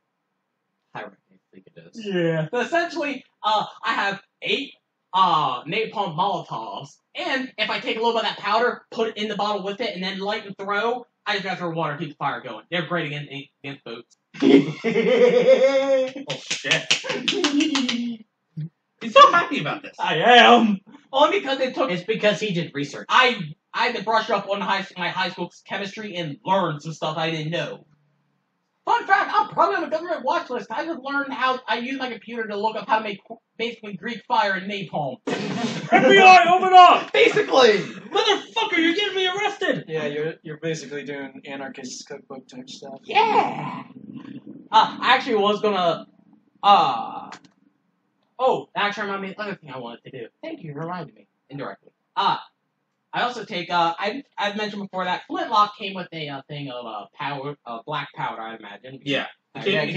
think it is. Yeah. So essentially, I have 8 napalm Molotovs, and if I take a little bit of that powder, put it in the bottle with it, and then light and throw, I just gotta throw water to keep the fire going. They're great against boats. Oh shit! He's so happy about this. I am. Only because it took. It's because he did research. I had to brush up on my high school chemistry and learn some stuff I didn't know. Fun fact, I'm probably on the government watch list. I just learned how I use my computer to look up how to make basically Greek fire and napalm. FBI, open up! Basically! Motherfucker, you're getting me arrested! Yeah, you're basically doing anarchist cookbook type stuff. Yeah! I actually was gonna, oh, that actually reminded me of the other thing I wanted to do. Thank you for reminding me, indirectly. I also take, I've mentioned before that flintlock came with a thing of black powder, I imagine. Yeah. It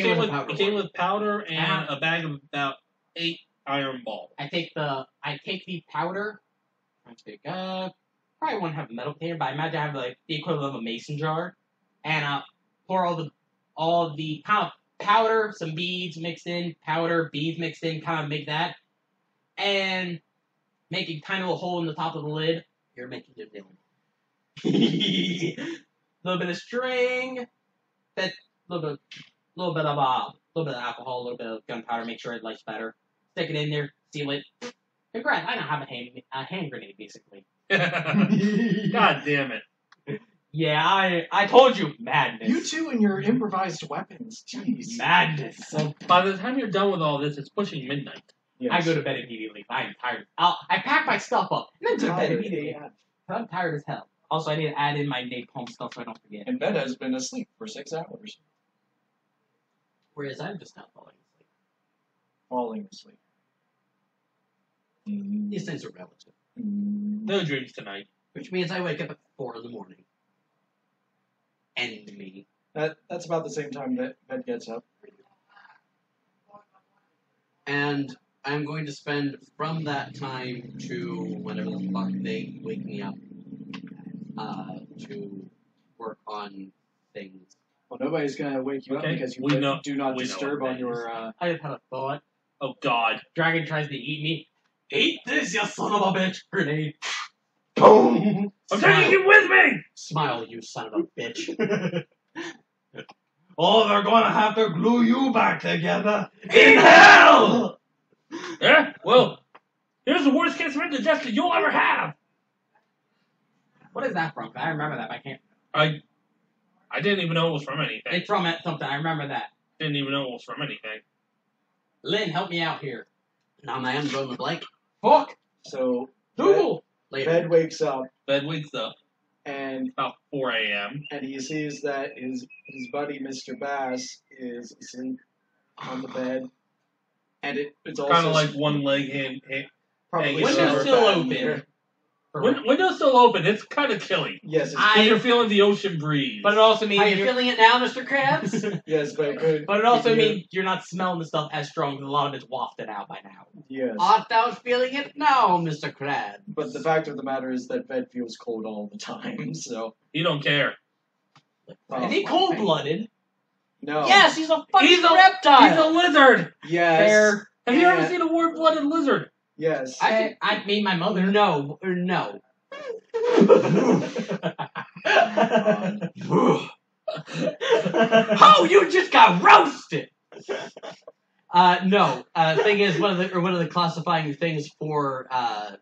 came with powder and a bag of about 8 iron balls. I take the powder. I take probably won't have a metal container, but I imagine I have like the equivalent of a mason jar, and pour all the kind of powder, some beads mixed in, powder, beads mixed in, kind of make that, and make a tiny little hole in the top of the lid. You're making it down. Little bit of string, that little bit of alcohol, a little bit of gunpowder, make sure it lights better. Stick it in there, seal it. Congrats, I now have a hand grenade, basically. God damn it. Yeah, I told you, madness. You two and your improvised weapons. Jeez. Madness. So by the time you're done with all this, it's pushing midnight. Yes. I go to bed immediately. I'm tired. I pack my stuff up and then go to bed immediately. I'm tired as hell. Also, I need to add in my napalm stuff so I don't forget. And Ben has been asleep for 6 hours. Whereas I'm just not falling asleep. Falling asleep. These things are relative. No dreams tonight. Which means I wake up at 4 in the morning. And me. That's about the same time that Ben gets up. And I'm going to spend from that time to whenever the fuck they wake me up to work on things. Well, nobody's going to wake you up because you do not disturb on your... I just had a thought. Oh, God. Dragon tries to eat me. Eat this, you son of a bitch! Grenade. Boom! I'm taking you with me! Smile, you son of a bitch. Oh, they're gonna have to glue you back together. In hell! Yeah, well, here's the worst case of indigestion you'll ever have. What is that from? I remember that, but I can't. I didn't even know it was from anything. It's from something. I remember that. Didn't even know it was from anything. Lynn, help me out here. Now I am drawing the blank. Fuck! So, Google! Later. Ben wakes up, Bed wakes up and about 4 a.m. and he sees that his buddy Mr. Bass is asleep on the bed, and it's also Kind of like one leg probably Window's somewhere still back open. here. Window's still open. It's kind of chilly. Yes, Because you're feeling the ocean breeze. But it also means Are you feeling it now, Mr. Krabs? yes, but it could. But it also if you- means you're not smelling the stuff as strong because a lot of it's wafted out by now. Yes, Art thou feeling it now, Mr. Krabs? but the fact of the matter is that Ben feels cold all the time. So You don't care. Is he cold-blooded? No. Yes, he's a fucking He's a reptile. He's a lizard. Yes. Fair. Have you ever Yeah. seen a warm-blooded lizard? Yes. I mean, my mother. No. Oh, you just got roasted. No. Thing is, one of the classifying things for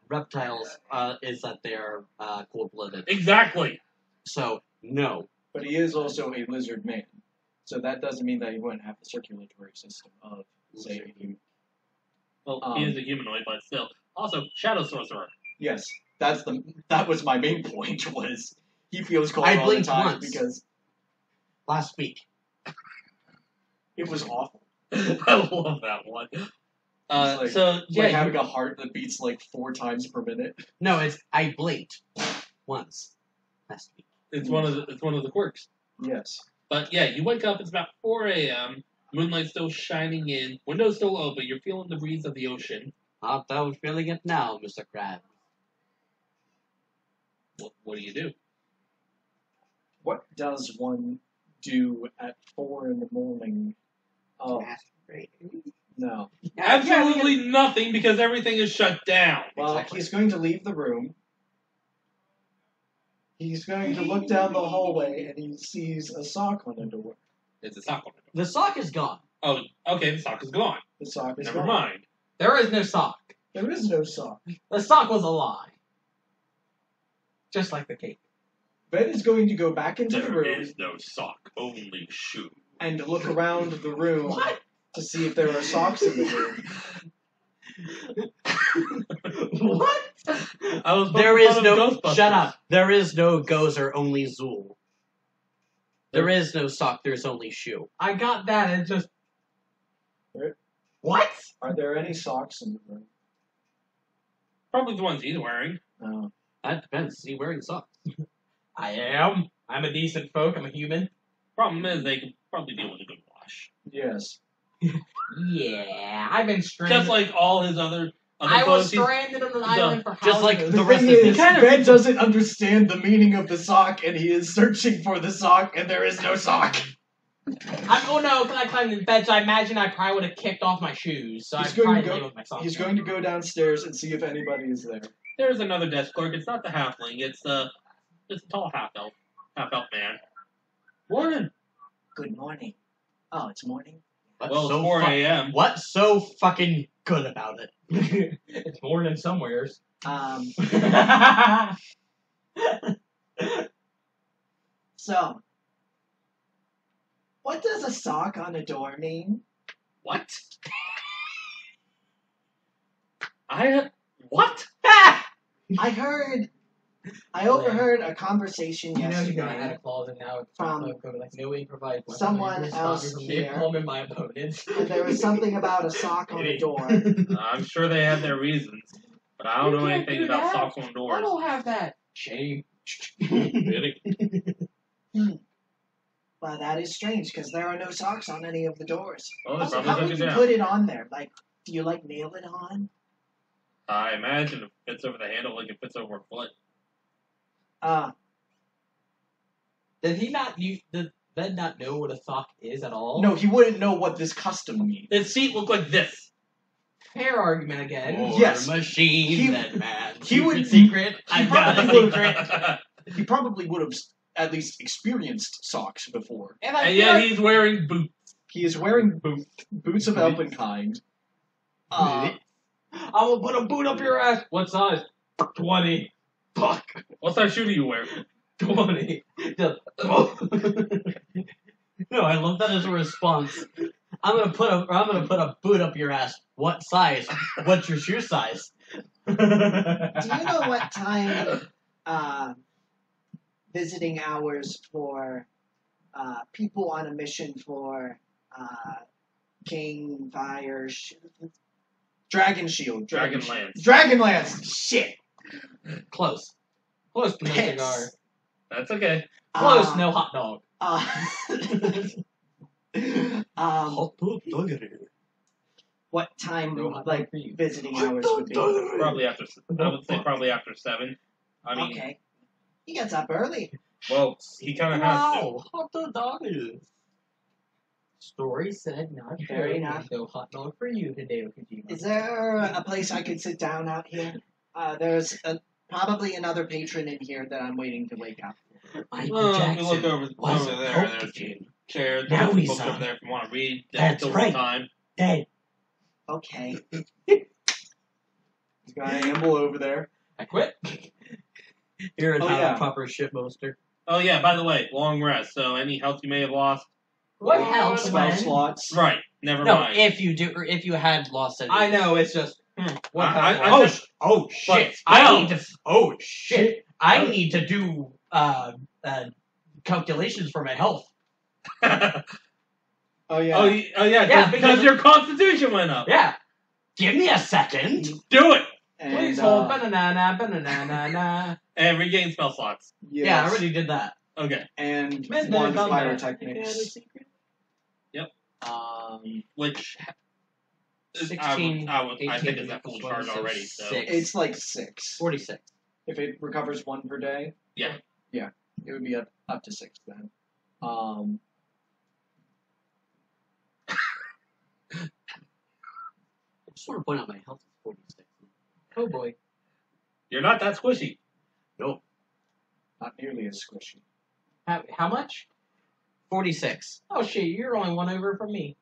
reptiles is that they're cold-blooded. Exactly. So no. But he is also a lizard man, so that doesn't mean that he wouldn't have the circulatory system of, say, a human. Well, he is a humanoid, but still. Also, shadow sorcerer. Yes, that was my main point. Was he feels cold I all the blinked time once. because Last week. it was awful. I love that one. It's So It's like yeah, having a heart that beats like 4 times per minute. No, I blinked once last week. it's one of the quirks. Yes. But yeah, you wake up. It's about 4 a.m. Moonlight's still shining in. Window's still open. You're feeling the breeze of the ocean. Art thou feeling it now, Mr. Krabs? What do you do? What does one do at 4 in the morning? Oh, No. Absolutely nothing because everything is shut down. Well, he's going to leave the room. He's going to look down the hallway and he sees a sock on the door. It's a sock on it. The sock is gone. Oh, okay, the sock is gone. The sock is Never gone. mind. There is no sock. There is no sock. The sock was a lie. Just like the cake. Ben is going to go back into the There room is no sock, only shoe. and look around the room to see if there are socks in the room. What? I was There is no. Ghostbusters. Shut up. There is no Gozer, only Zool. There is no sock. There's only shoe. I got that and just. Right. What? Are there any socks in the room? Probably the ones he's wearing. No. That depends. Is he wearing socks? I am. I'm a decent folk. I'm a human. Problem is, they could probably deal with a good wash. Yes. Yeah, I've been stranded. Just like all his other I was clothes, he's- stranded on an island for just like houses. the The rest thing of is, it. Ben doesn't understand the meaning of the sock, and he is searching for the sock, and there is no sock. Oh no, because I climbed in bed, so I imagine I probably would have kicked off my shoes. So He's I going probably to go- lay with my socks. He's going to go downstairs and see if anybody is there. There's another desk clerk. It's not the halfling. It's a tall half elf man. Morning. Good morning. Oh, it's morning? What's Well, it's so 4 a.m. What's so fucking good about it? It's morning somewheres. So, what does a sock on a door mean? What? What? I overheard a conversation You know you're gonna add yesterday a clause in now. from Like no way provides someone else here. my opponents. and there was something about a sock on a door. I'm sure they had their reasons, but I don't know anything about socks on I doors. don't have that. Shame. Really? Well, that is strange because there are no socks on any of the doors. Well, they Also, probably how took would it you down. put it on there? Like, do you nail it on? I imagine it fits over the handle like it fits over a foot. Did he not? Did Ben not know what a sock is at all? No, he wouldn't know what this custom means. Its seat looked like this. Fair argument again. Or Yes. machine He- that man. he would- secret. he I got a probably would- secret. He probably would have at least experienced socks before. And I And feel yet like he's wearing boots. He is wearing boots of Elpenkind. I'm gonna put a boot up your ass. What size? 20. Fuck. What size shoe do you wear? 20. No, I love that as a response. I'm gonna put a boot up your ass. What size? What's your shoe size? Do you know what time visiting hours for people on a mission for King Fire? Dragon Shield. Dragonlance. Dragonlance! Shit! Close. Close to no Piss. cigar. That's okay. Close, no hot dog. What time, No hot dog like, for you. visiting hours would be? Probably after. I would say probably after 7. I mean, Okay. He gets up early. well, he kind of has to. Wow, hot dog is. Story said not Fair true. enough. No hot dog for you today, Kojima. Is there a place I could sit down out here? There's probably another patron in here that I'm waiting to wake up. Michael Well, if Jackson. you look over was there. a There's Pokemon. chairs. Now There's he's books over on. there if you want to read. That's Till right. Time. Dead. Okay. He's got an amble over there. I quit. You're Oh, not yeah. a proper shitposter. Oh yeah. By the way, long rest. So any health you may have lost. What helps, hell, Spell man? slots. Right. Never No, mind. if you do, or if you had lost any. I know, it's just. What I- hell? I- Oh, just- oh shit! But I spell. need to. Oh shit! I Oh. need to do calculations for my health. Oh, yeah. Oh yeah. Yeah, Because because- your constitution went up. Yeah. Give me a second. Do it And, Please hold. Banana. and regain spell slots. yes. Yeah, I already did that. Okay. And Midnight one combat. pyrotechnics. Which. 16, I think 18, it's at full 20, charge so already. So 6. It's like 6. 46. If it recovers 1 per day, yeah. it would be up to 6 then. I just want to point out my health is 46. Oh boy. You're not that squishy. Nope. Not nearly as squishy. How much? 46. Oh shit, you're only one over from me.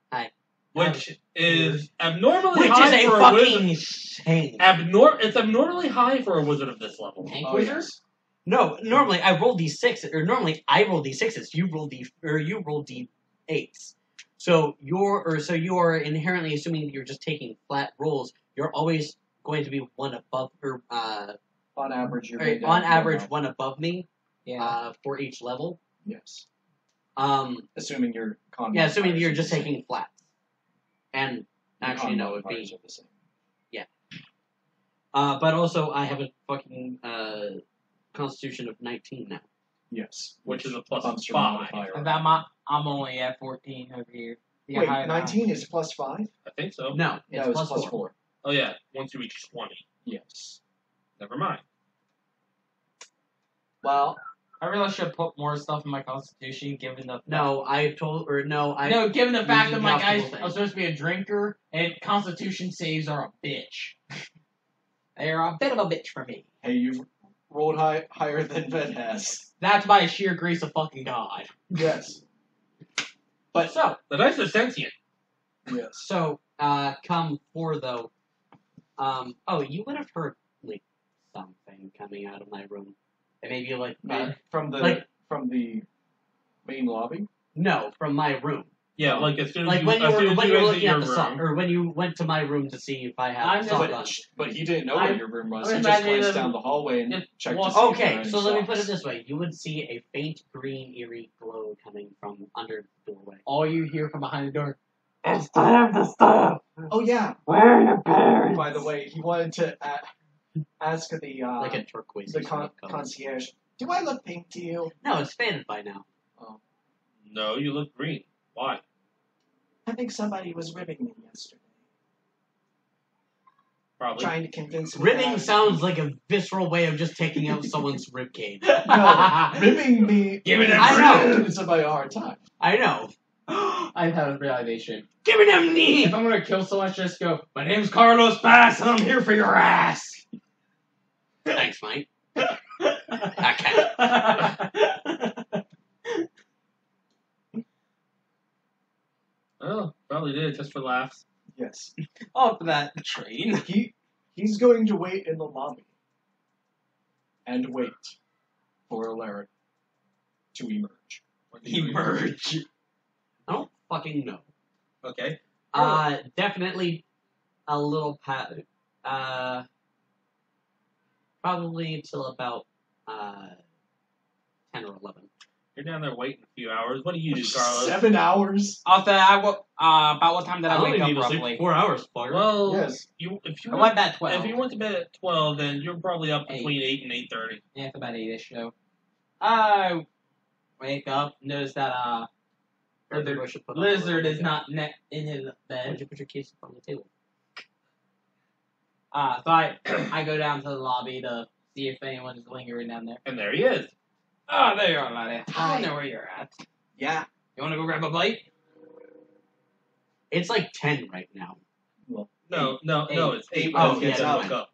Which is abnormally Which high is a for a fucking wizard. shame. It's abnormally high for a wizard of this level. Tank Oh, wizard? yes. No, normally I roll d6s, or normally I roll d6s. You roll d8s. So you are inherently assuming that you're just taking flat rolls. You're always going to be one above, or On average, you're or made on down average now. one above me. Yeah. For each level. Yes. Assuming you're con Yeah, assuming modifiers you're are just the same. taking flats. And Your actually, con no, it'd modifiers be. are the same. But also, I have a fucking constitution of 19 now. Yes. Which is a plus bumps your 5. modifier. I'm only at 14 over here. You Wait, got higher than 19 is plus 5? I think so. No, it's No, plus 4. Oh yeah, once you reach 20. Yes. Never mind. Well, I really should put more stuff in my constitution, given the No, given the fact that my calculable guys thing. are supposed to be a drinker, and constitution saves are a bitch. They are a bit of a bitch for me. Hey, you've rolled higher than Ved has. That's by sheer grace of fucking God. Yes. But So, The dice are sentient. yes. come 4 though. You would have heard like something coming out of my room. And maybe like From the like- from the main lobby? no, from my room. Yeah, like as soon as Like you, when you as soon were as when you you were exit looking your at the room. song, or when you went to my room to see if I had I'm the just- song on. But he didn't know I'm- where your room was. I'm He just imagining glanced them down the hallway and just checked walk- to see if there Okay, were any so let me put it socks. this way: you would see a faint green, eerie glow coming from under the doorway. All you hear from behind the door. It's time to stop. Oh yeah. Where are your parents? By the way, he wanted to ask the Like a turquoise. color. Concierge. Do I look pink to you? No, it's faded by now. No, you look green. Why? I think somebody was ribbing me yesterday, Probably. trying to convince me. that I Ribbing was sounds like a visceral way of just taking out someone's ribcage. No, ribbing me. Giving him I know. gives somebody a hard time. I know. I had a realization. Giving him knee. If I'm gonna kill someone, just go, my name's Carlos Bass, and I'm here for your ass! Thanks, mate. Oh, probably did just for laughs. Yes. Off that train. He's going to wait in the lobby and wait for Alera to emerge. Emerge. I don't fucking know. Okay. Definitely a little probably until about 10 or 11. You're down there waiting a few hours. What do you do, Carlos? 7 hours? About what time did I wake up roughly? 4 hours, fucker. Well, Yes. if you I went, went at 12. if you went to bed at 12, then you're probably up between 8 and 8:30. Yeah, it's about 8-ish, so. I wake up, notice that, Lizard is not in his Why'd bed. you put your keys on the table? So I go down to the lobby to see if anyone is lingering down there. And there he is. Oh, there you are, laddie. I Hi. know where you're at. Yeah. You wanna go grab a bite? It's like 10 right now. No, it's 8 Oh, when he gets yeah, woke up.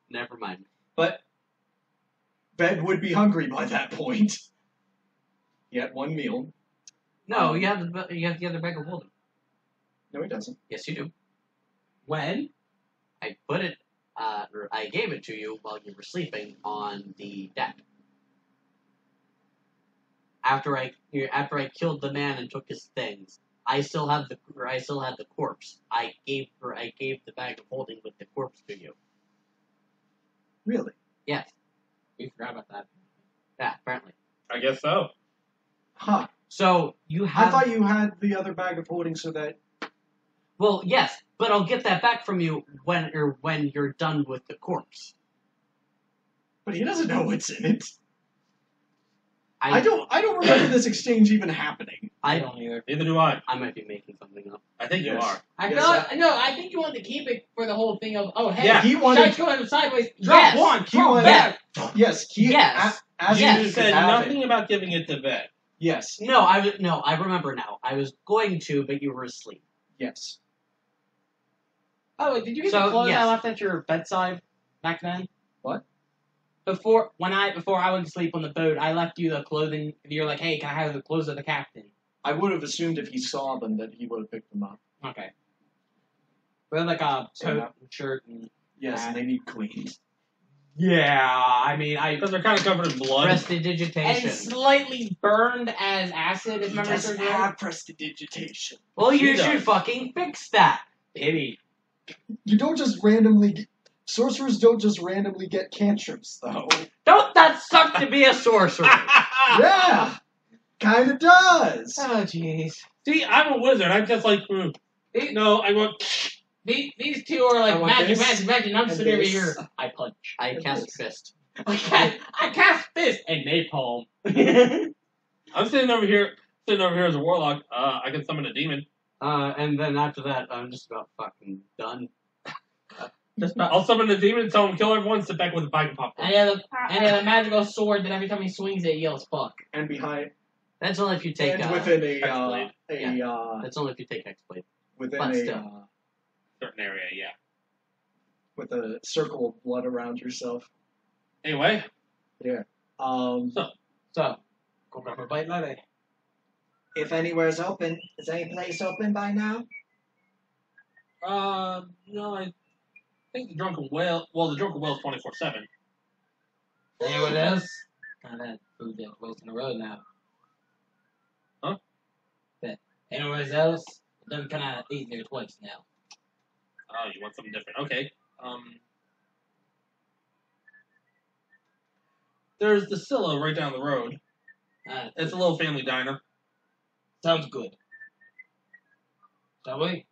Never mind. But Ben would be hungry by that point. He had one meal. No, you have the other bag of holding. No, he doesn't. Yes, you do. When? I put it, or I gave it to you while you were sleeping on the deck. After I killed the man and took his things, I still had the corpse. I gave the bag of holding with the corpse to you. Really? Yes. We forgot about that. Yeah, apparently. I guess so. Huh. So you have. I thought you had the other bag of holding so that. Well, yes, but I'll get that back from you when you're done with the corpse. But he doesn't know what's in it. I don't remember this exchange even happening. I don't either. Neither do I. I might be making something up. I think you Yes. are. I Yes, thought no. I think you wanted to keep it for the whole thing of hey, Yeah, he wanted- shots going sideways. Drop Yes. one. He Drop wanted- back. Yes, he Yes. asked Yes. you You to said have nothing it. about giving it to Vet. Yes. No, I remember now. I was going to, but you were asleep. Yes. Oh, wait, did you get So, the clothes yes. I left at your bedside back then? What? Before I went to sleep on the boat, I left you the clothing. You're like, hey, can I have the clothes of the captain? I would have assumed if he saw them that he would have picked them up. Okay. We had like a So coat now- and shirt and... Yes, and they need cleaned. Yeah, I mean, Because they're kind of covered in blood. Prestidigitation. And slightly burned as acid, if memory serves me right. prestidigitation. Well, you She does. should fucking fix that. Maybe. You don't just randomly... Sorcerers don't just randomly get cantrips, though. Don't that suck to be a sorcerer? Yeah! Kinda does! Oh, jeez. See, I'm a wizard. I'm just like, no, I want. These two are I like want magic, this magic, and I'm and sitting over this. here. I punch. I cast fist. I cast fist and napalm. I'm sitting over here as a warlock. I can summon a demon. And then after that, I'm just about fucking done. I'll summon a demon, tell him kill everyone, sit back with a bag of popcorn. And he has a magical sword that every time he swings it, yells fuck. And behind... That's only if you take. And within That's only if you take X-Blade. within but a... still. Certain area, yeah. with a circle of blood around yourself. Anyway. Yeah. So, go grab a bite latte. If anywhere's open, is any place open by now? No, I think the drunken whale. Well, the drunken whale's 24/7. Anyone else? Kind of food that wasting the road now. Huh? But anyone else? Them kind of eating there twice now. Oh, you want something different? Okay. There's the Scylla right down the road. It's a little family diner. Sounds good. Shall we?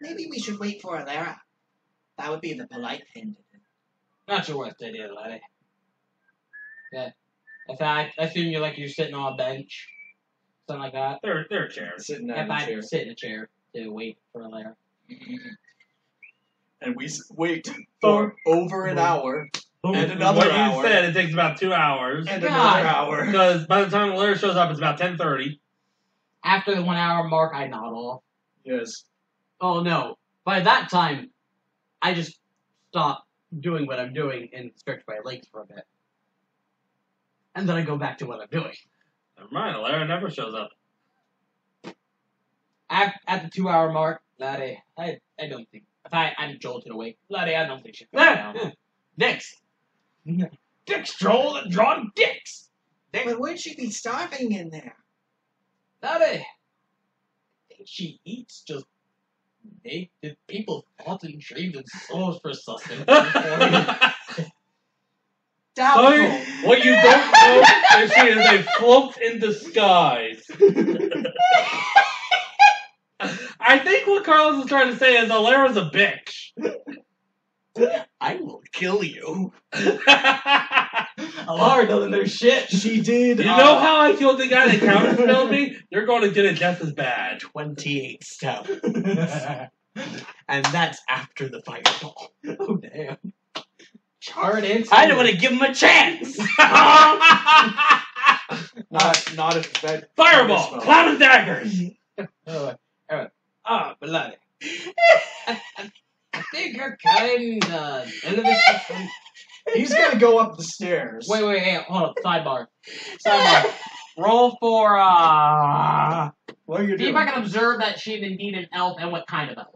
Maybe we should wait for Alera. That would be the polite thing to do. Not your worst idea, laddie. Yeah. If I assume you're sitting on a bench, something like that. There are chairs. Sitting If at a I chair. sit in a chair to wait for Alera. And we wait for over an hour. And another what hour. you said, it takes about 2 hours. And God. another hour. Because by the time Alera shows up, it's about 10:30. After the 1 hour mark, I nod off. Yes. Oh no! By that time, I just stop doing what I'm doing and stretch my legs for a bit, and then I go back to what I'm doing. Never mind, Alera never shows up. At the 2 hour mark, laddie, I don't think. If I'm jolted awake, laddie, I don't think she'll come down. Next, Dicks, Joel, and drawn dicks! But wouldn't she be starving in there? Laddie, I think she eats just naked people's thoughts and dreams and souls for sustenance. Doubtful. What you don't know is she is a cloak in disguise. I think what Carlos is trying to say is Alera's a bitch. I will kill you. Alara doesn't know shit. She did. You know how I killed the guy that counterspelled me? You're going to get it just as bad. 28 steps, and that's after the fireball. Oh damn! Charred into I don't want to give him a chance. Not if that. Fireball! Cloud of daggers! But laddie, I think you're kind of He's gonna go up the stairs. Wait, hey, hold up. Sidebar. Roll for, What are you see doing? if I can observe that she's indeed an elf and what kind of elf.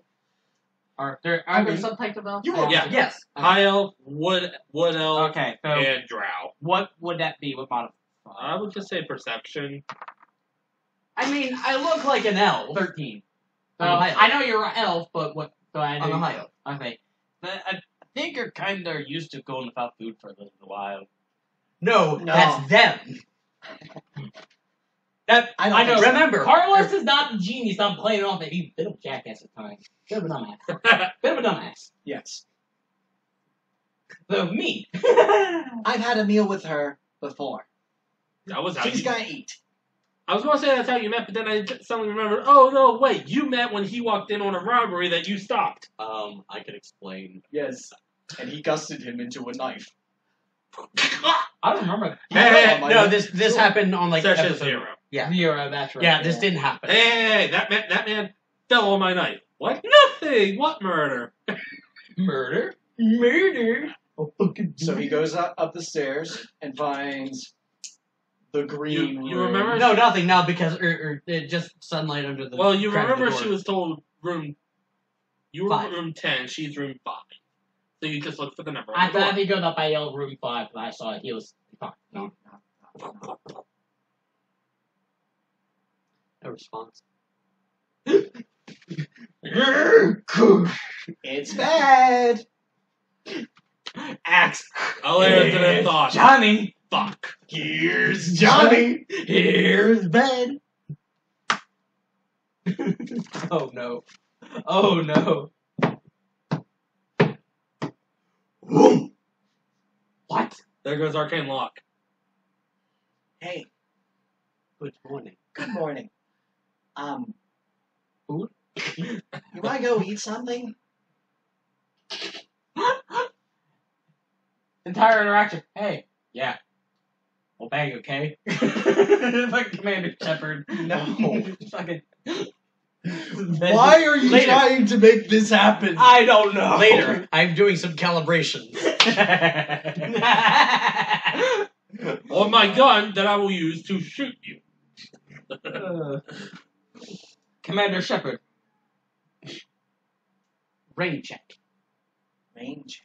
Are there subtypes of elf? You roll. Yeah. Yes. High elf, wood elf, Okay, so and drow. what would that be? What modifier? I would just say perception. I mean, I look like an elf. 13. So, On the high I know you're an elf, but what? So I know On the high elf. Okay. But I think you're kind of used to going without food for a little while. No, that's them. I know. Remember, Carlos is not the genius. I'm playing off that he's a bit of a jackass at times. Bit of a dumbass. Bit of a dumbass. Yes. So me. I've had a meal with her before. That was how She's you... gonna eat. I was going to say that's how you met, but then I suddenly remembered, oh, no, wait, you met when he walked in on a robbery that you stopped. I can explain. Yes. And he gusted him into a knife. I don't remember. No, this happened on like Session episode 0. Yeah. Zero, that's right. Yeah, this didn't happen. Hey, that man fell on my knife. What? Nothing! What murder? Murder? So he goes up the stairs and finds the green You room. remember? No, nothing. Now because just sunlight under the. Well, you crack of the remember door. she was told room. You were 5. room 10. She's room 5. So you just look for the number. I on the door. thought he goes up. I yelled room 5, and I saw he was. No. No response. It's bad. Axe. Alera didn't thought. Johnny. Fuck. Here's Johnny. Here's Ben. Oh no. Oh no. What? There goes Arcane Lock. Hey, Good morning. good morning. Food? You want to go eat something? Entire interaction. Hey, Yeah. Well, bang, okay? Like Commander Shepard. No. Fucking. Why are you Later. trying to make this happen? I don't know. Later, I'm doing some calibrations. On my gun that I will use to shoot you. Commander Shepard. Rain check. Range.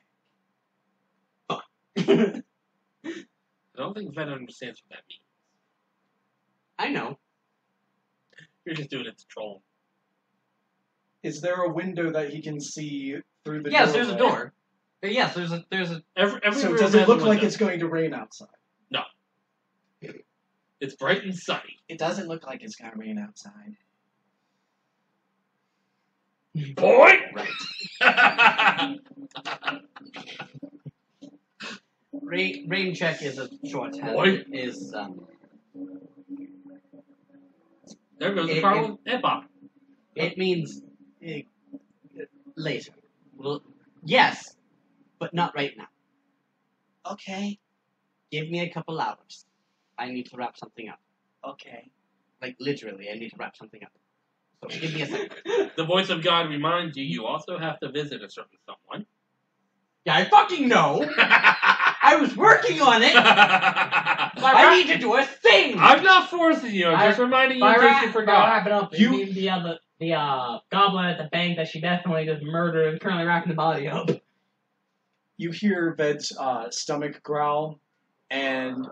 I don't think Ven understands what that means. I know. You're just doing it to troll. Is there a window that he can see through the door? Yes, there's a door. Yes, there's a. Every So room does it has a look like window. it's going to rain outside? It's bright and sunny. It doesn't look like it's gonna rain outside. Boy! Right. Rain check is a shorthand. Boy. Is There goes the It- car with hip-hop. it means later. Well, yes, but not right now. Okay. Give me a couple hours. I need to wrap something up. Okay. Like literally, I need to wrap something up. So give me a second. The voice of God reminds you you also have to visit a certain someone. Yeah, I fucking know. I was working on it. I need to do a thing. I'm not forcing you. I'm just reminding you in case you forgot. wrap it up. You- You the goblin at the bank that she definitely just murdered and currently wrapping the body up. You hear Ved's stomach growl, and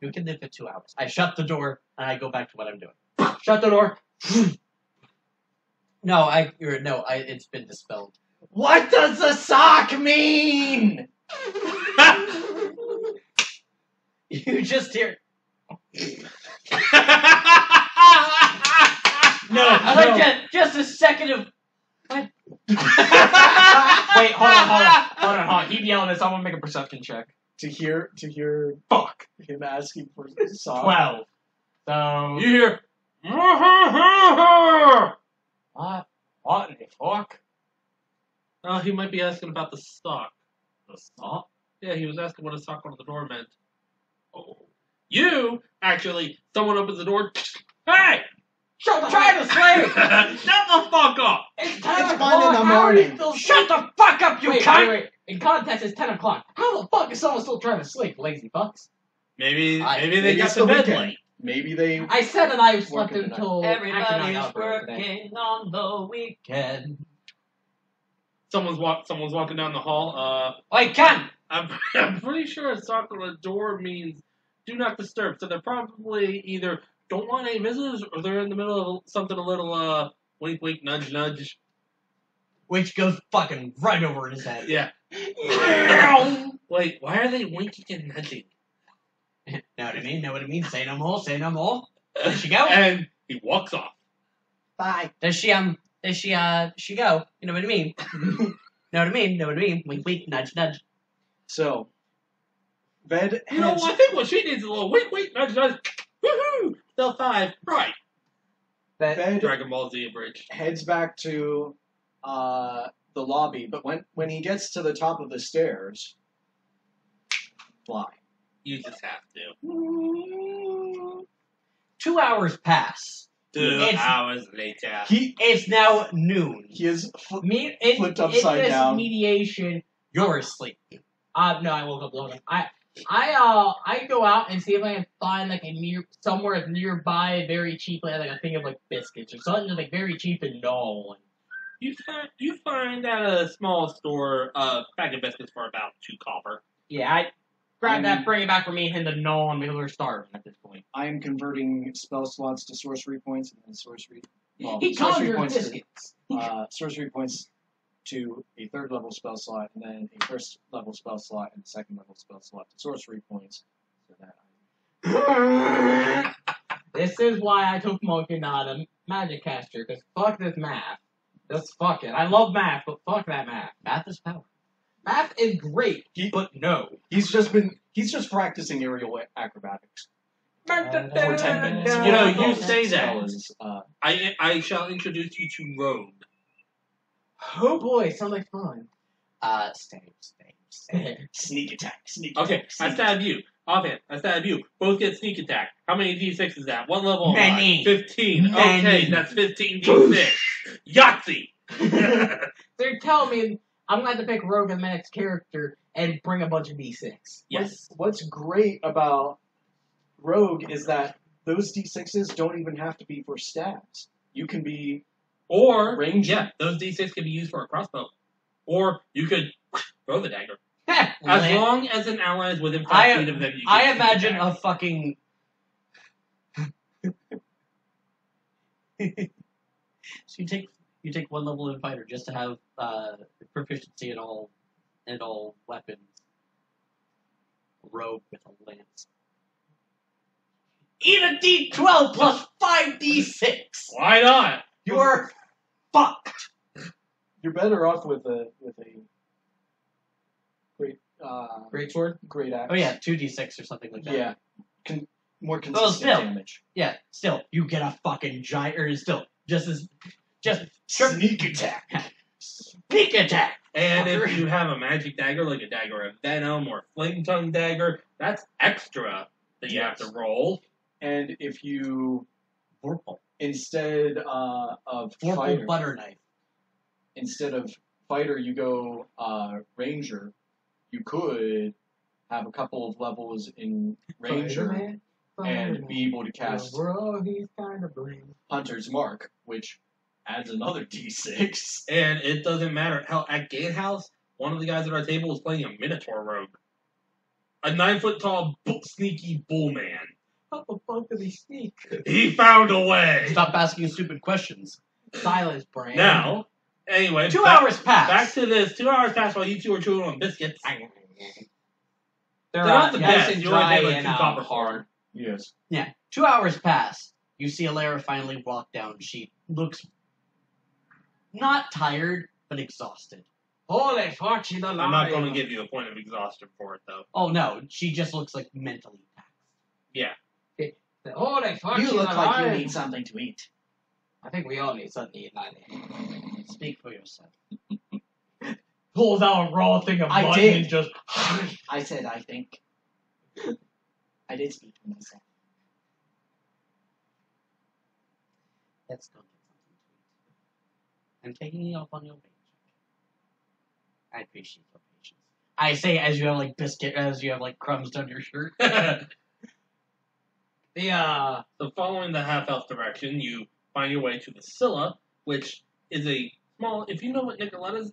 You can live for 2 hours. I shut the door and I go back to what I'm doing. Shut the door. No, it's been dispelled. what does the sock mean? You just hear. No, I like just a second of. What? Wait, hold on. Keep yelling at someone. Make a perception check. to hear Fuck. him asking for a sock. 12. So You hear. what? What in the fuck? Oh, he might be asking about the sock. The sock? Yeah, he was asking what a sock on the door meant. Oh. You, actually, someone opens the door. Hey! Try to sleep. Shut the fuck up! It's 10 It's o'clock. 1 in the How are you morning. still Shut the fuck up, you wait, cunt! wait. In context, it's 10 o'clock. How the fuck is someone still trying to sleep, lazy fucks? Maybe Maybe they got it's to the bed weekend. late. Maybe they. I said that I slept Working until actually not Everybody's out today. working on the weekend. Someone's walking down the hall. Oi, cunt! I'm pretty sure a sock on a door means do not disturb. So they're probably either don't want any visitors or they're in the middle of something a little wink wink nudge nudge. Which goes fucking right over his head. Yeah. Wait, why are they winking and nudging? Know what I mean? Know what I mean? Say no more, say no more. There she go. And he walks off. Bye. Does she she go? You know what I mean? Know what I mean? Know what I mean? Wink, wink, nudge, nudge. So, Ved You know, heads. I think what she needs is a little wink wink nudge nudge. Woohoo! Stealth 5. Right. Ved Dragon Ball Z bridge. heads back to the lobby, but when he gets to the top of the stairs, fly. You just have to. 2 hours pass. 2 It's- hours later. It's now noon. He is Flipped upside in this down. mediation. You're asleep. No, I woke up long. I go out and see if I can find like somewhere nearby very cheaply, like a thing of like biscuits or something like very cheap and dull. You find at a small store a pack of biscuits for about 2 copper. Yeah, I grab that, bring it back for me, and the gnaw because we're starving at this point. I am converting spell slots to sorcery points, and then sorcery conjured points biscuits. sorcery points to a 3rd level spell slot, and then a 1st level spell slot, and a 2nd level spell slot to sorcery points. So that This is why I took Monk and not a magic caster, because fuck this math. Just fuck it. I love math, but fuck that math. Math is power. Math is great, but no. he's just practicing aerial acrobatics for 10 minutes. You know, you say Spell that. is, I shall introduce you to Rogue. Oh boy, sounds like fun. Stay. sneak attack. Okay, I stab you. Offhand, I stab you. Both get sneak attack. How many d6 is that? What level am I? Many. 15. Many. Okay, that's 15 d6. Yahtzee! They're telling me I'm going to have to pick Rogue as my next character and bring a bunch of D6. Yes. What's great about Rogue is that those d6s don't even have to be for stabs. You can be Or, Ranger. yeah, those d6 can be used for a crossbow. Or you could throw the dagger. As As long as an ally is within 5 feet of them, you can I shoot the imagine dagger. a fucking. So you take 1 level in fighter just to have proficiency in all weapons. Rogue with a lance. Eat a D12 plus 5d6. Why not? You're fucked. You're better off with a great Great sword. great axe. Oh yeah, 2d6 or something like that. Yeah. More consistent still. damage. Yeah. Still, you get a fucking giant. Or still, just Sneak attack. sneak attack. And Fucker. if you have a magic dagger, like a dagger of venom or flame tongue dagger, that's extra that you have to roll. And if you Vorpal. instead of Vorpal fighter, butter knife. instead of fighter, you go ranger. You could have a couple of levels in ranger and be able to cast Bro, he's kind of blame. Hunter's Mark, which adds another d6. And it doesn't matter. Hell, at Gatehouse, one of the guys at our table was playing a Minotaur rogue. A 9-foot-tall, sneaky bull man. How the fuck did he sneak? He found a way! Stop asking stupid questions. Silence, brain. Now, anyway, 2 back- hours pass. Back to this. 2 hours passed while you two were chewing on biscuits. They're not the nice best. and You only dry get, like, and 2 copper hard. Yes. Yeah. 2 hours pass. You see Alera finally walk down. She looks not tired, but exhausted. Holy fuck, she's alive. I'm not going to give you a point of exhaustion for it, though. Oh no, she just looks like mentally taxed. Yeah. Holy fuck, You she's look like alive. you need something to eat. I think we all need something to eat, Nani. Speak for yourself. Pulls out a raw thing of I mutton did. and just... I said, I think. I did speak to myself. Let's go get something to eat. I'm taking you up on your paycheck. I appreciate your patience. I say as you have like crumbs on your shirt. So following the half-elf direction, you find your way to the Scylla, which is a small... If you know what Nicoletta's...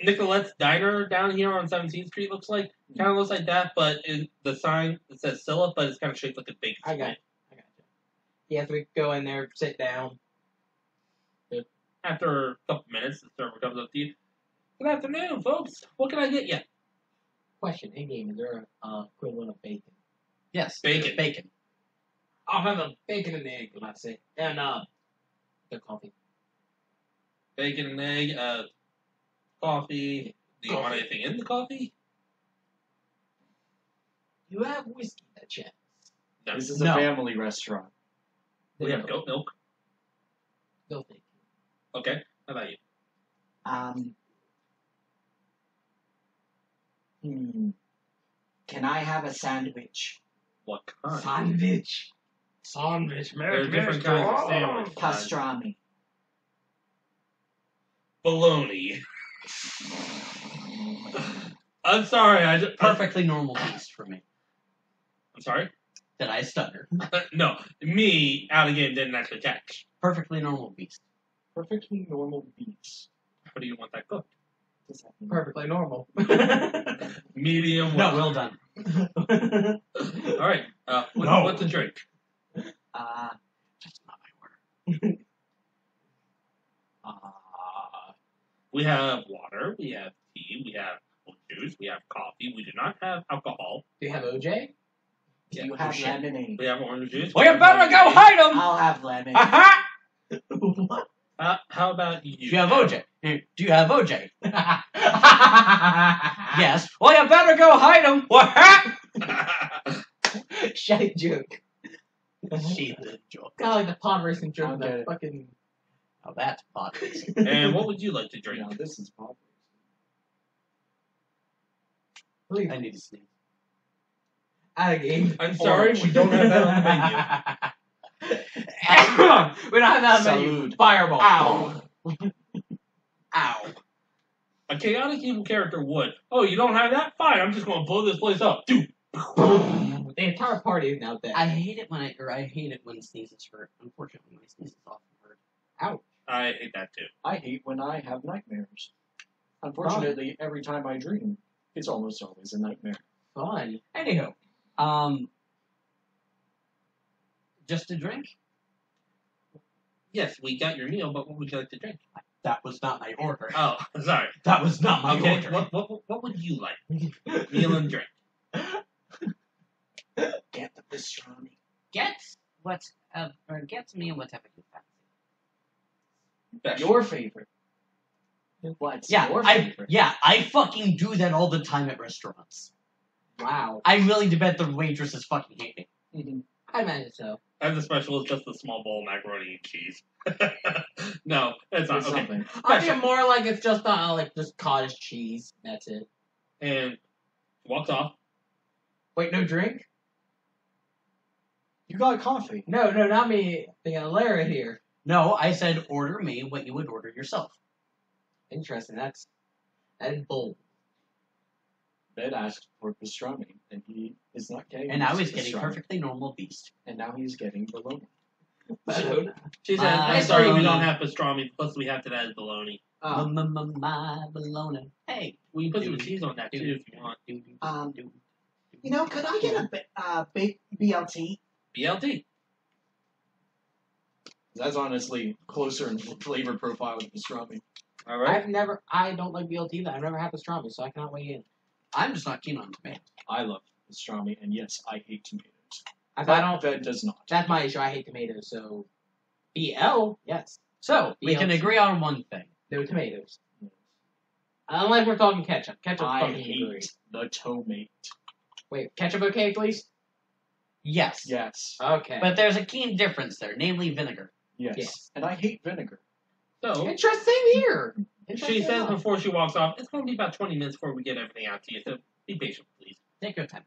Nicolette's Diner down here on 17th Street looks like. Kind of looks like that, but the sign that says Scylla, but it's kind of shaped like a big I got you. Yeah, so we go in there, sit down. After a couple minutes, the server comes up to you. Good afternoon, folks. What can I get you? Question, in-game, is there a equivalent of bacon? Yes, Bacon. Bacon. I'll have the bacon and egg, let's say. And, the coffee. Bacon and egg, coffee. Do you want anything in the coffee? You have whiskey, that chance. No. This is No. a family restaurant. We have goat milk. No thank you. Okay. How about you? Can I have a sandwich What kind? Sandwich. There are different kinds of sandwich. Pastrami. Bologna. I'm sorry. Perfectly normal beast for me. I'm sorry? Did I stutter? No. Me, out of game, didn't actually catch. Perfectly normal beast. Perfectly normal beast. How do you want that cooked? Does that mean? Perfectly normal. Medium No, well. well done. All right. What's a drink? That's not my word. We have water. We have tea. We have juice. We have coffee. We do not have alcohol. Do you have OJ? Do you have lemonade? We have orange juice. Well, you better go hide them! I'll have lemon. What? How about you? Do you have OJ? Do you have OJ? Yes. Well, you better go hide them! Shite joke. She the joke. Kind of like the pod racing joke. I'll get That it. fucking. Oh, that's pot racing. And what would you like to drink? No, this is pop. I need to sneeze. Out of game. I'm sorry, we don't have that on the menu. We don't have that menu. Salud. Fireball. Ow. Ow. A chaotic evil character would. Oh, you don't have that? Fine, I'm just going to blow this place up. Dude. The entire party is now dead. I hate it when sneezes hurt. Unfortunately, my sneezes often hurt. Ouch. I hate that too. I hate when I have nightmares. Unfortunately, every time I dream, it's almost always a nightmare. Fun. Anywho, just a drink? Yes, we got your meal, but what would you like to drink? That was not my order. Oh, sorry. That was not my Okay, order. what would you like? Meal and drink. Get the pastrami. Get me whatever you fancy. Best. Your favorite. What's your favorite? I fucking do that all the time at restaurants. Wow. I'm willing to bet the waitresses fucking hate me. Mhm. I imagine so. And the special is just a small bowl of macaroni and cheese. No, that's not It's okay. something. I feel more like it's just just cottage cheese. That's it. And walks off. Wait, no drink? You got coffee. No, not me. They got Alera here. No, I said order me what you would order yourself. Interesting. That is bold. Ned asked for pastrami, and he is not getting. And I was pastrami. getting perfectly normal beast. And now he's getting bologna. She said, I'm My sorry we bologna. don't have pastrami, plus we have to add bologna. My bologna. Hey. We can put some cheese on that too if you want. You know, could I get a big BLT? BLT. That's honestly closer in flavor profile to pastrami. All right. I don't like BLT either. I've never had pastrami, so I cannot weigh in. I'm just not keen on tomatoes. I love pastrami, and yes, I hate tomatoes. I But don't. Fed does not. That's my issue. I hate tomatoes. So, BL, yes. So, we can BLT. agree on one thing. No tomatoes. Unless we're talking ketchup. Ketchup I fucking agree. hate the tomate. Wait, ketchup okay, please? Yes. Yes. Okay. But there's a keen difference there, namely vinegar. Yes. Yes. And I hate vinegar. So, Interesting here. she Interesting says enough. before she walks off, it's going to be about 20 minutes before we get everything out to you, so be patient, please. Take your time.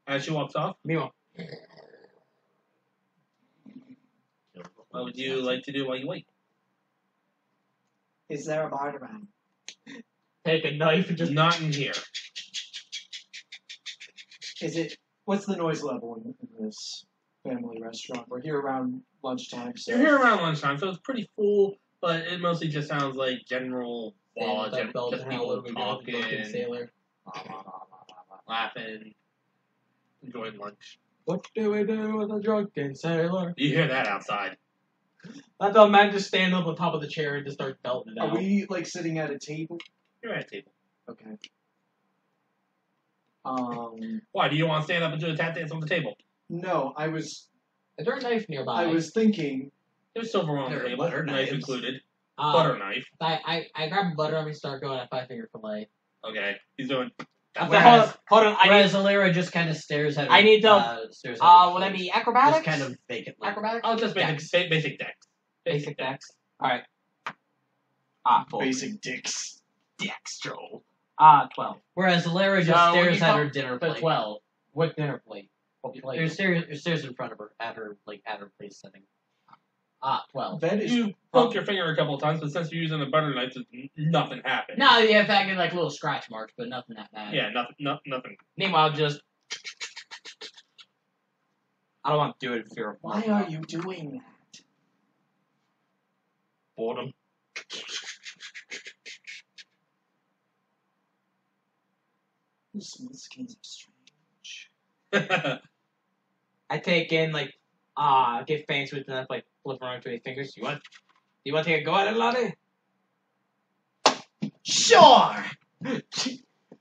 As she walks off, Meanwhile, what would you like to do while you wait? Is there a bar around? take a knife and just. Not in here. Is it? What's the noise level in this family restaurant? We're here around lunchtime, so You're here around lunchtime, so it's pretty full, but it mostly just sounds like general Like just Belgian people Howler, we got the drunken talking, sailor. laughing, enjoying lunch. What do we do with a drunken sailor? You hear that outside. I thought man just stand up on top of the chair and just start belting it are out. we like sitting at a table? You're at a table. Okay. Why, do you want to stand up and do a tap dance on the table? No, I was Is there a knife nearby? I was thinking There's silver on the There are table, butter knife knives. included. Um, Butter knife. I grab butter and we start going at 5-finger fillet. Okay, he's doing. Hold Whereas- on, hold on. Whereas Alera just kind of stares at her. I need to- Stares at her will that face. be acrobatics? Just kind of vacantly. acrobatics? I'll just make Dex. a basic dex. Basic dex. Alright. 4. basic dicks. Dex, Joel. 12. Whereas Alera just So, when stares you at talk- her dinner So plate. 12. With dinner plate. There's stairs in front of her at her place setting. 12. That is You poke your finger a couple of times, but since you're using the butter knife, nothing happened. No, yeah, in fact, like little scratch marks, but nothing that bad. Yeah, nothing. Meanwhile, just I don't want to do it in fear of Why are you doing that? Boredom. Those smooth skins are strange. I take in get fancy with enough flip around to his fingers. You want to take a go at it, Lottie? Sure!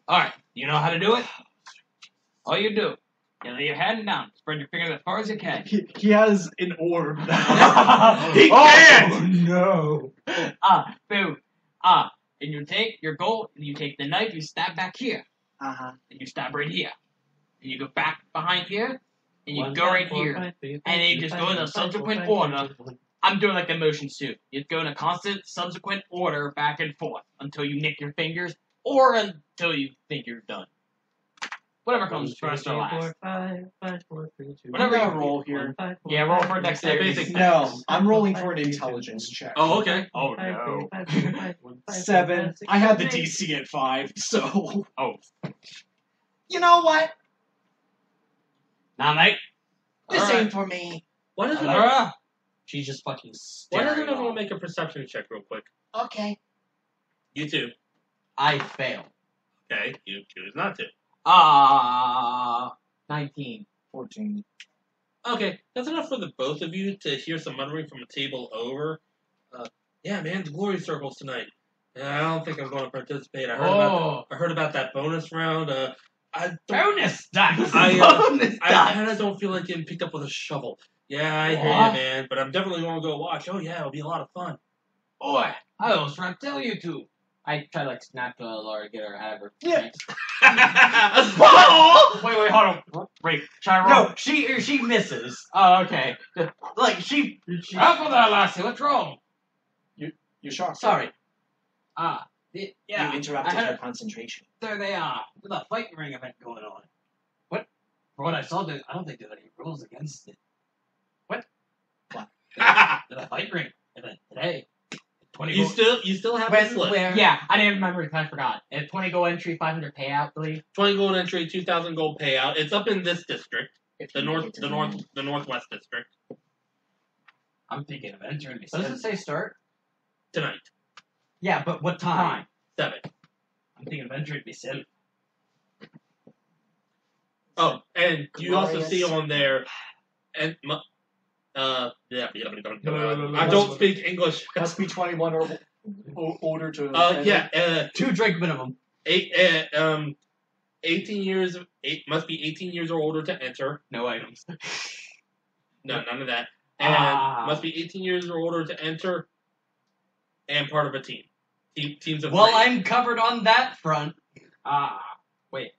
Alright, you know how to do it? All you do, you lay your hand down, spread your fingers as far as you can. He has an orb. He can't! Oh, no. Boom. And you take your goal, and you take the knife, you stab back here. Uh-huh. And you stab right here. And you go back behind here, and you go right here. And then you just go in a subsequent order. I'm doing like the motions too. You go in a constant subsequent order back and forth until you nick your fingers or until you think you're done. Whatever comes first or last. Whatever you roll here. Yeah, roll for dexterity. No, I'm rolling for an intelligence check. Oh, okay. Oh, no. 7. I had the DC at 5, so... Oh. You know what? Nah, mate. This All right. ain't for me. Why doesn't Alera. She's just fucking Why staring. doesn't everyone make a perception check real quick? Okay. You too. I fail. Okay, you choose not to. 19. 14. Okay, that's enough for the both of you to hear some muttering from a table over. Yeah, man, the glory circles tonight. I don't think I'm going to participate. I heard about that bonus round. Bonus dice. I kind of don't feel like getting picked up with a shovel. Yeah, I hear you, man, but I'm definitely going to go watch. Oh yeah, it'll be a lot of fun. Boy, I was trying to tell you to. I try to snap to Laura, get her out of her. Yeah. Wait, hold on. Wait, try to roll. No, she misses. Oh, okay. Like she How for that, lassie? What's wrong? You're shocked. sorry. Yeah. You interrupted I had- her concentration. There they are. With a fighting ring event going on. What? For what I saw, I don't think there's any rules against it. What? There's a fight ring event today. 20 You gold- still have the slip. Yeah, I didn't remember it. I forgot. And 20 gold entry, 500 payout, believe. 20 gold entry, 2,000 gold payout. It's up in this district, If the you make it to the end. northwest district I'm thinking of entering. What does it say start? tonight. Yeah, but what time? 7. I'm thinking of entering myself. Oh, and you also Glorious. see on there, and I don't speak English. Must be 21 or older to... 2 drink minimum. 18 years. Must be 18 years or older to enter. No items. No, none of that. And must be 18 years or older to enter, and part of a team. Teams of Well, 3. I'm covered on that front. Wait.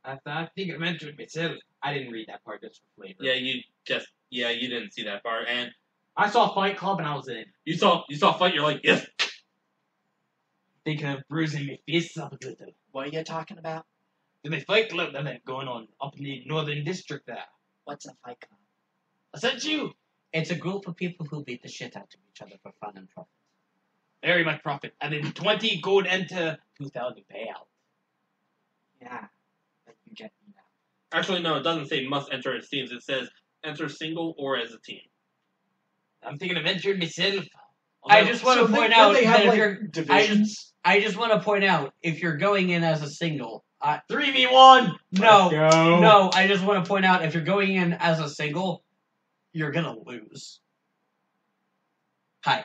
I'm thinking of entering myself. I didn't read that part just for flavor. Yeah, you didn't see that part, and I saw Fight Club and I was in. you saw fight. You're like, yes. Thinking of bruising my face up a little. What are you talking about? There's a Fight Club event going on up in the northern district there. What's a fight club? I sent you. It's a group of people who beat the shit out of each other for fun and profit. Very much profit. And then 20 gold enter, 2,000 payout. Yeah. But you get me now. Actually, no, it doesn't say must enter as teams. It says enter single or as a team. I'm thinking of entering myself. I just want to point out they have, that if like, you're divisions. I just want to point out if you're going in as a single, 3v1! no, Let's go. no. I just want to point out if you're going in as a single, you're gonna lose. Hi.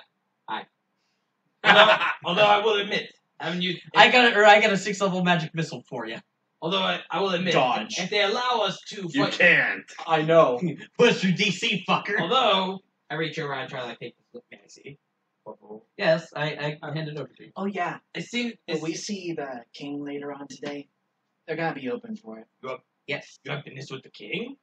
Although I will admit, haven't you? I got a 6th level magic missile for you. Although I will admit, Dodge. if they allow us to You fight, can't. I know. What's your DC, fucker? although every year I try to like take this look, can I see? Yes, I hand it over to you. Oh, yeah. It seems When we see the king later on today, they're gonna be open for it. Yes. you have business with the king.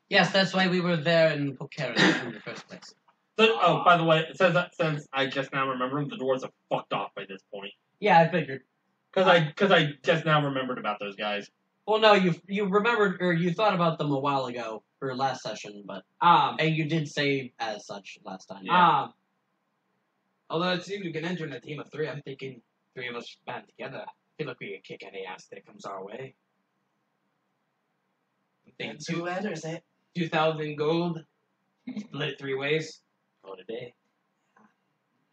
Yes, that's why we were there in Pocari in the first place. Oh, by the way, it says that since I just now remember, the doors are fucked off by this point. Yeah, I figured. Because I just now remembered about those guys. Well, no, you remembered or you thought about them a while ago or last session, but and you did say as such last time. Yeah. Although it seems we can enter in a team of 3, I'm thinking 3 of us band together. I feel like we can kick any ass that comes our way. I'm thinking That's who enters it. 2,000 gold, split it 3 ways, call it a day.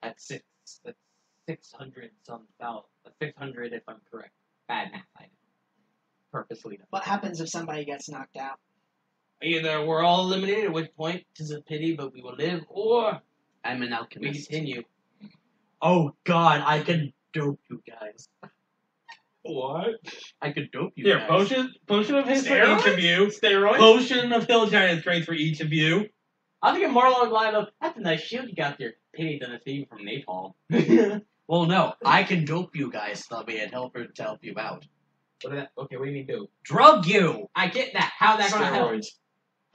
That's 600 some thousand. 600 if I'm correct. Bad math, I know. Purposely. What happens if somebody gets knocked out? Either we're all eliminated, at which point 'tis a pity, but we will live, or I'm an we alchemist. continue. Oh God, I can dope you guys. What? I could dope you Here, guys. potion of haste for Steroids? each of you. Steroids? Potion of hill giant strength for each of you. I think more along the line of, that's a nice shield you got there. Pity than a thief from Napalm. Well, no, I can dope you guys. So I'll be a helper to help you out. Okay, what do you mean do? Drug you. I get that. How's that gonna help? Steroids.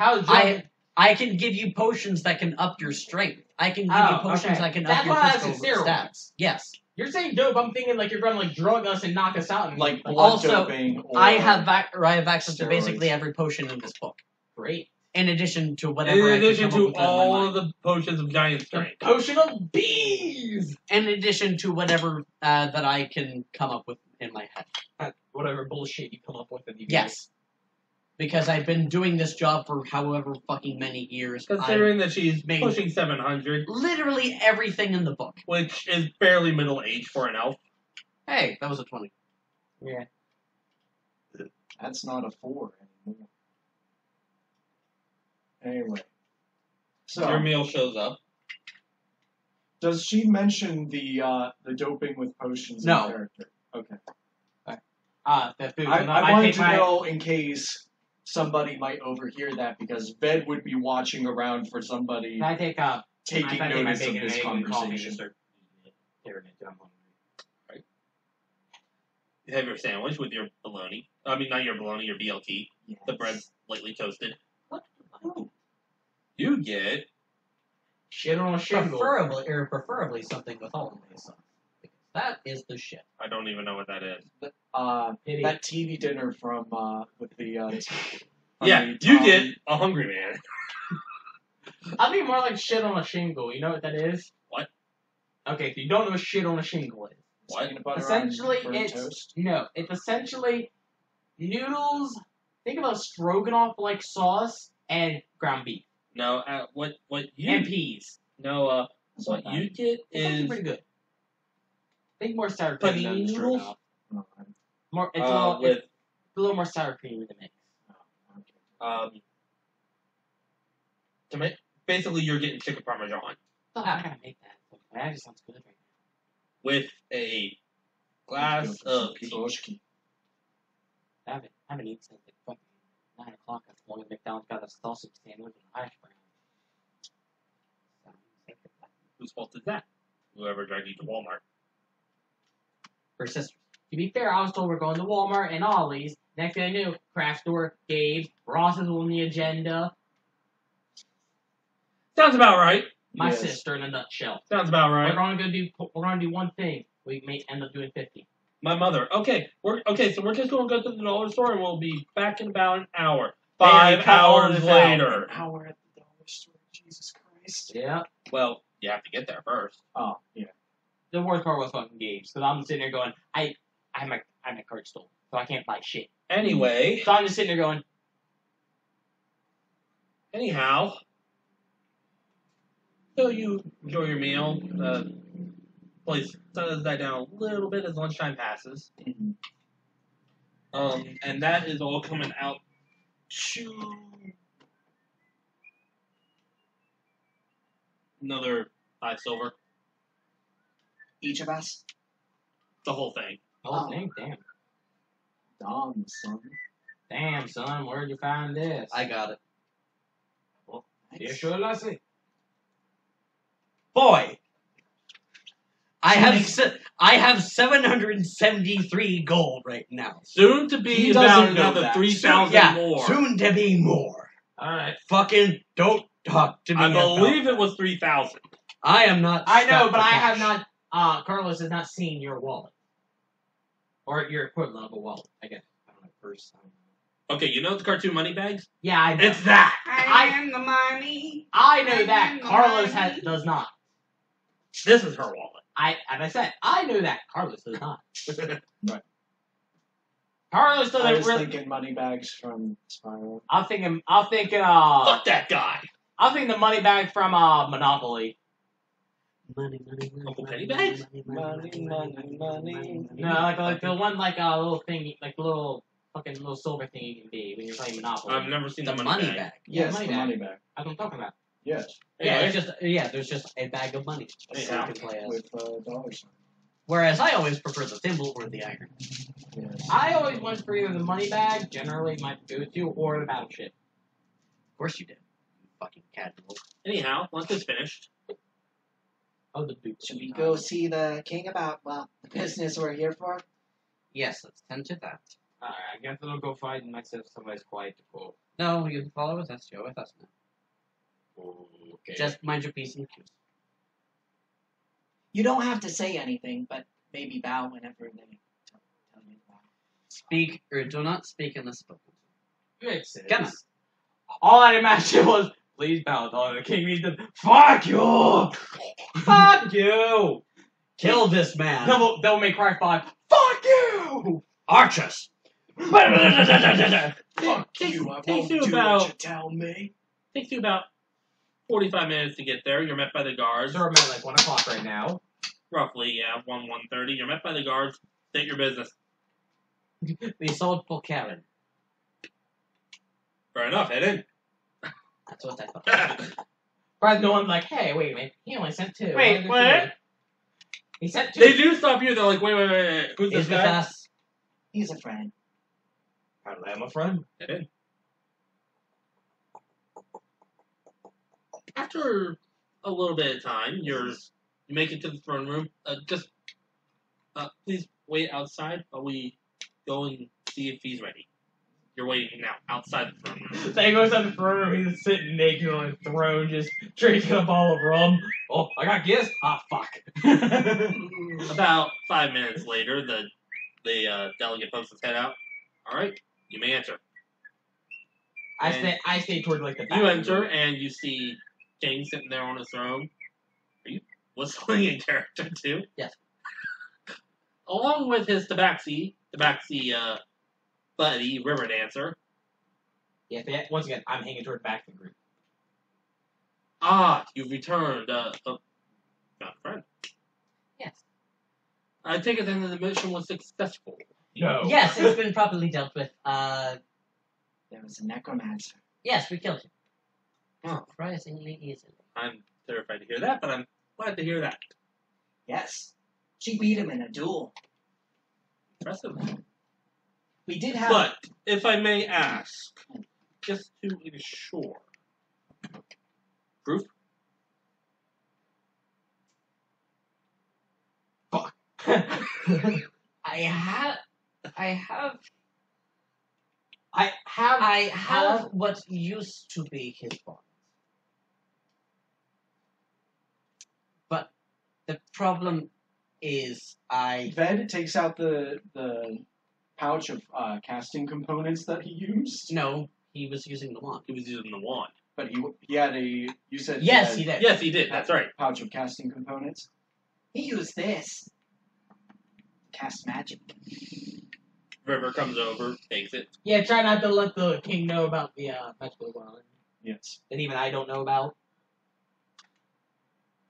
How's drug? I can give you potions that can up your strength. I can give you potions okay. that can That's up your why I physical said steroids. stats. Yes. You're saying dope, I'm thinking like you're gonna like drug us and knock us out. And Like blood Also, doping. Or I have access to steroids. basically every potion in this book. Great. In addition to whatever In I addition can come up to with in my all mind. of the potions of giant The strength. potion of bees! In addition to whatever that I can come up with in my head. Whatever bullshit you come up with. Yes. Because I've been doing this job for however fucking many years. Considering that she's made- pushing 700, Literally everything in the book. which is barely middle age for an elf. Hey, that was a 20. Yeah. That's not a 4 anymore. Anyway. So, Your meal shows up. does she mention the doping with potions No. in character? Okay. The food. I wanted take to my- know in case somebody might overhear that, because Ved would be watching around for somebody Can I take taking I take my notice of bacon this and egg and coffee conversation. and start tearing it down. You have your sandwich with your bologna. I mean, not your bologna, your BLT. Yes. The bread's lightly toasted. What? You get Shit on a shingle. Preferably something with hollandaise sauce. Because that is the shit. I don't even know what that is. Pity. That TV dinner from with the Yeah, Honey you Tom. get a hungry man. I think more like shit on a shingle. You know what that is? What? Okay, if you don't know what shit on a shingle is. What? Peanut butter Essentially, on burnt it's toast. no. It's essentially noodles. Think about stroganoff-like sauce and ground beef No, what and you peas. no That's what not you get It's actually is pretty good. Think more sour cream panini than noodles? stroganoff. Oh, More, it's with it's a little more sour cream in the mix. basically you're getting chicken parmesan Oh, I gotta make that. That just sounds good right with a glass of tea. Piroshki. now. I haven't eaten since like fucking 9 o'clock. That's when McDonald's got a sausage sandwich and hash brown. Whose fault is that? Whoever dragged you to Walmart. Her sisters. To be fair, I was told we're going to Walmart and Ollie's. Next thing I knew, craft store, Gabe's, Ross's on the agenda. Sounds about right. My Yes. sister in a nutshell. Sounds about right. We're gonna do one thing. We may end up doing 50. My mother. Okay, so we're just going to go to the dollar store and we'll be back in about an hour. Barry, 5 cut all hours this out. later. An hour at the dollar store. Jesus Christ. Yeah. Well, you have to get there first. Oh, yeah. The worst part was fucking Gabe's, because I'm sitting there going, I had my card stolen, so I can't buy shit. Anyway, So I'm just sitting there going, anyhow, so you enjoy your meal. Place does die down a little bit as lunchtime passes. And that is all coming out to another 5 silver. Each of us? The whole thing. oh, damn. Dom, son. Damn, son, where'd you find this? I got it. You sure, Lassie? Boy! I have 773 gold right now. Soon to be He about doesn't know another that. 3,000 Yeah, more. soon to be more. Alright. Fucking don't talk to me. I about believe that. it was 3,000. I am not. I know, strapped but for I cash. have not, Carlos has not seen your wallet. Or your equivalent of a wallet, I guess. I don't know. first time. Okay, you know the cartoon Moneybags? Yeah, I know. It's that. I am the money. I know that. the Carlos money. does not. This is her wallet. As I said, I know that. Carlos does not. Right. Carlos I doesn't was really. thinking Moneybags from Spiral. I'm thinking. Fuck that guy. I'm thinking the money bag from Monopoly. Money. Uncle Pennybags? Money. No, like the one like a little thing, like a little fucking little silver thing you can be when you're playing Monopoly. I've never seen The the money Moneybag. bag. Yes, money the bag. money bag. That's what I'm talking about. Yes, There's just a bag of money. So Yeah. you can play as. with dollar sign. Whereas I always prefer the thimble or the iron. Yes. I always went for either the money bag, generally my go-to, or the battleship. Of course you did. You fucking casual. Anyhow, lunch is finished. Oh, the boots. Should we go see the king about, well, the business we're here for? Yes, let's tend to that. Alright, I guess I'll go find myself somebody's quiet to go. No, you can follow us. Let's go with us now. Okay. Just mind your P's and Q's. You don't have to say anything, but maybe bow whenever they tell you to bow. Speak or do not speak unless spoken. Makes sense. Come on. All I imagined was, please bow down. The king needs to. Fuck you! Fuck you! Kill this man. Devil May Cry 5. Fuck you! Archers. Fuck Takes- you! I takes won't you do about- what you tell me. Takes you about 45 minutes to get there. You're met by the guards. So I'm at like 1 o'clock right now. Roughly, yeah, 1:30. You're met by the guards. State your business. We sold for Karen. Fair enough, head in. That's what I thought. But no one's like, hey, wait a minute. He only sent 2. Wait, Why what? did 3? He sent 2. They do stop you. They're like, wait. Who's He's this with guy? us. He's a friend. I am a friend. Head in. After a little bit of time, you make it to the throne room. Please wait outside while we go and see if he's ready. You're waiting now outside the throne room. So he goes on the throne room, he's sitting naked on his throne, just drinking a bottle of rum. Oh, I got gifts? Ah, fuck. About 5 minutes later, the delegate pokes his head out. All right, you may enter. I stay toward like the back. You enter and you see King sitting there on his throne. Are you whistling in character too? Yes. Along with his tabaxi buddy, River Dancer. Yeah, once again, I'm hanging toward the back of the group. Ah, you've returned. Got a friend. Yes. I take it then that the mission was successful. No. Yes, it's been properly dealt with. There was a necromancer. Yes, we killed him. Oh. Surprisingly easily. I'm terrified to hear that, but I'm glad to hear that. Yes. She beat him in a duel. Impressive. We did have... But, if I may ask, just to ensure. Proof? Fuck. I have I have what used to be his bonds. But the problem is Ved takes out the pouch of casting components that he used. No, he was using the wand. He was using the wand. But he had a... You said Yes, he he did. Yes, he did. That's right. pouch of casting components. He used this. Cast magic. River comes over, takes it. Yeah, try not to let the king know about the magical wand Yes. that even I don't know about.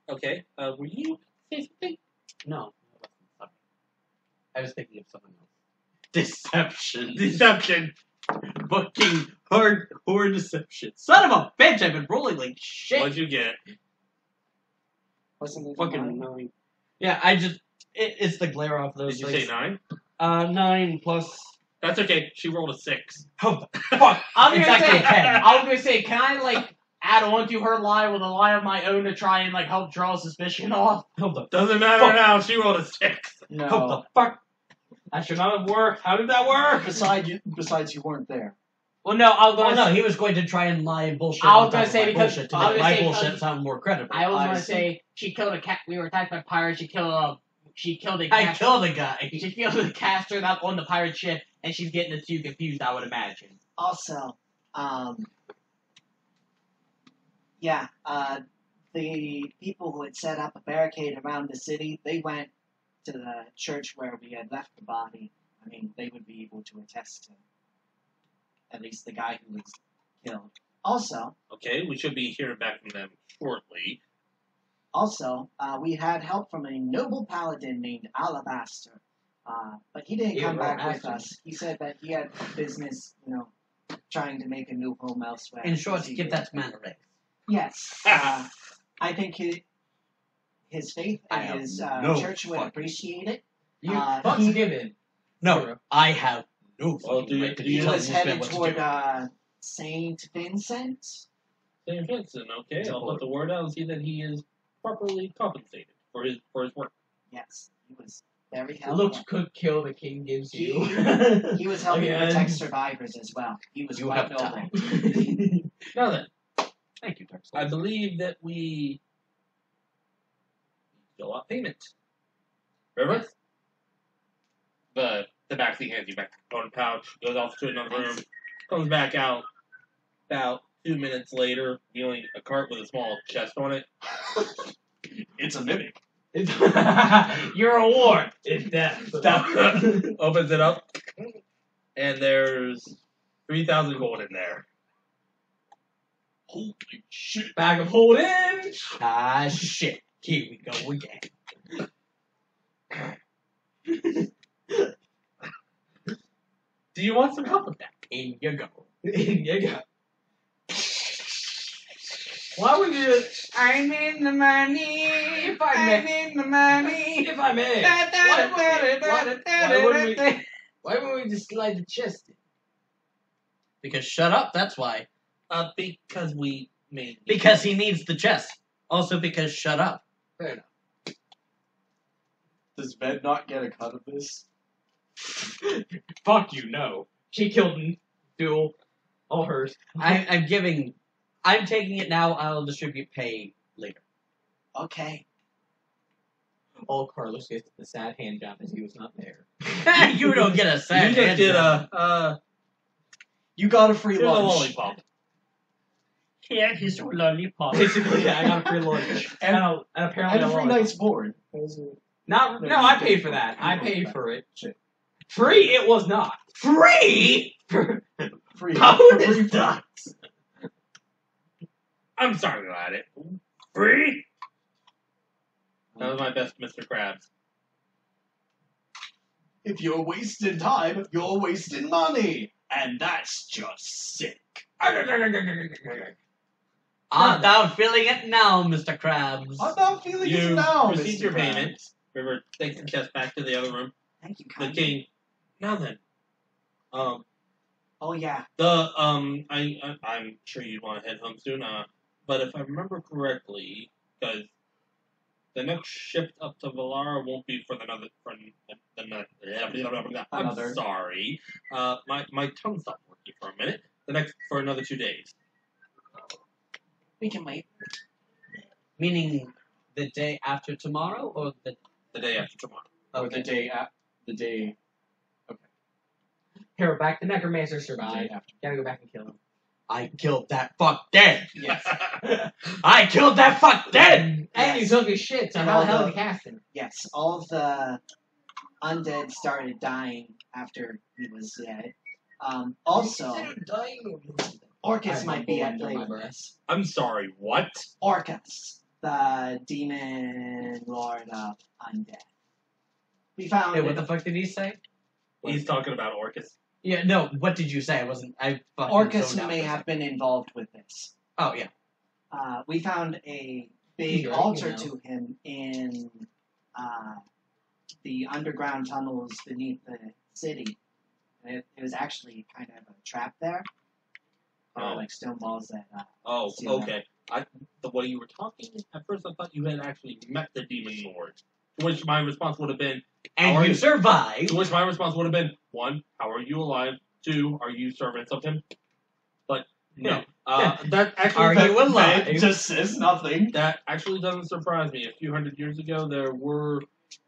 Okay. Were you say something? No. I was thinking of someone else. Deception. Deception. Fucking hardcore deception. Son of a bitch, I've been rolling like shit. What'd you get? Wasn't it Fucking mine? 9. Yeah, it's the glare off those Did you things. say 9? 9 plus. That's okay. She rolled a 6. Oh, fuck! I was It's gonna actually say, 10. I was gonna say, can I like add on to her lie with a lie of my own to try and like help draw suspicion off? Hold the Doesn't matter Fuck. now. She rolled a 6. No. Hold the fuck! That should not have worked. How did that work? Besides, you weren't there. Well, no, I was Oh gonna. no, he was going to try and lie and bullshit. I was on top gonna of say my because- bullshit to I was make gonna my say bullshit because- sound more credible. I was I gonna see. say she killed a cat. We were attacked by pirates. She killed a I killed a guy. She killed the caster that on the pirate ship, and she's getting the two confused, I would imagine. Also, the people who had set up a barricade around the city, they went to the church where we had left the body. I mean, they would be able to attest to at least the guy who was killed. Also, Okay, we should be hearing back from them shortly. We had help from a noble paladin named Alabaster. But he didn't come back with us. He said that he had business, trying to make a new home elsewhere. In short, give that to Manta Ray. Yes. I think his faith and his church would appreciate it. Fuck's given. No, I have no Well, fucking right to He tell was this man headed what to toward do. Saint Vincent. St. Vincent, okay, I'll put the word out and see that he is properly compensated for his work. Yes, he was very helpful. Looks could kill the king gives you. He was helping Again. protect survivors as well. He was You quite have noble. time. Now then, Thank you, Dark I Souls. believe that we fill out payment. Remember? The tabaxi hands you back the component pouch, goes off to another room, comes back out about 2 minutes later, wheeling a cart with a small chest on it. It's a mimic. Your award is death. Opens it up, and there's 3,000 gold in there. Holy shit. Bag of holding. Ah, shit. Here we go again. Do you want some help with that? In you go. In you go. Why would you just, I'm in the money, if I'm in the money, if I may. Why wouldn't we just slide the chest in? Because shut up, that's why. Because we made... Because he needs the chest. Also because shut up. Fair enough. Does Ved not get a cut of this? Fuck you, no. She killed him. Duel. All hers. I'm taking it now, I'll distribute pay later. Okay. All Carlos gets the sad hand job as he was not there. You don't get a You sad just hand did job. You got a free here's a lunch. lollipop. Here, here's your lollipop. Basically, yeah, I got a free lunch. and apparently And a free night's board. Not, no, I paid for that. I paid for it. Free it was not. Free? Free. How free is that? I'm sorry about it. Free? That was my best Mr. Krabs. If you're wasting time, you're wasting money. And that's just sick. I'm not feeling it now, Mr. Krabs. I'm not feeling it You now, received Mr. your Krabs. payment. River takes the chest back to the other room. Thank you, The kindly. king. Now then. Oh, yeah. I'm sure you want to head home soon, but if I remember correctly, because the next shift up to Valara won't be for another. I'm Another. sorry. My tongue stopped working for a minute. For another 2 days. We can wait. Meaning the day after tomorrow, or the... The day after tomorrow. Or the day. Here, back the necromancer The survived. day after. Gotta go back and kill him. I killed that fuck dead! Yes. I killed that fuck dead! And you took his shit, so And how the all hell the- did he cast him? Yes, all of the undead started dying after he was dead. Also, Orcus might be at play with this. I'm sorry, what? Orcus, the demon lord of undead. We found Hey, what the fuck did he say? He's talking about Orcus. Yeah, no, what did you say? I fucking Orcus zoned out may for a have been involved with this. Oh, yeah. We found a big He's right, altar you know. to him in the underground tunnels beneath the city. And it was actually kind of a trap there. There were Oh. like stone walls that. Oh, See that. okay. The way you were talking, at first I thought you had actually met the demon lord. To which my response would have been, And How you are- survived. to which my response would have been, 1, how are you alive? 2, are you servants of him? But no. That actually Are you alive? It just says nothing. That actually doesn't surprise me. A few hundred years ago, there were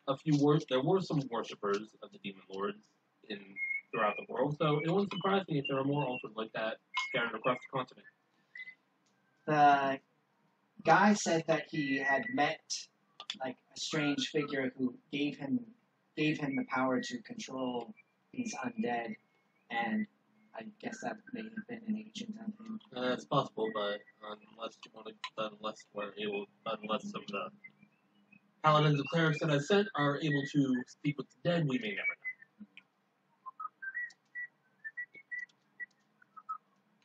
some worshippers of the demon lords throughout the world, so it wouldn't surprise me if there are more altars like that scattered across the continent. The guy said that he had met like a strange figure who gave him the power to control these undead, and I guess that may have been an agent of him. It's possible, but unless some of the paladins and clerics that I sent are able to speak with the dead, we may never know.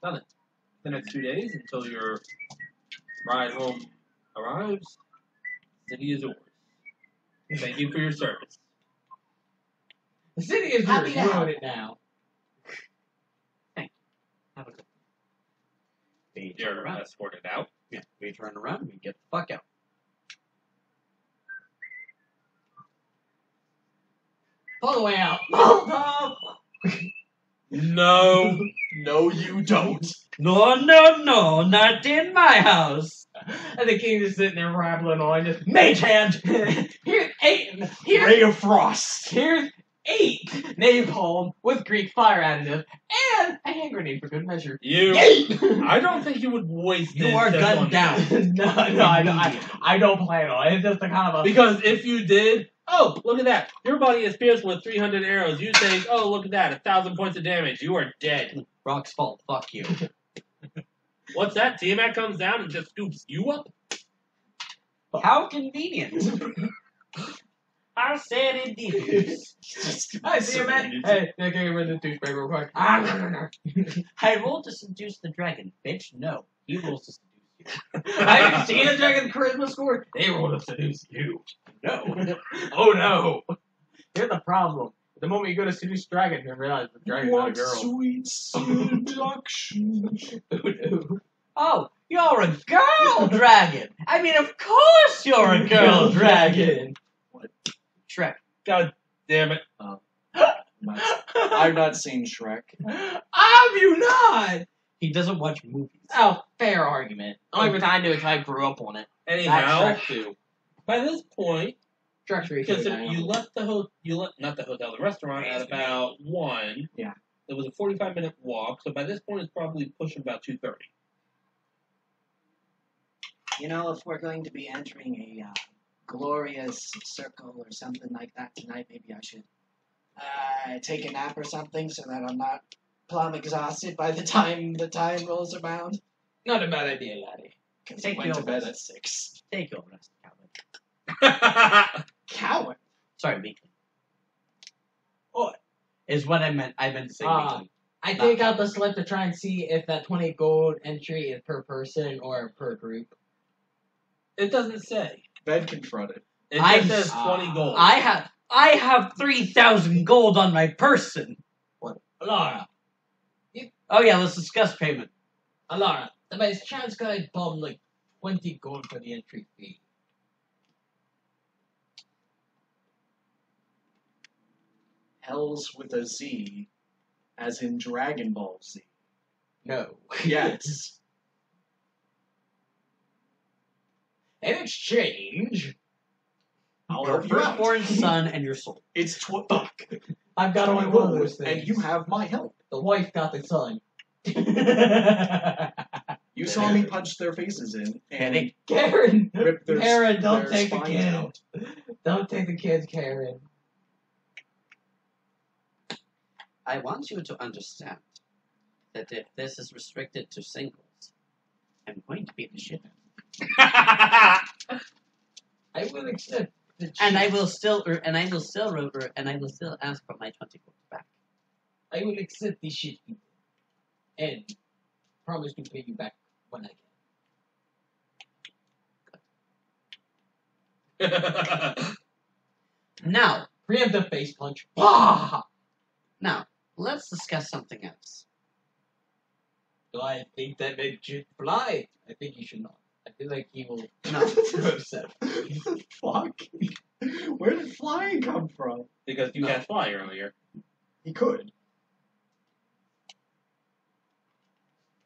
Now then, the next 2 days until your ride home arrives, the city is yours. Thank you for your service. The city is Happy yours. You now. own it now. Have a good We turn You're around. escorted out. Yeah, we turn around, we get the fuck out. All the way out. Molotov! No. No, you don't. No, not in my house. And the king is sitting there rambling on, just mage hand. Here's 8. Ray of Frost. Here's 8 napalm with Greek fire additive and a hand grenade for good measure. I don't think you would waste You this are just gunned on down. no, I don't plan on it. It's just a kind of a... Because if you did, oh, look at that. Your body is pierced with 300 arrows. You think, oh, look at that, 1,000 points of damage. You are dead. Rock's fault, fuck you. What's that? Tiamat comes down and just scoops you up? How convenient. I said it is. I see you, man. Hey, can you run the toothpaste real quick? I rolled to seduce the dragon, bitch. No, he rolls to seduce you. Have you seen a dragon charisma score? They roll to seduce you. No. Oh no. Here's the problem. The moment you go to seduce dragon, you realize the dragon's not a What girl. sweet seduction. Oh, you're a girl dragon. I mean, of course you're a girl dragon. Shrek. God damn it. I've not seen Shrek. Have you not? He doesn't watch movies. Oh, fair argument. Only because I knew it 'cause I grew up on it. Anyhow, That's Shrek too. by this point, Shrek's really because good. you left the the restaurant at about 1. Yeah. It was a 45-minute walk, so by this point it's probably pushing about 2:30. You know, if we're going to be entering a glorious circle or something like that tonight, maybe I should take a nap or something so that I'm not plumb exhausted by the time rolls around. Not a bad idea, laddie. Because Take I went your to bed rest. at 6. Take your rest, coward. Coward. Sorry, weakling. What? Is what I meant. I meant to say weakling. I Not take out coward. the slip to try and see if that 20 gold entry is per person or per group. It doesn't say. Bed confronted. It I- just says 20 gold. I have 3,000 gold on my person. Alera, Oh yeah, let's discuss payment. Alera, by chance could I bum like 20 gold for the entry fee? Hells with a Z, as in Dragon Ball Z. No. Yes. In exchange, I'll Your help you out. firstborn son and your soul. It's fuck. I've got only one of those things. And you have my help. The wife got the son. You saw me punch their faces in and Penny. Karen! rip their Karen, don't their take the spines kid. out. Don't take the kids, Karen. I want you to understand that if this is restricted to singles, I'm going to beat the shit out I will accept the cheat. and I will still ask for my 20 gold back. I will accept the shit and promise to pay you back when I can. Now, Preemptive face punch. Bah! now, let's discuss something else. Do I think that makes you fly? I think you should not. I feel like he will No. upset. Fuck. Where did flying come from? Because you can't fly earlier. He could.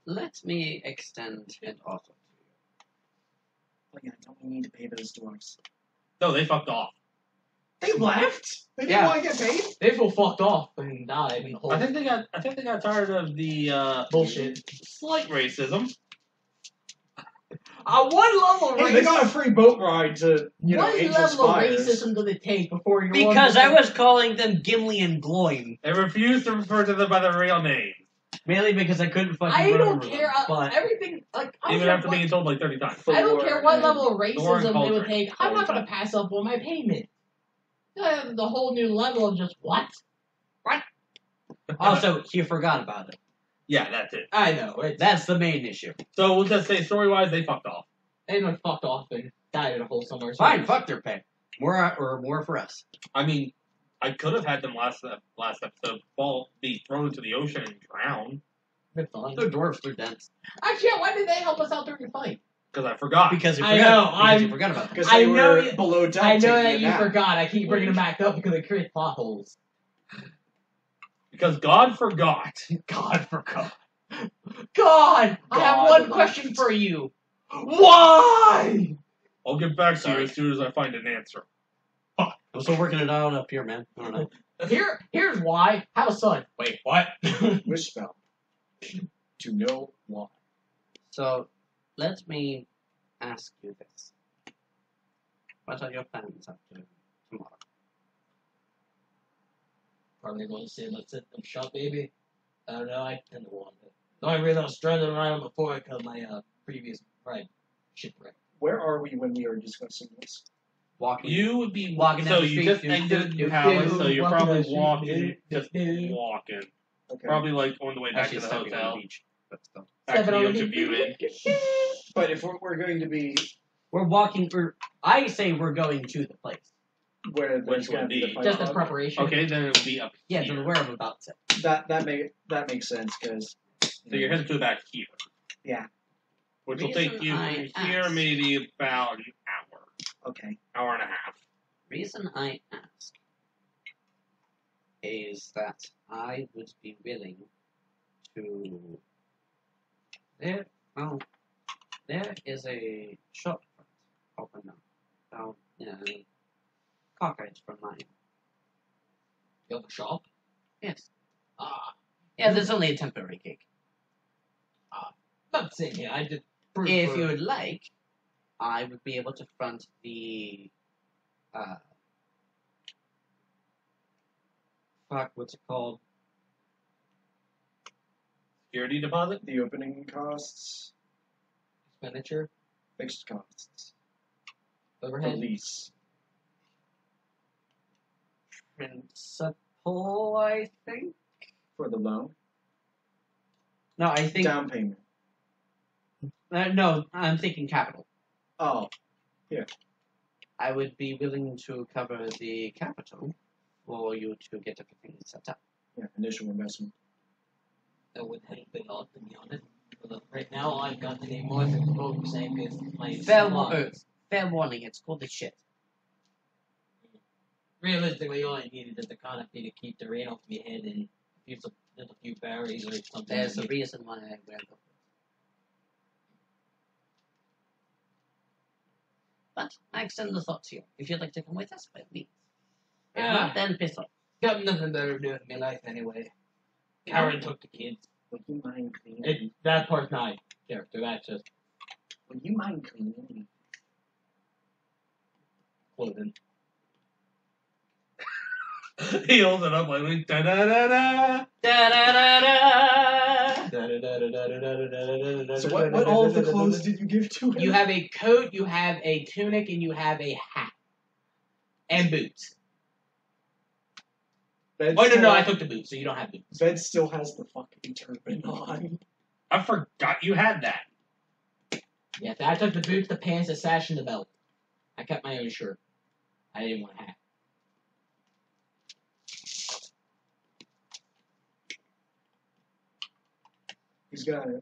Let me extend an offer to you. Oh yeah, don't we need to pay those dwarves? No, they fucked off. They left. They didn't Yeah. want to get paid. They feel fucked off and died in the hole. I think they got tired of the Bullshit. slight racism. What level of Hey, they got a free boat ride to what Angel level of Spires. racism does it take before you're Because I was calling them Gimli and Gloin. They refused to refer to them by their real name, Mainly because I couldn't fucking I remember don't care. them, but Everything like I don't even care after what- being told like 30 times. I don't care what and level of Thor racism and they would Cauldron. take. I'm not gonna pass up on my payment. The whole new level of just what? also, you forgot about it. Yeah, that's it. I know. That's the main issue. So we'll just say story-wise, they fucked off. They done fucked off and died in a hole somewhere. Fine, fuck their pay. More for us. I mean, I could have had them last episode be thrown into the ocean and drown They're fine. They're dwarves, they're dense. Actually, yeah, why did they help us out during the fight? because I forgot. Because you I forgot. know, Because I'm- you forgot about them. Because I they know were you- below deck. I know taking that a you nap. forgot. I keep bringing them back up because they create plot holes. Because God forgot. God forgot. God, I have God one left. question for you. Why? I'll get back to you Sorry. as soon as I find an answer. I'm still working it out up here, man. I don't know. Here's why. Have a son. Wait, what? Wish spell. To know why. So, let me ask you this. What are your plans after tomorrow? Probably going to say let's hit them shop, baby. I don't know. I tend to want it. The only reason I was stranded around before because of my previous ride shipwreck. Where are we when we are discussing this? Walking. You would be Walking down So the you street, just do, exited do, your do, palace, do, so you're walking probably down the street, walking, do, just do. walking. Okay. Probably like on the way back Actually, to the stepping on hotel. the beach. But still. Back to Stepping the on the ocean view inn. But if we're going to be We're walking through. I say we're going to the place. where Which there's going to would be the be- fight Just as on, preparation. Okay, then it would be up Yeah, here. to where I'm about to. that makes sense because So you're headed to back here. Yeah. Which will Reason take you I from here asked. maybe about an hour. okay. Hour and a half. Reason I ask is that I would be willing to. There is a shortcut open up down Cockeyes from mine. You have a shop? Yes. Ah, Yeah, there's only a temporary gig. not saying it. I just. If you would like, I would be able to front the what's it called? Security deposit? The opening costs, expenditure, fixed costs, the overhead. lease. Principal, I think. For the loan. No, I think. Down payment. No, I'm thinking capital. Oh, I would be willing to cover the capital for you to get everything set up. yeah, initial investment. That would have been odd, to be honest. But right now, I've got the name more than folks saying because my Fair warning, it's cold as shit. realistically, all I needed is the canopy to keep the rain off my head and just a few berries or something. There's a reason why I wear them. But I extend the thought to you. If you'd like to come with us, by all means. If Yeah. not, then piss off. Got nothing better to do with my life anyway. Karen took the kids. Would you mind cleaning? That part's not character. That's just Would you mind cleaning? clothing. He holds it up like da da da da. Da-da-da-da. So what all of the clothes did you give to him? You have a coat, you have a tunic, and you have a hat. And boots. Bed Oh, no, still- I took the boots, so you don't have boots. Bed still has the fucking turban on. I forgot you had that. Yeah, I took the boots, the pants, the sash, and the belt. I kept my own shirt. I didn't want a hat. He's gonna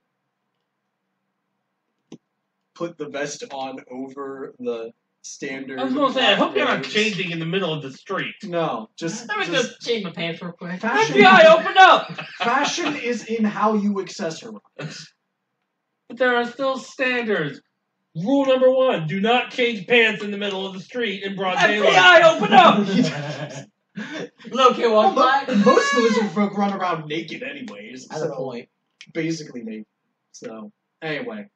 put the vest on over the standard. I was gonna say, I hope you're not robes. changing in the middle of the street. No, just Let me just change my pants real quick. fashion. FBI, open up! Fashion is in how you accessorize. But there are still standards. Rule number 1: do not change pants in the middle of the street in broad daylight. FBI, open up! Loki, Well, walk by. most lizard folk run around naked anyways. That's a So point. basically naked. So anyway,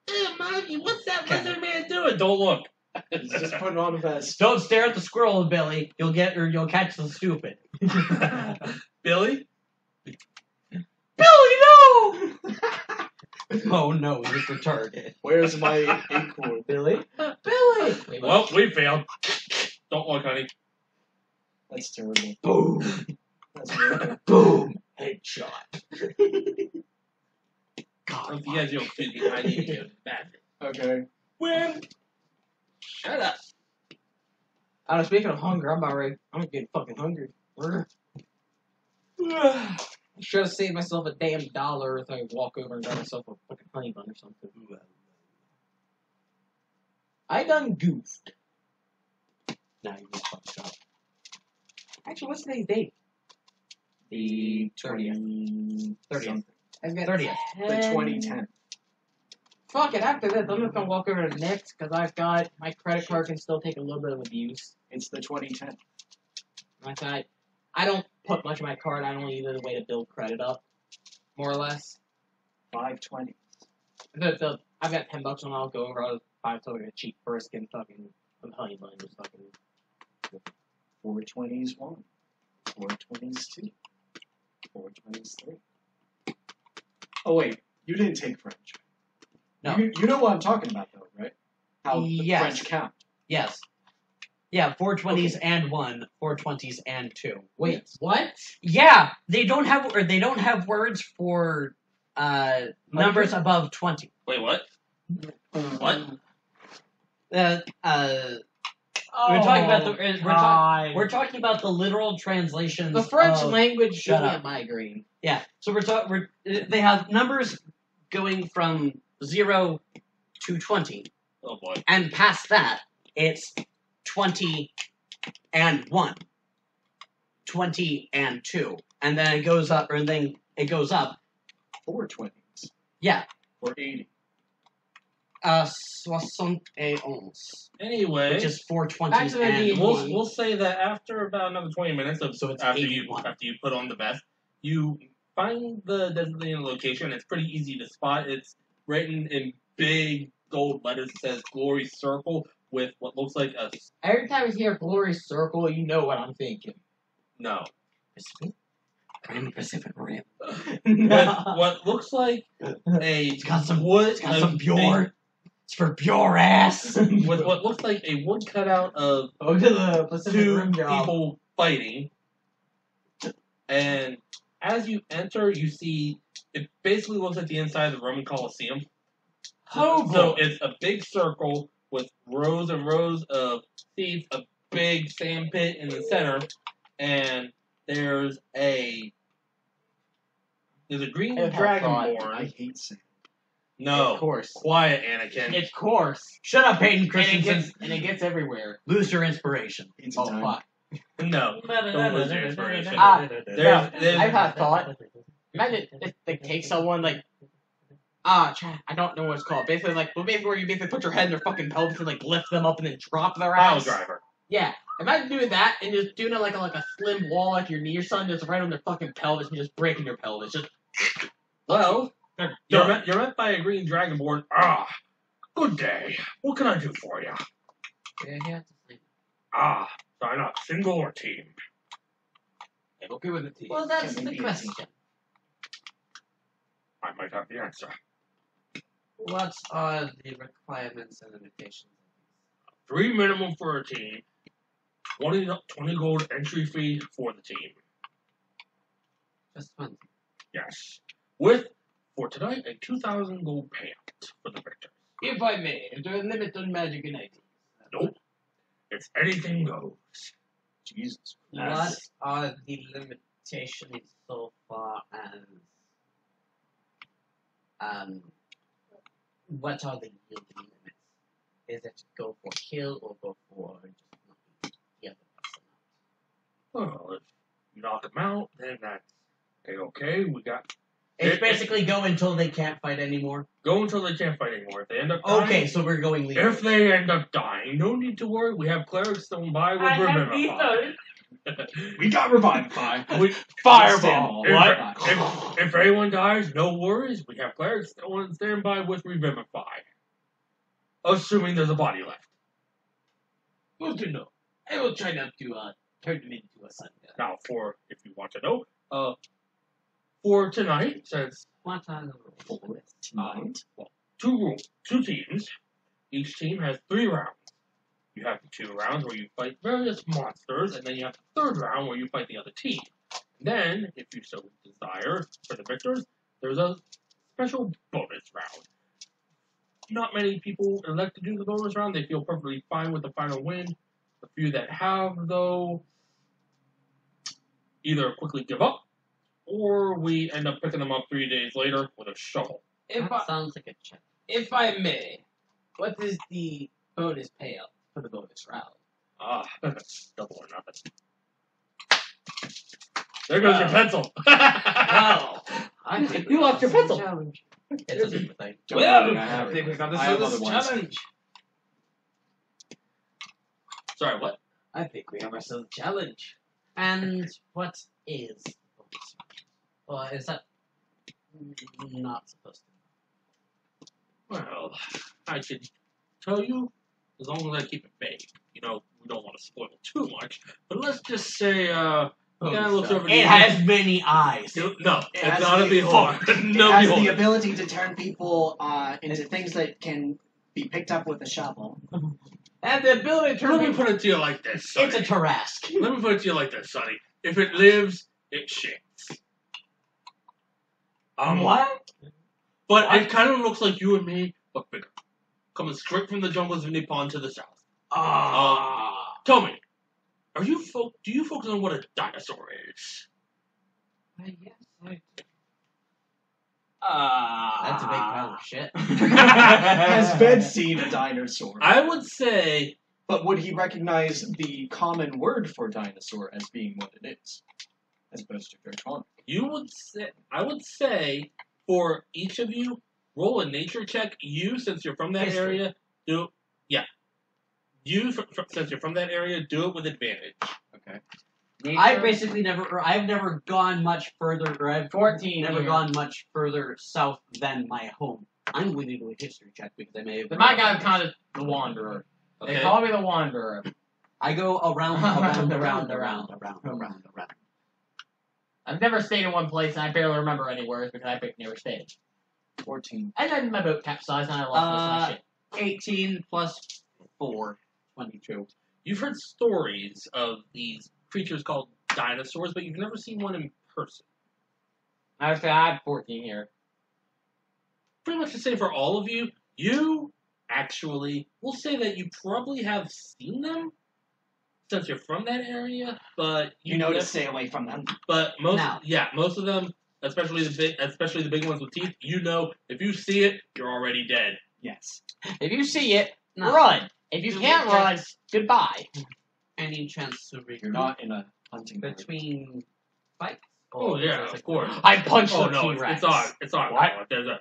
Hey, Maggie, what's that lizard man doing? Don't look. he's just putting on a vest. Don't stare at the squirrel, Billy. You'll catch the stupid. Billy? Billy, no! Oh no, he's retarded. Where's my acorn? Billy? Billy! Well, we failed. Don't look, honey. That's terrible. Boom. That's terrible. Boom. Headshot. If you guys don't excuse me, I need to go to the bathroom. Okay. Win! Shut up. Speaking of hunger, I'm getting fucking hungry. I should have saved myself a damn $1 if I could walk over and got myself a fucking honey bun or something. I done goofed. Now you just fucked up. Actually, what's today's date? The 30th. 30th. I've got 30th. The 2010. Fuck it, after this, I'm just gonna walk over to Nick's because I've got my credit card can still take a little bit of abuse. It's the 2010. I don't put much of my card. I only use it as a way to build credit up, more or less. 520. I've got $10 and I'll go over. I'll buy something a cheap brisket, fucking honey bun, just fucking. 420s 1. 420s 2. 420s 3. Oh wait, you didn't take French. No. You know what I'm talking about though, right? How the Yes. French count. Yes. Yeah, 420s and 1, 420s and 2. Wait, what? Yeah, they don't have words for numbers above 20. Wait, what? What? We're talking about the literal translations. The French of, language should Shut be up. a migraine. Yeah, so they have numbers going from 0 to 20, Oh boy. and past that it's 20 and 1, 20 and 2, and then it goes up, 420s. Yeah. Or 80. 71, Anyway, which is 420s Back to the and D&D. we'll say that after about another 20 minutes of So it's after 81. you put on the vest, you find the designated location. It's pretty easy to spot. It's written in big gold letters. It says Glory Circle with what looks like a Every time you hear Glory Circle, you know what I'm thinking. no. Pacific Rim. With what looks like It's got some wood. It's got some pure. It's for pure ass. With what looks like a wood cutout of Oh, to the Pacific two Rim job. people fighting. And as you enter, you see it basically looks like the inside of the Roman Colosseum. Oh, So boy. it's a big circle with rows and rows of seats, a big sand pit in the center, and there's a green A dragonborn. I hate sand. No, Of course. quiet, Anakin. Of course. Shut up, Hayden And it, Christensen. gets everywhere. Lose your inspiration. Pizza time. Fuck. No, don't lose your inspiration. There's, There's- I've had thought. Imagine if they take someone like, I don't know what it's called. Basically, where you basically put your head in their fucking pelvis and like lift them up and then drop their Pile ass. driver. Yeah, imagine doing that and just doing it like a slim wall like your knee or something, just right on their fucking pelvis and just breaking your pelvis. Just Well, they're you're done. met by a green dragonborn. Good day. What can I do for you? Yeah. Sign up, single or team. Okay with the team. Well, that's Can the we be a question. I might have the answer. What are the requirements and limitations? 3 minimum for a team. 20 gold entry fee for the team. Just one. Yes. With, for tonight, a 2,000 gold payout for the victors. If I may, is there a limit on magic and items? Nope. It's anything goes. Jesus. What are the limitations so far as what are the yielding limits? Is it go for kill or go for just knocking the other person out? Well, if you knock them out, then that's okay. We got It's basically go until they can't fight anymore. Go until they can't fight anymore. If they end up dying, Okay, so we're going legal. if they end up dying, no need to worry. We have clerics stone by with Revivify. We got Revivify. Fireball. If anyone dies, no worries. We have clerics on standby with Revivify. Assuming there's a body left. Good to know. I will try not to turn them into a sun god. Now, if you want to know, for tonight, since What time tonight? Well, two teams. Each team has 3 rounds. You have the 2 rounds where you fight various monsters, and then you have the 3rd round where you fight the other team. Then, if you so desire, for the victors, there's a special bonus round. Not many people elect to do the bonus round. They feel perfectly fine with the final win. The few that have, though, either quickly give up, or we end up picking them up 3 days later with a shovel. Sounds like a check. If I may, what is the bonus payout for the bonus round? Double or nothing. There goes your pencil. Well, I think You lost your pencil. challenge. It's a super thing. well, I have I think we got I have this other ones. challenge. Sorry, what? I think we have ourselves a challenge. And what is bonus? Well, is that not supposed to? Well, I could tell you, as long as I keep it vague. You know, we don't want to spoil too much. But let's just say, the guy looks over It has many eyes. No, it's has not a the- beholder. It No has the beholder. ability to turn people into things that can be picked up with a shovel. And the ability to turn Let me people... put it to you like this, Sonny. It's a Tarrasque. Let me put it to you like this, Sonny. If it lives, it shits. What? But it kind of looks like you and me, but bigger. Coming straight from the jungles of Nippon to the south. Tell me, do you focus on what a dinosaur is? Yes, I do. That's That's a big pile of shit. Has Ben seen a dinosaur? I would say, But would he recognize the common word for dinosaur as being what it is? As opposed to draconic. I would say, for each of you, roll a nature check. You, since you're from that History. area, since you're from that area, do it with advantage. Okay. I've basically I've never gone much further, or I've 14 never here. gone much further south than my home. I'm going to do a history check because I may have. My guy kind of the Wanderer. Okay. They call me the Wanderer. I go around. I've never stayed in one place, and I barely remember anywhere because I never stayed. 14. And then my boat capsized, and I lost most of my shit. 18 plus 4, 22. You've heard stories of these creatures called dinosaurs, but you've never seen one in person. I would say I have 14 here. Pretty much the same for all of you. You, actually, we'll say that you probably have seen them, since you're from that area, but You know to stay away from them. But most of them, especially the big ones with teeth, you know, if you see it, you're already dead. Yes. If you see it, No. run. If you Do can't we run, just- goodbye. Any chance to You're recruit not in a hunting mode. between fights? Oh Or yeah, is it of course. I punched Oh the no, T-Rex. it's on. What? There's a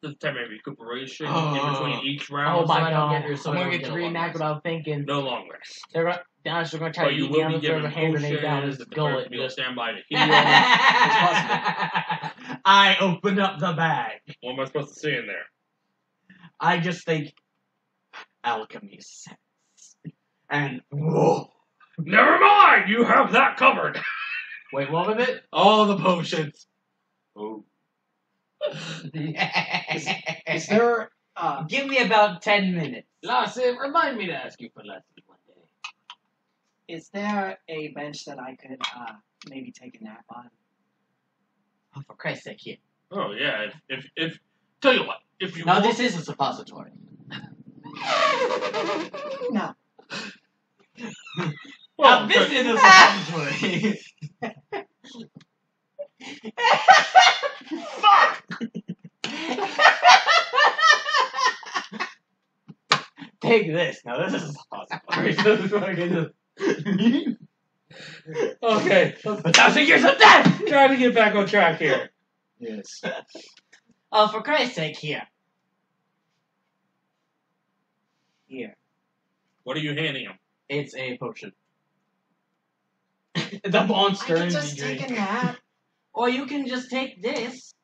10-minute recuperation in between each round. Oh my So I don't god. get her, so I'm I gonna don't get get to a long reenact rest. what I was thinking. No long rest. They're gonna try But to you eat me. will I'm be gonna throw given the hand grenade down potions. his The gullet. cleric will stand by to heal. I open up the bag. What am I supposed to see in there? I just think alchemy sense. And whoa. Never mind. You have that covered. Wait, what was it? All the potions. Oh. Is there Give me about 10 minutes. Lassie, remind me to ask you for lessons one day. Is there a bench that I could maybe take a nap on? Oh, for Christ's sake, here. Oh yeah. If tell you what, if you Now, want, this is a suppository. No. well, Now, this is a suppository. Fuck! Take this. Now this is a okay. 1,000 years of death! Trying to get back on track here. Yes. Oh, for Christ's sake, here. Here. What are you handing him? It's a potion. The monster I can energy just drink. take a nap. Or you can just take this,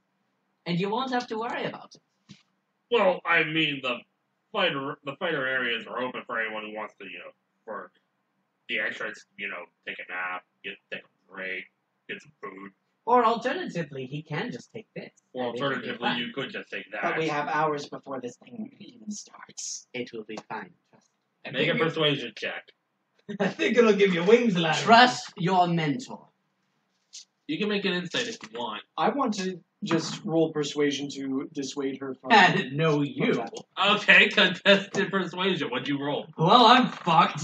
and you won't have to worry about it. Well, I mean, the fighter areas are open for anyone who wants to, for the entrance, take a nap, take a break, get some food. Or alternatively, he can just take this. Or and it will be alternatively, fine. you could just take that. But we have hours before this thing even starts. It will be fine. Trust. Make a persuasion check. I think it'll give you wings, lad. Trust your mentor. You can make an insight if you want. I want to just roll persuasion to dissuade her from. And no you. Okay, contested persuasion. What'd you roll? Well, I'm fucked.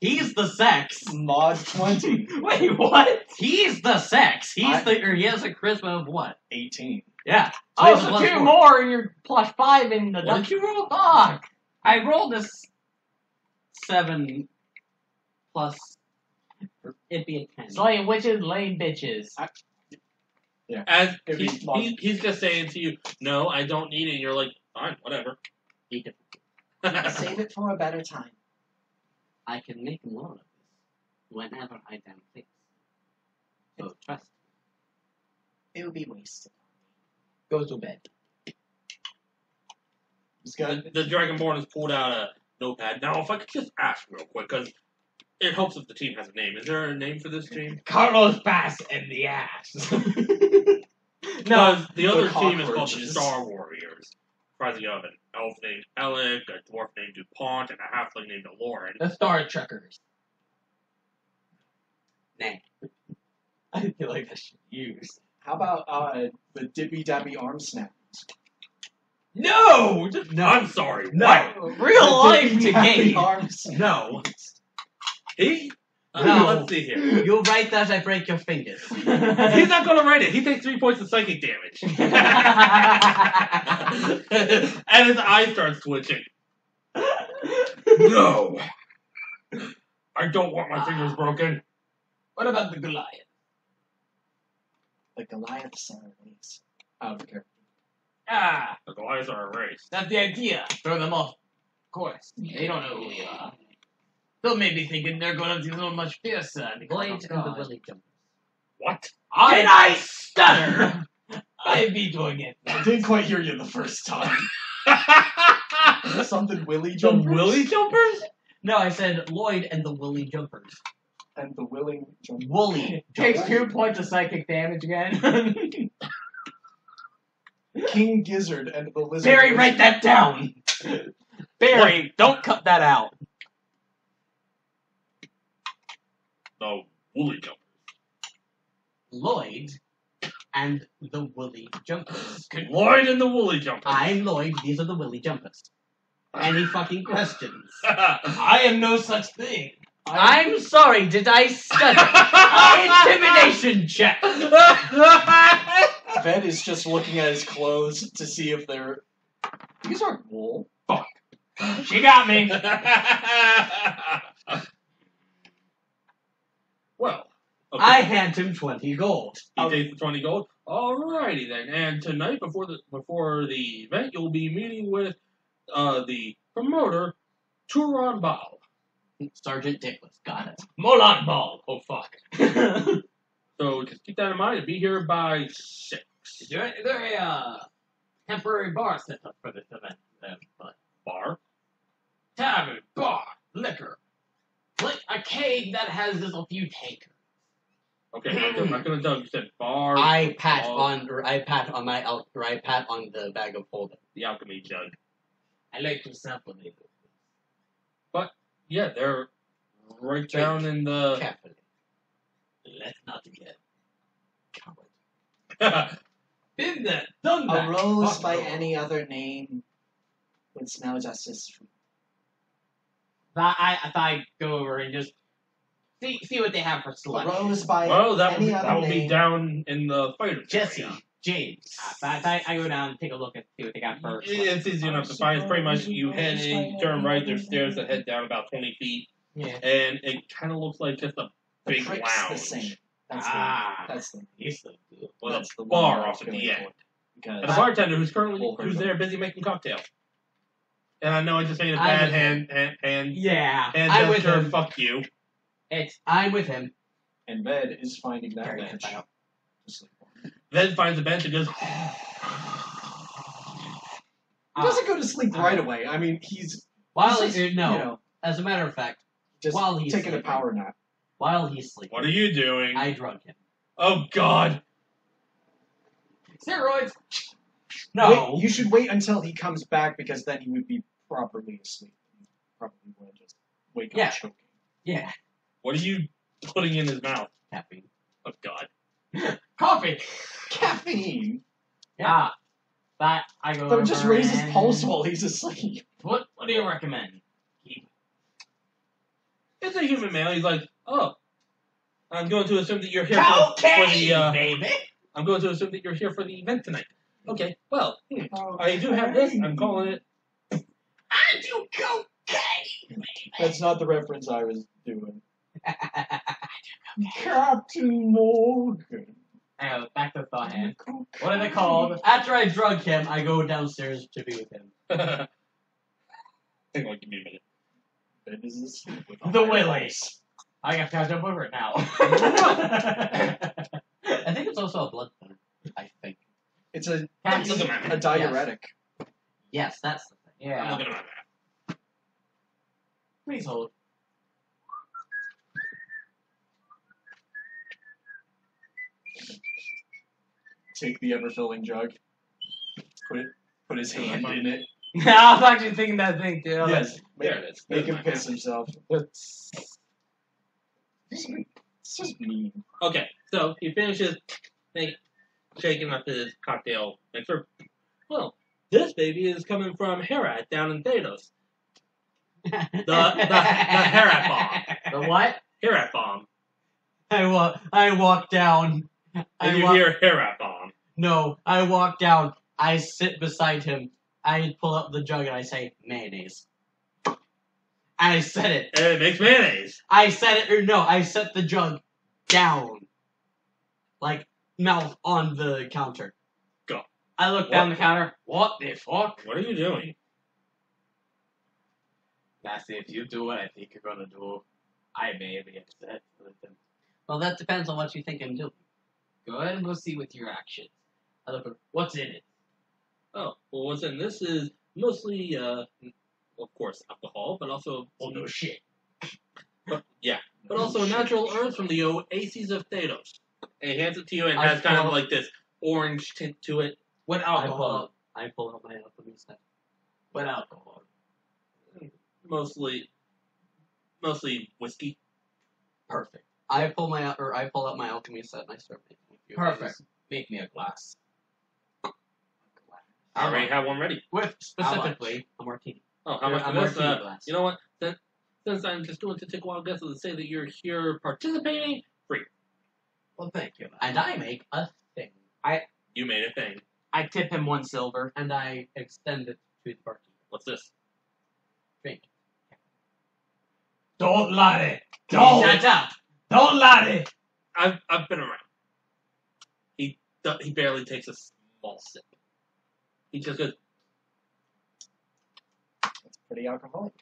He's the sex. Mod 20. Wait, what? He's the sex. He has a charisma of what? 18. Yeah. Oh, he's a so plus 2 4. more and you're plus 5 in the What did you roll? Fuck. I rolled a 7 plus. It'd be a 10. Slaying witches, laying bitches. As It'd be he's just saying to you, no, I don't need it. And you're like, fine, whatever. Eat it. Save it for a better time. I can make more of this whenever I damn please. So trust. It would be wasted. Go to bed. He's got. The Dragonborn has pulled out a notepad. Now, if I could just ask real quick, because it helps if the team has a name. Is there a name for this team? Carlos Bass and the ass. No, the other team is called the cockroaches. Star Warriors. Comprising of an elf named Alec, a dwarf named DuPont, and a halfling named Alera. The Star Trekkers. Nah. I feel like that should be used. How about the Dippy Dappy Arm Snap? No! No, I'm sorry. No! What? Real life Dippy to Dappy game. Arm Snap. No. He? No. Let's see here. You write that, I break your fingers. He's not going to write it. He takes 3 points of psychic damage. And his eye starts twitching. No. I don't want my fingers broken. What about the Goliath? The Goliath ceremonies. Out of character. Ah, The Goliaths are a race. that's the idea. Throw them off. Of course. They don't know who we are. They'll maybe thinking they're going to be so much fiercer. Blades and the willy jumpers. What? I stutter? I be doing it. I didn't quite hear you the first time. Something Willy The Jumpers? Willy Jumpers? No, I said Lloyd and the willy jumpers. And the Willing Jumpers. Woolly. Takes jumpers. 2 points of psychic damage again. King Gizzard and the Lizard. Barry, write that down. Barry, don't cut that out. The Woolly Jumpers. Lloyd and the willy jumpers. Lloyd and the Woolly Jumpers. I'm Lloyd, these are the willy jumpers. Any fucking questions? I am no such thing. I'm sorry, did I stutter? Intimidation check! Fed is just looking at his clothes to see if they're. These aren't wool. Fuck. She got me. Well, okay. I hand him 20 gold. He takes the 20 gold. Alrighty then. And tonight, before the event, you'll be meeting with the promoter, Turon Bao. Sergeant Dickless, got it. Molan Ball. Oh, fuck. So just keep that in mind and be here by 6. Is there a temporary bar set up for this event? Bar? Tavern, bar, liquor. Like a cave that has just a few tankers. Okay, I'm not gonna tell you. You said bar. I pat bar, on the bag of holding. the alchemy jug. I like to sample it. Yeah, they're right down in the. Carefully. Let's not get coward. Been there, done that. A rose Fuck by no. any other name would smell just as sweet. I thought I'd go over and just see what they have for A selection. rose by Well, that any other will be name. down in the fighter. Jesse, area. James. I go down and take a look and see what they got first. It's easy enough to find. It's pretty much you head in, you turn right. There's stairs that head down about 20 feet, Yeah. and it kind of looks like just a The big prick's the lounge. same. That's the He's so good. Well, that's the bar one I off was at the going end. for. Because And the bartender who's Well, there busy making cocktails. And I know I just made a I'm bad with hand Yeah. I'm with gesture. him. Fuck you. I'm with him. and Ved is finding that Very bench good. to sleep on. Then finds a bench and goes. He doesn't go to sleep right away. I mean, he's While just, he, no, you know, as a matter of fact, just while he's taking a sleeping. power nap. while he's sleeping, What are you doing? I drug him. Oh God. Steroids. No, Wait, you should wait until he comes back because then he would be properly asleep. He probably would just wake Yeah. up choking. yeah, What are you putting in his mouth? caffeine. Oh God. Coffee. Caffeine. Ah. That I go. But it just over raises and- pulse while he's asleep. What do you recommend? It's a human male. He's like, oh, I'm going to assume that you're here for the. baby. I'm going to assume that you're here for the event tonight. Okay. Well, Oh, I do have this. I'm calling it. I do cocaine. That's not the reference I was doing. Captain Morgan. Anyway, back to the thought hand. What are they called? After I drug him, I go downstairs to be with him. Hang on, give me a minute. That is asleep with The eyes. Willies. I gotta jump over it now. I think it's also a blood thinner. I think. It's a Doesn't matter. a diuretic. Yes, that's the thing. I'm Yeah. looking at my map. Please hold. Take the ever-filling jug. Put his hand in it. I was actually thinking that thing too. Yes. Make, There it is. make There's him my piss map. himself. It's just mean. Okay, so he finishes shaking up his cocktail mixer. Well, this baby is coming from Herat down in Thanos. The Herat bomb. The what? Herat bomb. I walk down. And you hear Herat bomb. No, I walk down. I sit beside him. I pull up the jug and I say mayonnaise. I said it. And it makes mayonnaise. I said it, or no, I set the jug down. Like, mouth on the counter. I look down the counter. What the fuck? What are you doing? That's if you do what I think you're gonna do, I may be upset with them. Well, that depends on what you think I'm doing. Go ahead and we'll see with your actions. I look at what's in it. Oh, well, what's in this is mostly, of course, alcohol, but also, Oh no shit. but also natural herbs from the oases of Thanos. And he hands it to you and I has kind of pull- like this orange tint to it. What I pull alcohol? up my alchemy set. What alcohol? Mostly whiskey. Perfect. I pull out my alchemy set and I start making a few of Perfect. Make me a glass. I already have one ready. these. With specifically a martini. Oh, how much A for this? martini glass. You know what? Since I'm just doing to take wild guesses and say that you're here participating, Well, thank you. And I make a thing. you made a thing. I tip him 1 silver. And I extend it to the barkeep. What's this? Drink. Don't lie. Shut up. Don't lie. I've been around. He barely takes a small sip. He just goes, That's pretty alcoholic.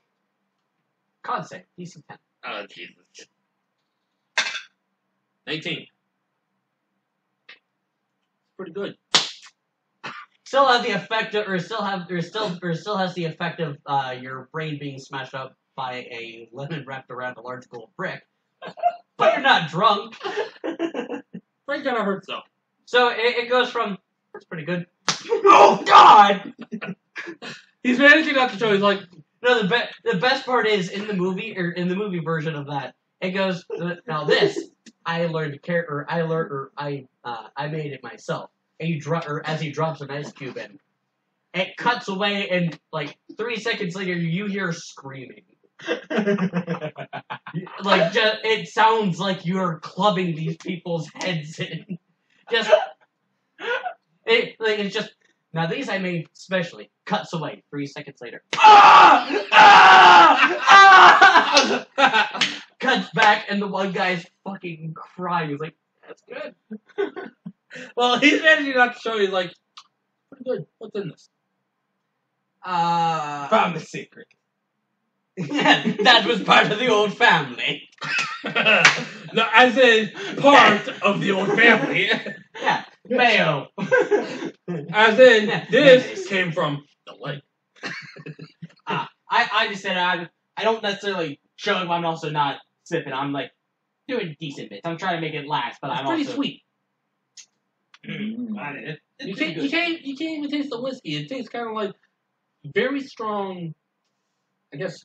Con save. DC 10. oh Jesus. 19. Pretty good. Still has the effect of, or still has the effect of your brain being smashed up by a lemon wrapped around a large gold brick. But you're not drunk. Brain kind of hurts though. So it goes from that's pretty good. Oh God! He's managing not to show. He's like, No, the best part is in the movie or in the movie version of that. It goes now this I learned I made it myself. And as he drops an ice cube in, it cuts away and like 3 seconds later you hear screaming. Like it sounds like you're clubbing these people's heads in. It's just now these I made specially. Cuts away 3 seconds later. Cuts back and the one guy's fucking crying. He's like, That's good. Well, he's managing not to show you, like, pretty good. What's in this? Found the secret. That was part of the old family. No, as in part of the old family. Yeah, mayo. As in, Yeah, this mayonnaise. came from the lake. I just said I don't necessarily show him. I'm also not sipping. I'm like doing decent bits. I'm trying to make it last, but It's I'm pretty also sweet. It's You pretty can't good. even taste the whiskey. It tastes kind of like very strong, I guess,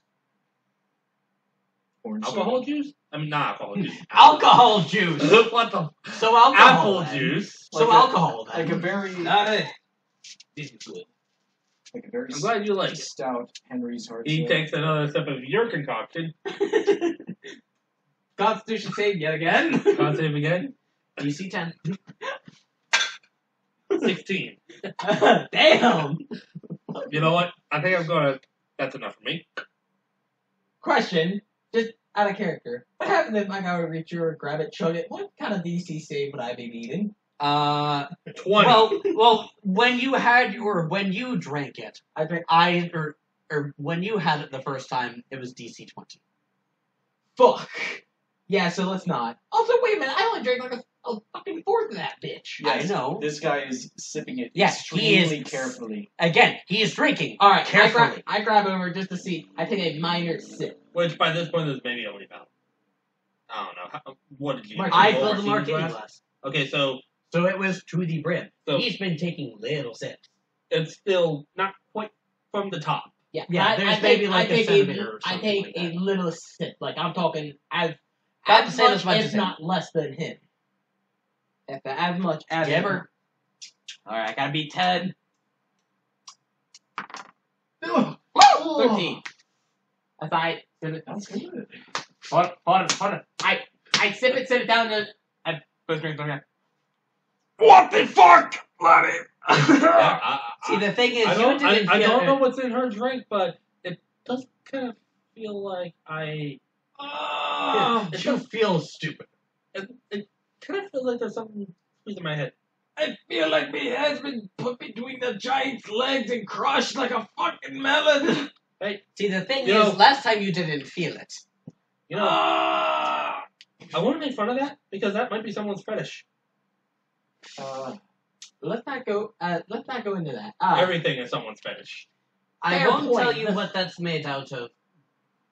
Orange alcohol juice? I mean, not alcohol juice. Alcohol juice. What the? So alcohol. Apple then. juice. So Like a- alcohol. Then. like a very, This is good. like a very I'm glad you like it. stout Henry's hard. He Cider. takes another sip of your concoction. Constitution save yet again. Can't save again. DC 10. 16. Damn. You know what? I think I'm gonna. That's enough for me. Question, just out of character. What happens if I gotta reach over, grab it, chug it? What kind of DC save would I be needing? 20. Well, when you drank it, I think. or when you had it the first time, it was DC 20. Fuck. Yeah, so let's not. Also, wait a minute. I only drank like a fucking fourth of that bitch. Yes, I know. This guy is sipping it Yes, he is. extremely carefully. Again, he is drinking. All right, Carefully. I grab over just to see. I take a minor sip. Which by this point is maybe only about. I don't know. What did you do? I Full filled the martini glass? glass. Okay, so So it was to the brim. So- He's been taking little sips. it's still not quite from the top. Yeah, Yeah, there's maybe like a centimeter or I something take like a that. little sip. Like I'm talking as About the same much, as much if as him. not less than him. As much as him. Jibber. All right, I gotta beat 10. Ugh, 13. That's I. that's good. Hold on. I sip it down to. I both drinks okay. What the fuck, laddie? See, the thing is, I you don't, didn't I feel don't it. know what's in her drink, but it does kind of feel like I. You feel stupid. It kind of feels like there's something squeezing my head. I feel like my head's been put between the giant's legs and crushed like a fucking melon. Hey, See, the thing You know- is, last time you didn't feel it. you know, I want to make fun of that because that might be someone's fetish. Let's not go into that. Everything is someone's fetish. I Fair won't point. tell you what that's made out of,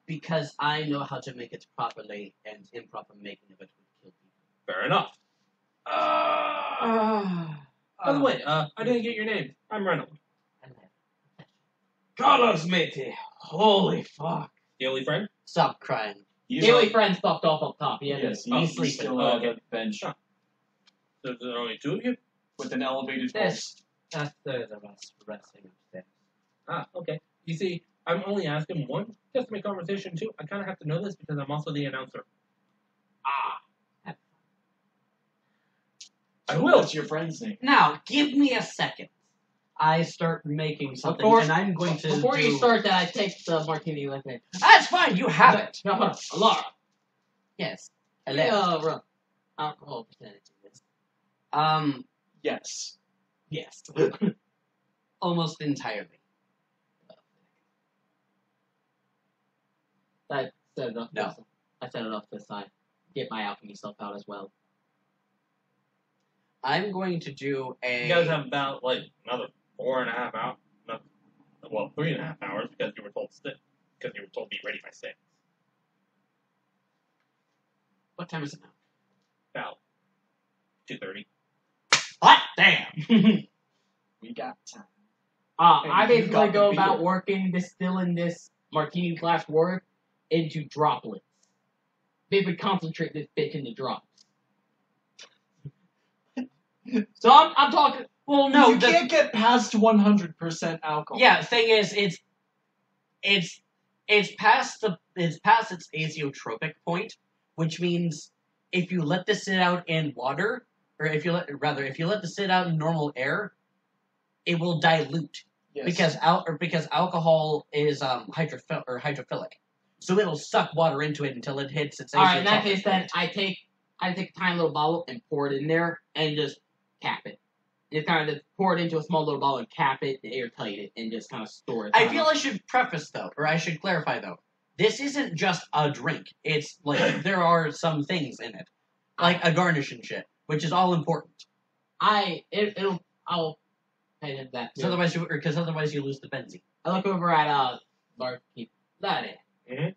because I know how to make it properly, and improper making of it would kill people. Fair enough. By the way, I didn't get your name. I'm Reynolds. Carlos, matey. Holy fuck. Daily friend? Stop crying. He's Daily on- friends fucked off up top. Yeah. Yes, Oh, he's sleeping. still Oh, at okay. the bench There's only two of you? with an elevated This. pulse. That's the rest resting upstairs. Ah, okay. You see, I'm only asking one, just to make conversation. Two, I kind of have to know this because I'm also the announcer. I So will. What's your friend's name? Now, give me a second. I start making something, Before- and I'm going to Before do... you start that, I take the martini like that. That's fine, you have it. No, hold on. Alera. Yes. Yeah, alcohol percentage in this. Yes. Yes. Almost entirely. I set it off. No. I set it off to the side. Get my alchemy stuff out as well. I'm going to do a... You guys have about, like, another 4.5 hours. No, well, 3.5 hours because you were told to be ready by 6. What time is it now? About 2:30. What? Damn! We got time. And I you basically got go the about beer. distilling this martini glass wort into droplets. Basically concentrate this bitch into drops. So I'm talking. Well, no, you can't get past 100% alcohol. Yeah, thing is, it's past its azeotropic point, which means if you let this sit out in water, or if you let this sit out in normal air, it will dilute Yes. because alcohol is hydrophilic, so it'll suck water into it until it hits its. All right, in that azeotropic case, then point. I take I take a tiny little bottle and pour it in there and just cap it. Just kind of just pour it into a small little bottle and cap it, airtight it, and just kind of store it. I feel I should preface though, or I should clarify though. This isn't just a drink. It's like there are some things in it, like a garnish and shit, which is all important. I'll pay him that. Because otherwise you lose the benzene. I look over at barkeep. Laddie. Mhm.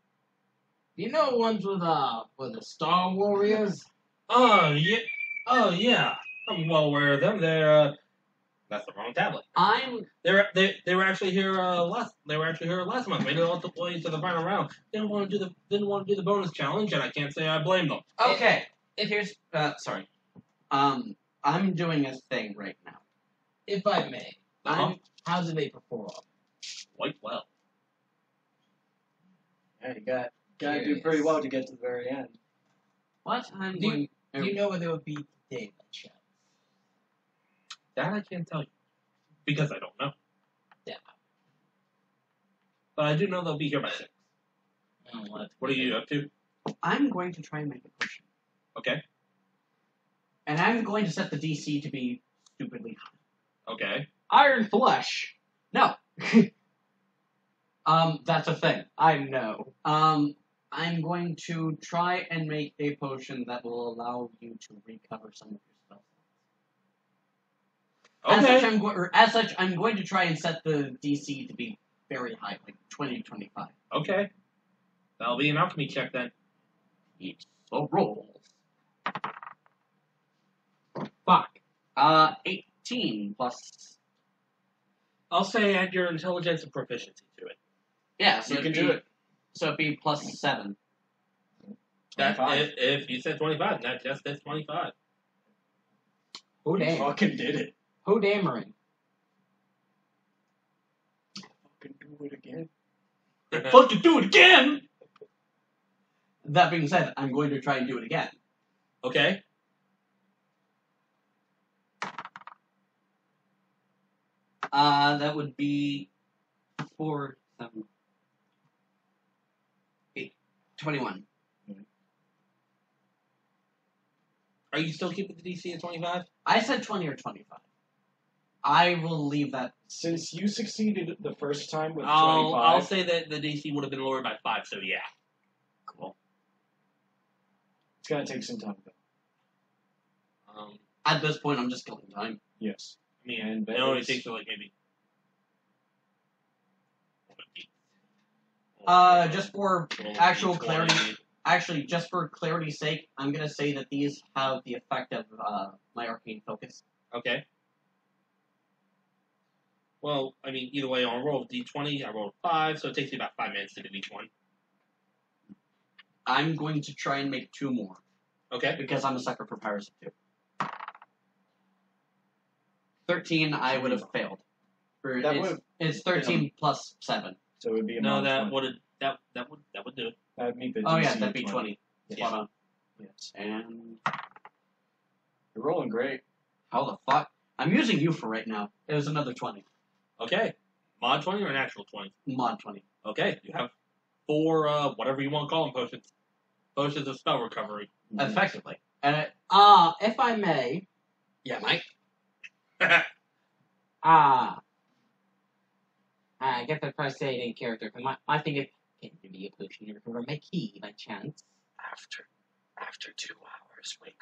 Do you know ones with the Star Warriors? Oh yeah. I'm well aware of them. They're that's the wrong tablet. They were actually here last month. Made it all the way to the final round. Didn't want to do the bonus challenge, and I can't say I blame them. Okay. Here's sorry. I'm doing a thing right now. If I may. How do they perform? Quite well. Yeah, you gotta do pretty well to get to the very end. What? Do you know where they would be today, by chance? That I can't tell you because I don't know. Yeah. But I do know they'll be here by 6. What are you up to? I'm going to try and make a potion. Okay. And I'm going to set the DC to be stupidly high. Okay. Iron Flesh. No. That's a thing. I know. I'm going to try and make a potion that will allow you to recover some of your spell slots. Okay. As such, I'm going to try and set the DC to be very high, like 20, 25. Okay. That'll be an alchemy check then. It's a roll. Fuck. 18 plus. I'll say add your intelligence and proficiency to it. Yeah, so You can do it. So it'd be plus 7. That 25. if you said 25, that just is 25. Who You damn? fucking did it. Who dammering? Fucking do it again. Fucking do it again! That being said, I'm going to try and do it again. Okay. That would be 4, 7, 8, 21. Are you still keeping the DC at 25? I said 20 or 25. I will leave that. Since you succeeded the first time with I'll 25, say that the DC would have been lowered by 5, so yeah. Cool. it's gonna take some time though. At this point, I'm just killing time. Yes. I mean, And it only Vegas. takes like maybe. Just for actual clarity. Actually, just for clarity's sake, I'm gonna say that these have the effect of my arcane focus. Okay. Well, I mean, either way, I'll roll a d20. I rolled 5, so it takes me about 5 minutes to do each one. I'm going to try and make 2 more Okay. because I'm a sucker for powers of 2. 13, I would have failed. It's 13 plus 7. So it would be a No, mod that 20. would that would do it. That would make the Oh yeah, DC that'd be 20. Yes. Spot on. Yes. And You're rolling great. how the fuck? I'm using you for right now. It was another 20. Okay. Mod 20 or natural 20? Mod 20. Okay. You have 4 whatever you want to call them potions. Potions of spell recovery. Effectively. And If I may, yeah, Mike. I guess I'd probably say it in character, because my thing is, can you be a potion here for my key by chance? After 2 hours, wake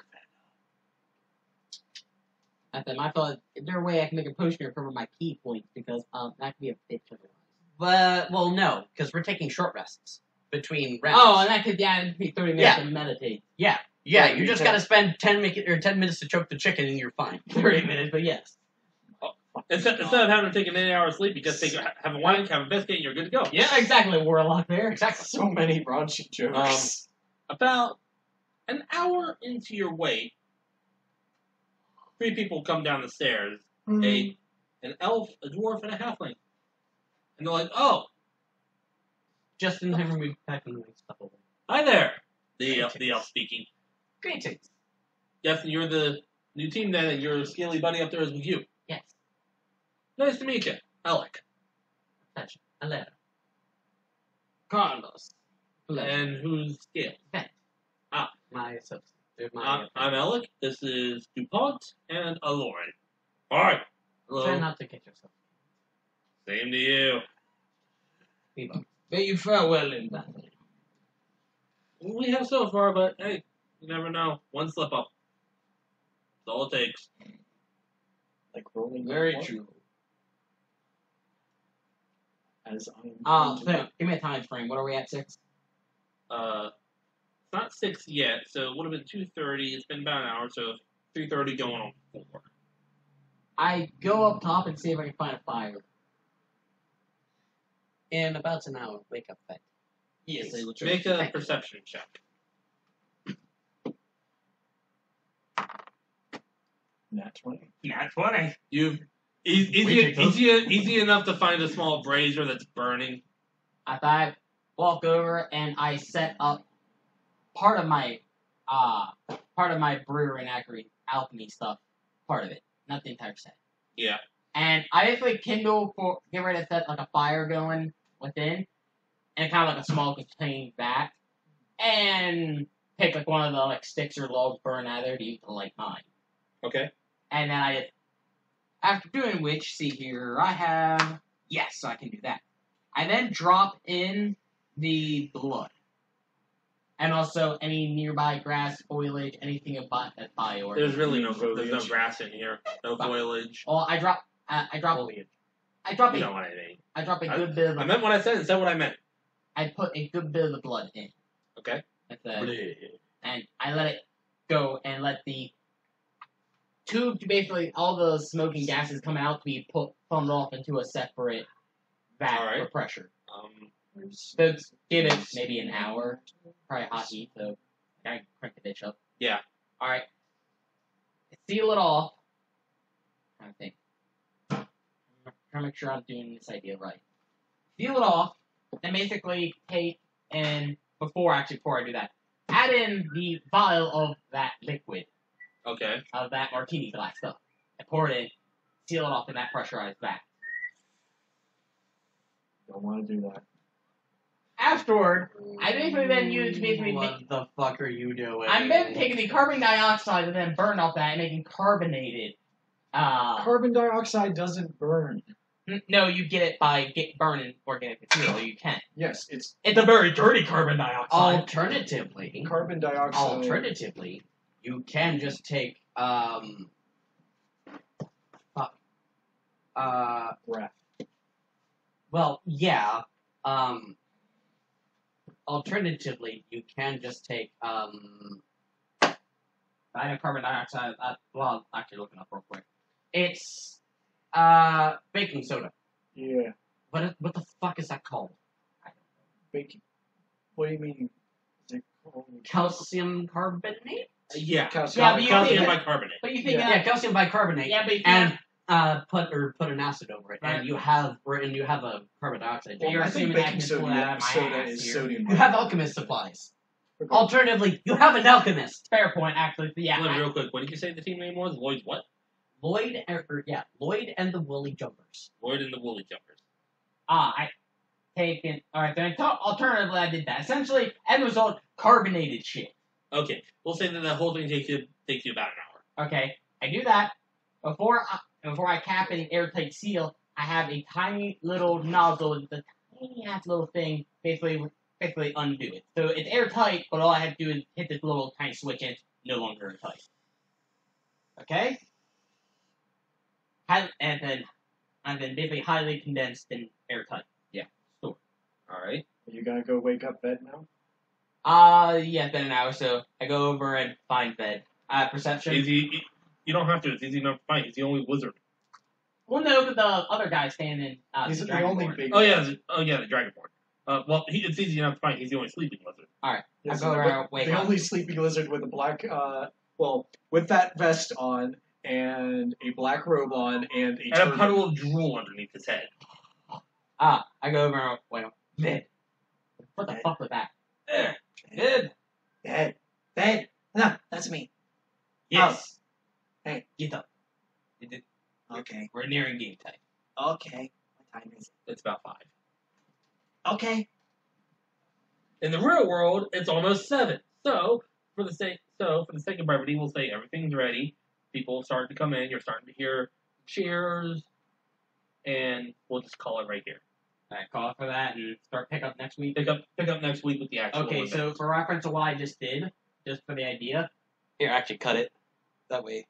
I said, my thought, is there a way I can make a potion here for my key points? Because that could be a bitch otherwise. Well, no, because we're taking short rests between rounds. Oh, and that could, it'd be 30 minutes to meditate. Yeah, Right, you just gotta spend 10 minutes to choke the chicken and you're fine. 30 minutes, but yes. Instead of having to take an 8-hour sleep, you just have a wank, have a biscuit, and you're good to go. Yeah, exactly, Warlock there. Exactly. So many raunchy jokes. About an hour into your wait, 3 people come down the stairs. An elf, a dwarf, and a halfling. And they're like, oh, Just in time for me packing my stuff away. hi there. The elf speaking. Greetings. Yes, and you're the new team then, and your scaly buddy up there is with you. Yes. Nice to meet you, Alec. Pleasure. Alera. Carlos. Pleasure. And who's Scale? My associate. There's my I'm Alec. This is DuPont and Alora. Alright. Hello. Try not to get yourself. Same to you. Bebop. But you fare well in battle. We have so far, but hey, you never know. One slip up. That's all it takes. Like rolling. Very one, true. As I'm. So give me a time frame. What are we at? 6? It's not 6 yet, so it would have been 2:30. It's been about an hour, so 3:30 going on 4. I go up top and see if I can find a fire. In about an hour, wake up fed. Yes, I will try. Make a perception check. Nat 20. Not 20. Easy enough to find a small brazier that's burning. I walk over and I set up part of my brewer and alchemy stuff. Part of it, not the entire set. Yeah. And I basically get ready to set like a fire going within, and kind of like a small contained vat, and take like one of the like sticks or logs burn out of there to use to light mine. Okay. And then after doing which, see here, yes, I can do that. I then drop in the blood. And also any nearby grass, foliage, anything about that bio. There's really no grass in here. No foliage. Well, I drop foliage. I drop You a, know what I mean. I drop a good bit of the I meant what I said and said what I meant. I put a good bit of the blood in. Okay. And I let it go and let the tube, basically all the smoking gases come out to be funneled off into a separate vat for pressure. So give it maybe an hour, probably hot heat, so I can crank the bitch up. Yeah. Alright. Seal it off. I think. I'm trying to make sure I'm doing this idea right. Seal it off, then basically take and before I do that, add in the vial of that liquid. Okay. Of that martini glass stuff. And pour it in, seal it off in that pressurized vat. Don't want to do that. Afterward, I basically then use What the fuck are you doing? I'm then taking the carbon dioxide and then burn off that and making carbonated. Carbon dioxide doesn't burn. No, you get it by burning organic material. You can. Yes, it's a very dirty carbon dioxide. Alternatively, carbon dioxide. You can just take breath. Well, yeah. Alternatively, you can just take I know carbon dioxide. Well, I'm actually looking up real quick. It's baking soda. Yeah. What the fuck is that called? Baking. What do you mean? Is it called? Calcium carbonate? Yeah. Calcium bicarbonate. But you think calcium bicarbonate. Yeah, but and put an acid over it, Right. and you have a carbon dioxide. Well, You're I think assuming I baking can pull that out of my soda ass is here. sodium. You have alchemist supplies. Okay. Alternatively, you have an alchemist. Fair point, actually. Yeah. Wait, real quick, what did you say the team name was? Lloyd's what? Lloyd and the Woolly Jumpers. Lloyd and the Woolly Jumpers. I taken. Alright, then alternatively, I did that. Essentially, end result, carbonated shit. Okay, we'll say that the whole thing takes you about an hour. Okay, I do that. Before I cap it an airtight seal, I have a tiny little nozzle, the tiny ass little thing, basically undo it. So it's airtight, but all I have to do is hit this little tiny switch and it's no longer airtight. Okay? And then basically highly condensed and airtight. Yeah, store. Alright. Are you gonna go wake up bed now? Yeah, it's been an hour, so I go over and find bed. Perception. You don't have to, it's easy enough to find. He's the only wizard. Well, no, but the other guy's standing. He's the the only Dragonborn. big. Oh yeah, the Dragonborn. Well, it's easy enough to find. He's the only sleeping wizard. Alright, Yes, I go around, wake the up. only sleeping lizard with a black, with that vest on and a black robe on and a And turban. a puddle of drool underneath his head. I go over and wait. Bed. What the fuck was that? Bed. Bed. No, that's me. Yes. Hey. Get up. Okay. We're nearing game time. Okay. What time is it? It's about 5. Okay. In the real world, it's almost 7. So So, for the sake of brevity, we'll say everything's ready. People start to come in. You're starting to hear cheers, and we'll just call it right here. Alright, call for that and start pick up next week. Pick up next week with the actual. Okay, so event. for reference to what I just did, just for the idea, Here, actually, cut it. That way,